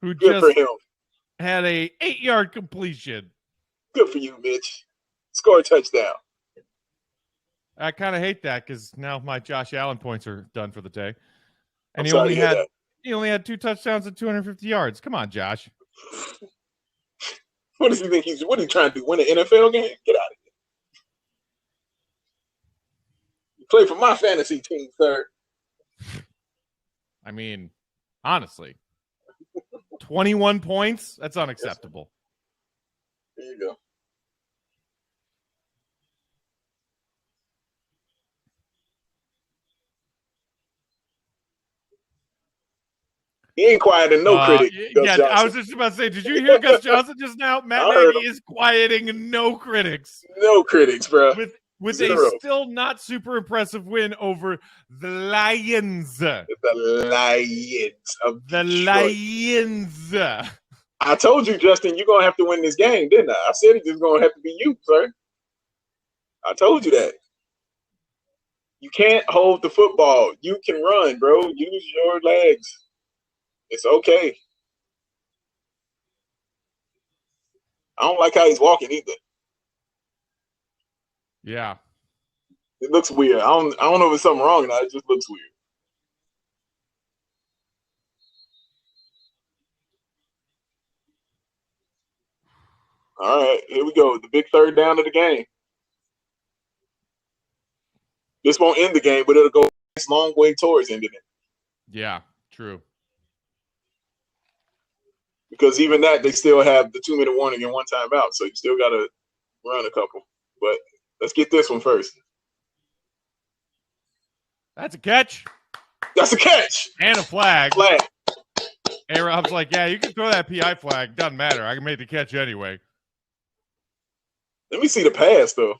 Who Good just for him. had a 8-yard completion. Good for you, Mitch. Score a touchdown. I kind of hate that because now my Josh Allen points are done for the day. And he only had 2 touchdowns and 250 yards. Come on, Josh. What does he think what are you trying to do? Win an NFL game? Get out of here. You play for my fantasy team, sir. I mean, honestly, 21 points? That's unacceptable. There you go. He ain't quieting no critic. Yeah, I was just about to say, did you hear Gus Johnson just now? Matt Nagy is quieting no critics. No critics, bro. With Zero. a still not super impressive win over the Lions. The Lions of the Detroit. Lions. I told you, Justin, you're going to have to win this game, didn't I? I said it's just going to have to be you, sir. I told you that. You can't hold the football. You can run, bro. Use your legs. It's okay. I don't like how he's walking either. Yeah. It looks weird. I don't know if there's something wrong or not. It just looks weird. All right, here we go. The big third down of the game. This won't end the game, but it'll go a long way towards ending it. Yeah, true. Because even that, they still have the 2-minute warning and 1 timeout, so you still got to run a couple. But let's get this one first. That's a catch. That's a catch. And a flag. Flag. A-Rob's like, yeah, you can throw that PI flag. Doesn't matter. I can make the catch anyway. Let me see the pass, though.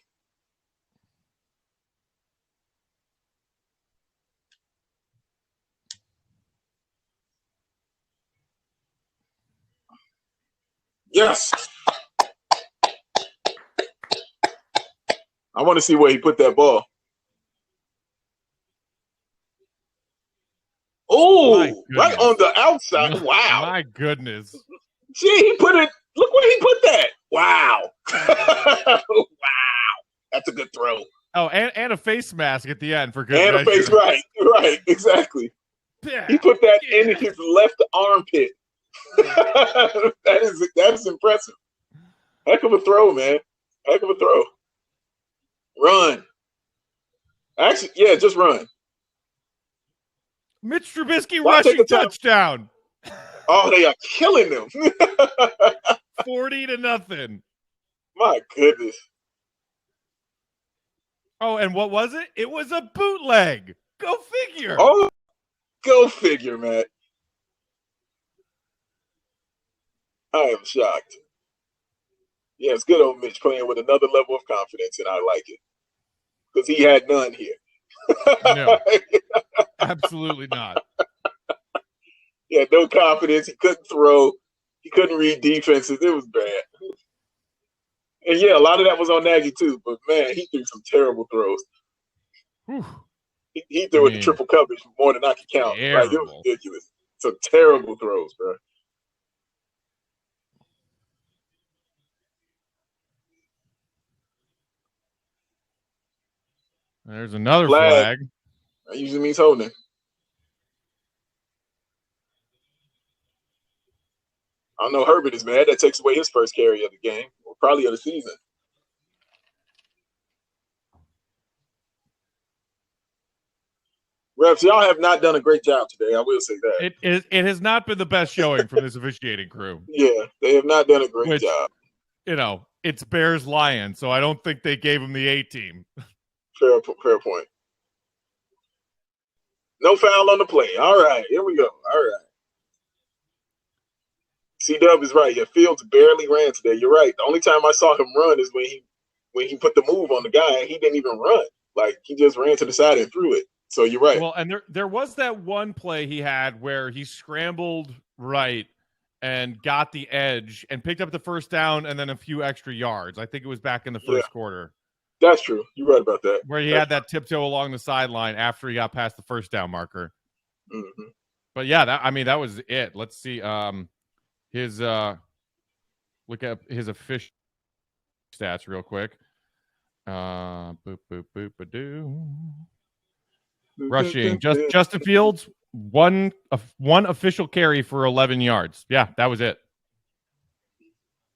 Yes. I want to see where he put that ball. Oh, right on the outside. Wow. My goodness. Gee, he put it. Look where he put that. Wow. Wow. That's a good throw. Oh, and a face mask at the end for good measure. And a face, right, exactly. Yeah. He put that in his left armpit. That is impressive. Heck of a throw, man. Heck of a throw. Run. Actually, yeah, just run. Mitch Trubisky rushing touchdown. Oh, they are killing them. 40-0. My goodness. Oh, and what was it? It was a bootleg. Go figure. Oh, go figure, Matt. I am shocked. Yeah, it's good old Mitch playing with another level of confidence, and I like it. Because he had none here. No, absolutely not. He had no confidence. He couldn't throw. He couldn't read defenses. It was bad. And, yeah, a lot of that was on Nagy, too. But, man, he threw some terrible throws. He threw it to triple coverage more than I could count. Like, it was ridiculous. Some terrible throws, bro. There's another flag. That usually means holding. I don't know. Herbert is mad. That takes away his first carry of the game, or probably of the season. Refs, y'all have not done a great job today. I will say that. It has not been the best showing from this officiating crew. Yeah, they have not done a great job. You know, it's Bears Lions, so I don't think they gave him the A team. Fair point. No foul on the play. All right, here we go. All right. C-Dub is right. Yeah, Fields barely ran today. You're right. The only time I saw him run is when he put the move on the guy. He didn't even run. Like, he just ran to the side and threw it. So you're right. Well, and there was that one play he had where he scrambled right and got the edge and picked up the first down and then a few extra yards. I think it was back in the first quarter. That's true. You're right about that. Where he had that tiptoe along the sideline after he got past the first down marker. Mm-hmm. But yeah, that was it. Let's see. His look at his official stats real quick. Boop boop boop a doo. Rushing, Justin Fields, one official carry for 11 yards. Yeah, that was it.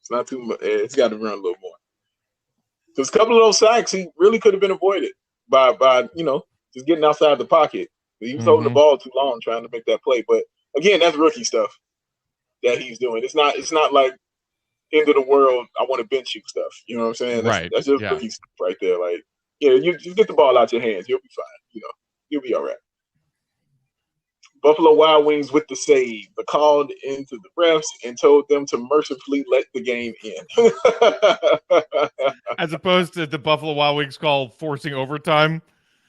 It's not too much. It's got to run a little more. There's a couple of those sacks he really could have been avoided by just getting outside the pocket. He was holding the ball too long trying to make that play. But again, that's rookie stuff that he's doing. It's not like end of the world, I want to bench you stuff. You know what I'm saying? That's just rookie stuff right there. Like, you just get the ball out your hands, you'll be fine. You'll be all right. Buffalo Wild Wings with the save. They called into the refs and told them to mercifully let the game end. As opposed to the Buffalo Wild Wings call forcing overtime.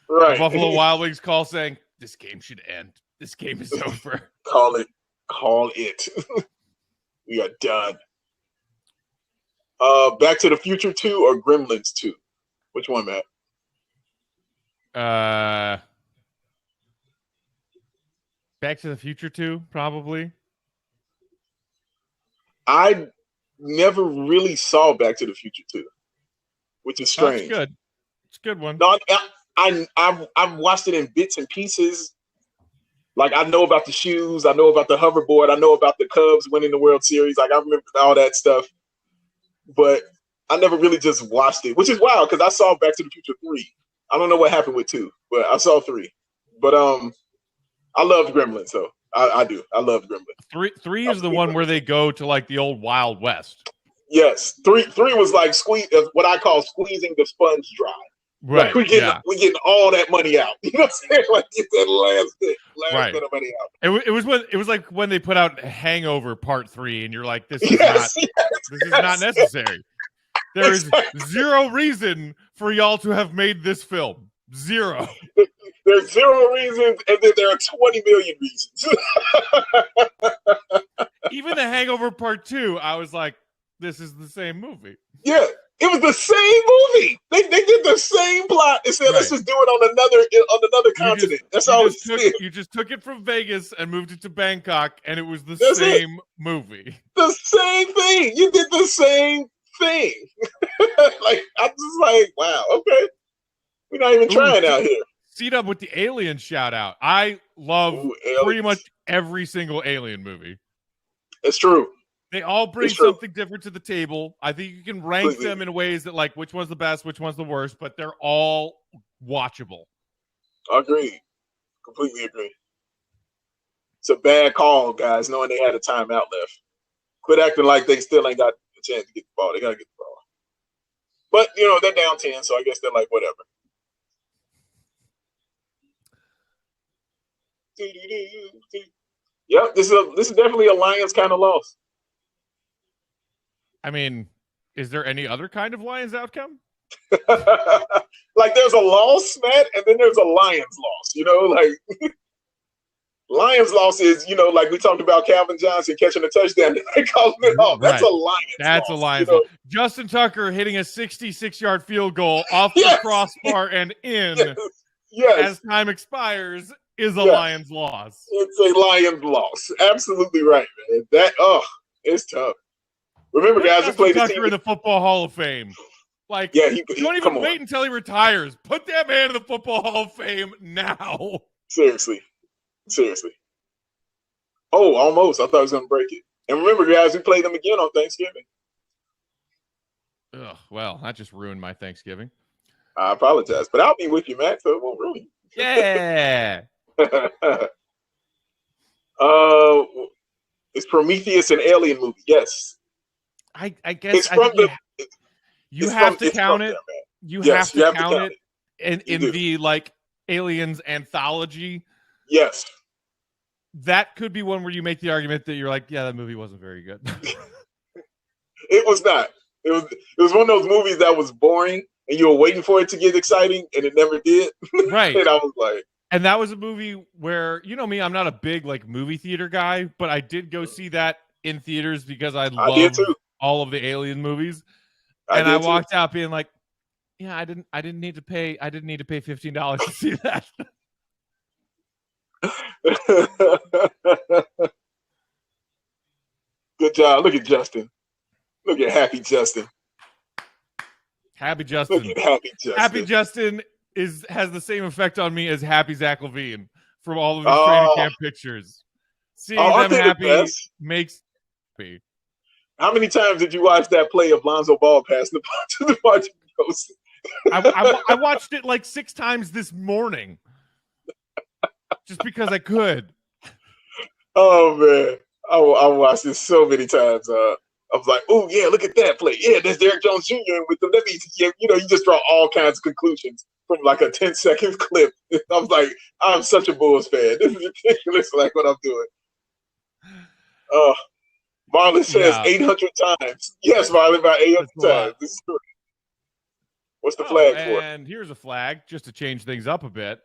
Right. The Buffalo Wild Wings call saying, this game should end. This game is over. Call it. We are done. Back to the Future 2 or Gremlins 2? Which one, Matt? Back to the Future 2, probably. I never really saw Back to the Future 2, which is strange. That's good. It's a good one. No, I've watched it in bits and pieces. Like, I know about the shoes, I know about the hoverboard, I know about the Cubs winning the World Series. Like, I remember all that stuff, but I never really just watched it, which is wild because I saw Back to the Future 3. I don't know what happened with 2, but I saw 3. But I love Gremlins, so I do. I love Gremlins. 3 is the one where they go to like the old Wild West. Yes, 3 was like what I call squeezing the sponge dry. Right. Like we getting all that money out. You know what I'm saying? Like get that last bit of money out. It was like when they put out Hangover Part 3, and you're like, this is not necessary. There is zero reason for y'all to have made this film. Zero. There's zero reasons, and then there are 20 million reasons. Even the Hangover Part 2, I was like, this is the same movie. Yeah, it was the same movie. They did the same plot and said, let's just do it on another continent. That's all it is. You just took it from Vegas and moved it to Bangkok, and it was the same movie. The same thing. You did the same thing. Like, I'm just like, wow, okay. We're not even trying out here. C-Dub with the Alien shout out. I love pretty much every single Alien movie. It's true. They all bring something different to the table. I think you can rank them in ways that, like, which one's the best, which one's the worst, but they're all watchable. Agreed. Completely agree. It's a bad call, guys, knowing they had a timeout left. Quit acting like they still ain't got a chance to get the ball. They got to get the ball. But, they're down 10, so I guess they're like, whatever. Yep, this is definitely a Lions kind of loss. I mean, is there any other kind of Lions outcome? Like there's a loss, Matt, and then there's a Lions loss. Like Lions loss is, like we talked about Calvin Johnson catching a touchdown. They calling it off. That's a Lions. That's loss, a Lions loss. Justin Tucker hitting a 66-yard field goal off the crossbar and in as time expires. Is a Lions loss. It's a Lions loss. Absolutely right, man. It's tough. Remember, guys, we played Tucker in the Football Hall of Fame. Like, Yeah, don't come even on. wait until he retires. Put that man in the Football Hall of Fame now. Seriously. Oh, almost. I thought I was gonna break it. And remember, guys, we played them again on Thanksgiving. Ugh, well, that just ruined my Thanksgiving. I apologize, but I'll be with you, Matt. So it won't really. Yeah. It's Prometheus and Alien movie. Yes. I guess It's from you have to count it. You have to count it in the like Aliens anthology. Yes. That could be one where you make the argument that you're like, yeah, that movie wasn't very good. It was not. It was one of those movies that was boring and you were waiting for it to get exciting and it never did. Right. And I was like, and that was a movie where, you know me, I'm not a big like movie theater guy, but I did go see that in theaters because I love all of the Alien movies. And I walked out being like, yeah, I didn't need to pay $15 to see that. Good job. Look at Justin. Look at Happy Justin. Happy Justin. Look at Happy Justin. Happy Justin has the same effect on me as Happy Zach Levine from all of his training camp pictures. Seeing them happy makes me. How many times did you watch that play of Lonzo Ball passing the ball to the Martin? I watched it like 6 times this morning. Just because I could. Oh man, I watched this so many times. I was like, "Oh yeah, look at that play. Yeah, there's Derrick Jones Jr. with them." Let me, you just draw all kinds of conclusions from like a 10-second clip. I was like, "I'm such a Bulls fan. This is ridiculous." Like what I'm doing. Marlon says 800 times. Yes, Marlon, about 800 times. This is true. What's the flag for? And here's a flag just to change things up a bit.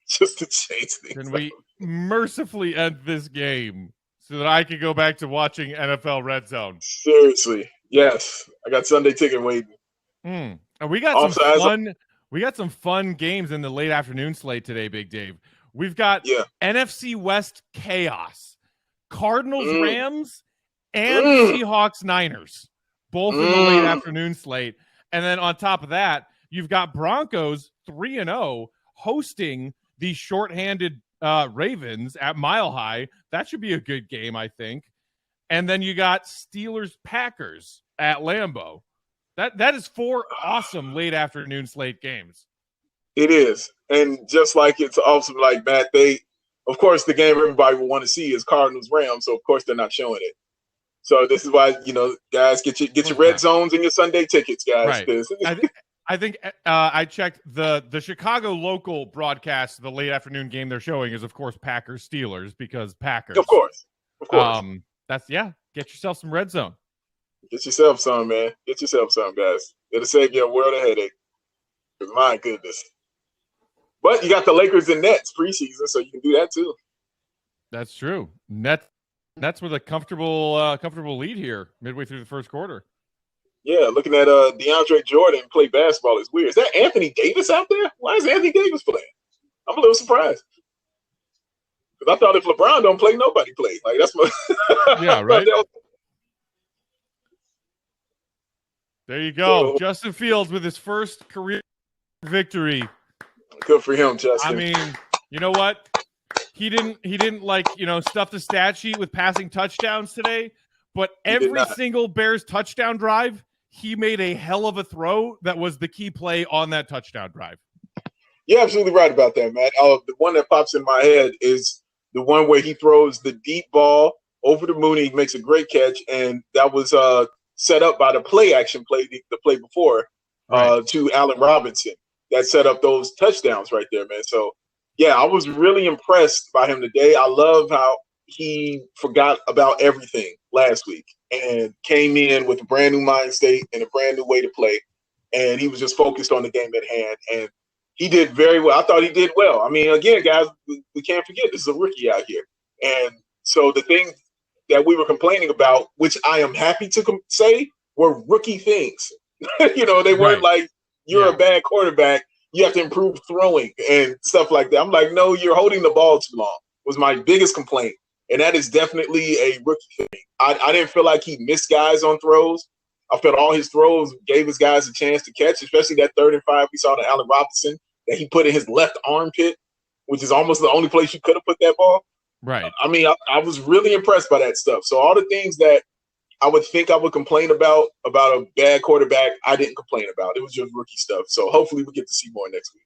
Just to change things. Can we mercifully end this game so that I can go back to watching NFL Red Zone? Seriously, yes. I got Sunday ticket waiting. And we got some fun. We got some fun games in the late afternoon slate today, Big Dave. We've got NFC West chaos, Cardinals Rams, and Seahawks Niners, both in the late afternoon slate. And then on top of that, you've got Broncos 3-0 hosting the shorthanded Ravens at Mile High. That should be a good game, I think. And then you got Steelers-Packers at Lambeau. That is 4 awesome late afternoon slate games. It is. And just like it's awesome, like Matt, of course, the game everybody will want to see is Cardinals-Rams, so of course they're not showing it. So this is why, guys, get your red zones and your Sunday tickets, guys. Right. I think I checked the Chicago local broadcast. The late afternoon game they're showing is, of course, Packers Steelers because Packers. Of course. Get yourself some red zone. Get yourself some, man. Get yourself some, guys. It'll save you a world of headache. My goodness. But you got the Lakers and Nets preseason, so you can do that too. That's true. Nets with a comfortable lead here midway through the first quarter. Yeah, looking at DeAndre Jordan play basketball is weird. Is that Anthony Davis out there? Why is Anthony Davis playing? I'm a little surprised. Because I thought if LeBron don't play, nobody plays. Like that's my yeah, right. There you go. Justin Fields with his first career victory. Good for him, Justin. I mean, you know what? He didn't like, stuff the stat sheet with passing touchdowns today, but every single Bears touchdown drive, he made a hell of a throw that was the key play on that touchdown drive. You're absolutely right about that, Matt. The one that pops in my head is the one where he throws the deep ball over to Mooney, makes a great catch, and that was set up by the play action play, the play before, to Allen Robinson. That set up those touchdowns right there, man. So, yeah, I was really impressed by him today. I love how he forgot about everything last week and came in with a brand new mind state and a brand new way to play. And he was just focused on the game at hand. And he did very well. I thought he did well. I mean, again, guys, we can't forget this is a rookie out here. And so the thing that we were complaining about, which I am happy to say, were rookie things. They weren't like, you're a bad quarterback, you have to improve throwing and stuff like that. I'm like, no, you're holding the ball too long was my biggest complaint. And that is definitely a rookie thing. I didn't feel like he missed guys on throws. I felt all his throws gave his guys a chance to catch, especially that 3rd and 5 we saw to Allen Robinson that he put in his left armpit, which is almost the only place you could have put that ball. Right. I mean, I was really impressed by that stuff. So all the things that I would think I would complain about a bad quarterback, I didn't complain about. It was just rookie stuff. So hopefully we get to see more next week.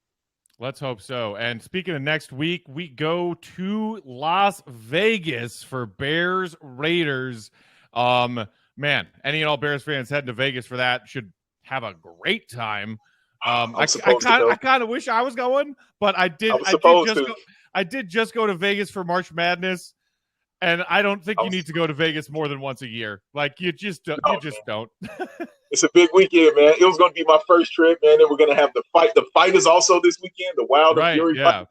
Let's hope so. And speaking of next week, we go to Las Vegas for Bears Raiders. Man, any and all Bears fans heading to Vegas for that should have a great time. I kind of wish I was going, but I did just go to Vegas for March Madness. And I don't think you need to go to Vegas more than once a year. Like you just don't. It's a big weekend, man. It was going to be my first trip, man. Then we're going to have the fight. The fight is also this weekend. The Wild and Fury fight.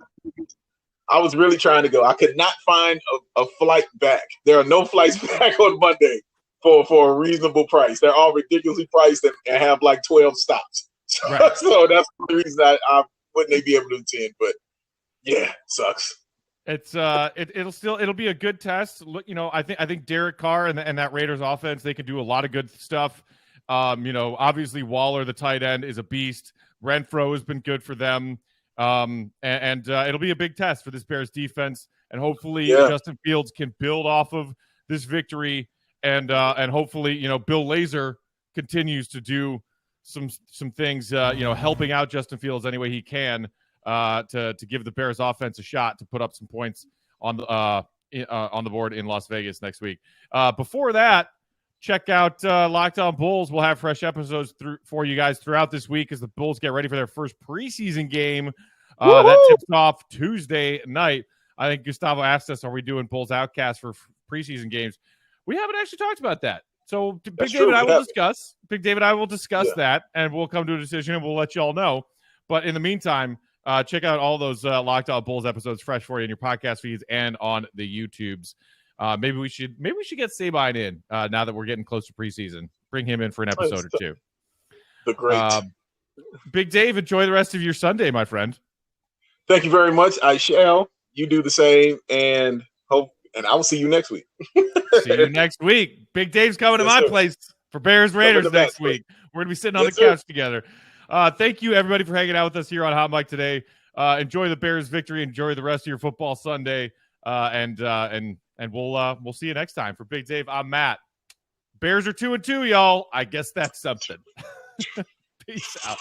I was really trying to go. I could not find a flight back. There are no flights back on Monday for a reasonable price. They're all ridiculously priced and have like 12 stops. So, so that's the reason I wouldn't be able to attend. But yeah, sucks. It's it'll be a good test. Look, I think Derek Carr and that Raiders offense, they can do a lot of good stuff. Obviously Waller, the tight end, is a beast. Renfro has been good for them. And it'll be a big test for this Bears defense. And hopefully Justin Fields can build off of this victory. And hopefully, Bill Lazor continues to do some things, helping out Justin Fields any way he can. To give the Bears offense a shot to put up some points on the board in Las Vegas next week. Before that, check out Locked On Bulls. We'll have fresh episodes for you guys throughout this week as the Bulls get ready for their first preseason game. That tips off Tuesday night. I think Gustavo asked us, are we doing Bulls Outcast for preseason games? We haven't actually talked about that. So Big Dave and I will discuss that, and we'll come to a decision, and we'll let you all know. But in the meantime, check out all those Locked On Bulls episodes fresh for you in your podcast feeds and on the YouTubes. Maybe we should get Sabine in now that we're getting close to preseason. Bring him in for an episode or two. The great Big Dave, enjoy the rest of your Sunday, my friend. Thank you very much. I shall. You do the same, and I will see you next week. See you next week. Big Dave's coming to my place for Bears Raiders next week. We're gonna be sitting on the couch together. Thank you, everybody, for hanging out with us here on Hot Mic today. Enjoy the Bears victory. Enjoy the rest of your football Sunday. And we'll see you next time. For Big Dave, I'm Matt. Bears are 2-2, y'all. I guess that's something. Peace out.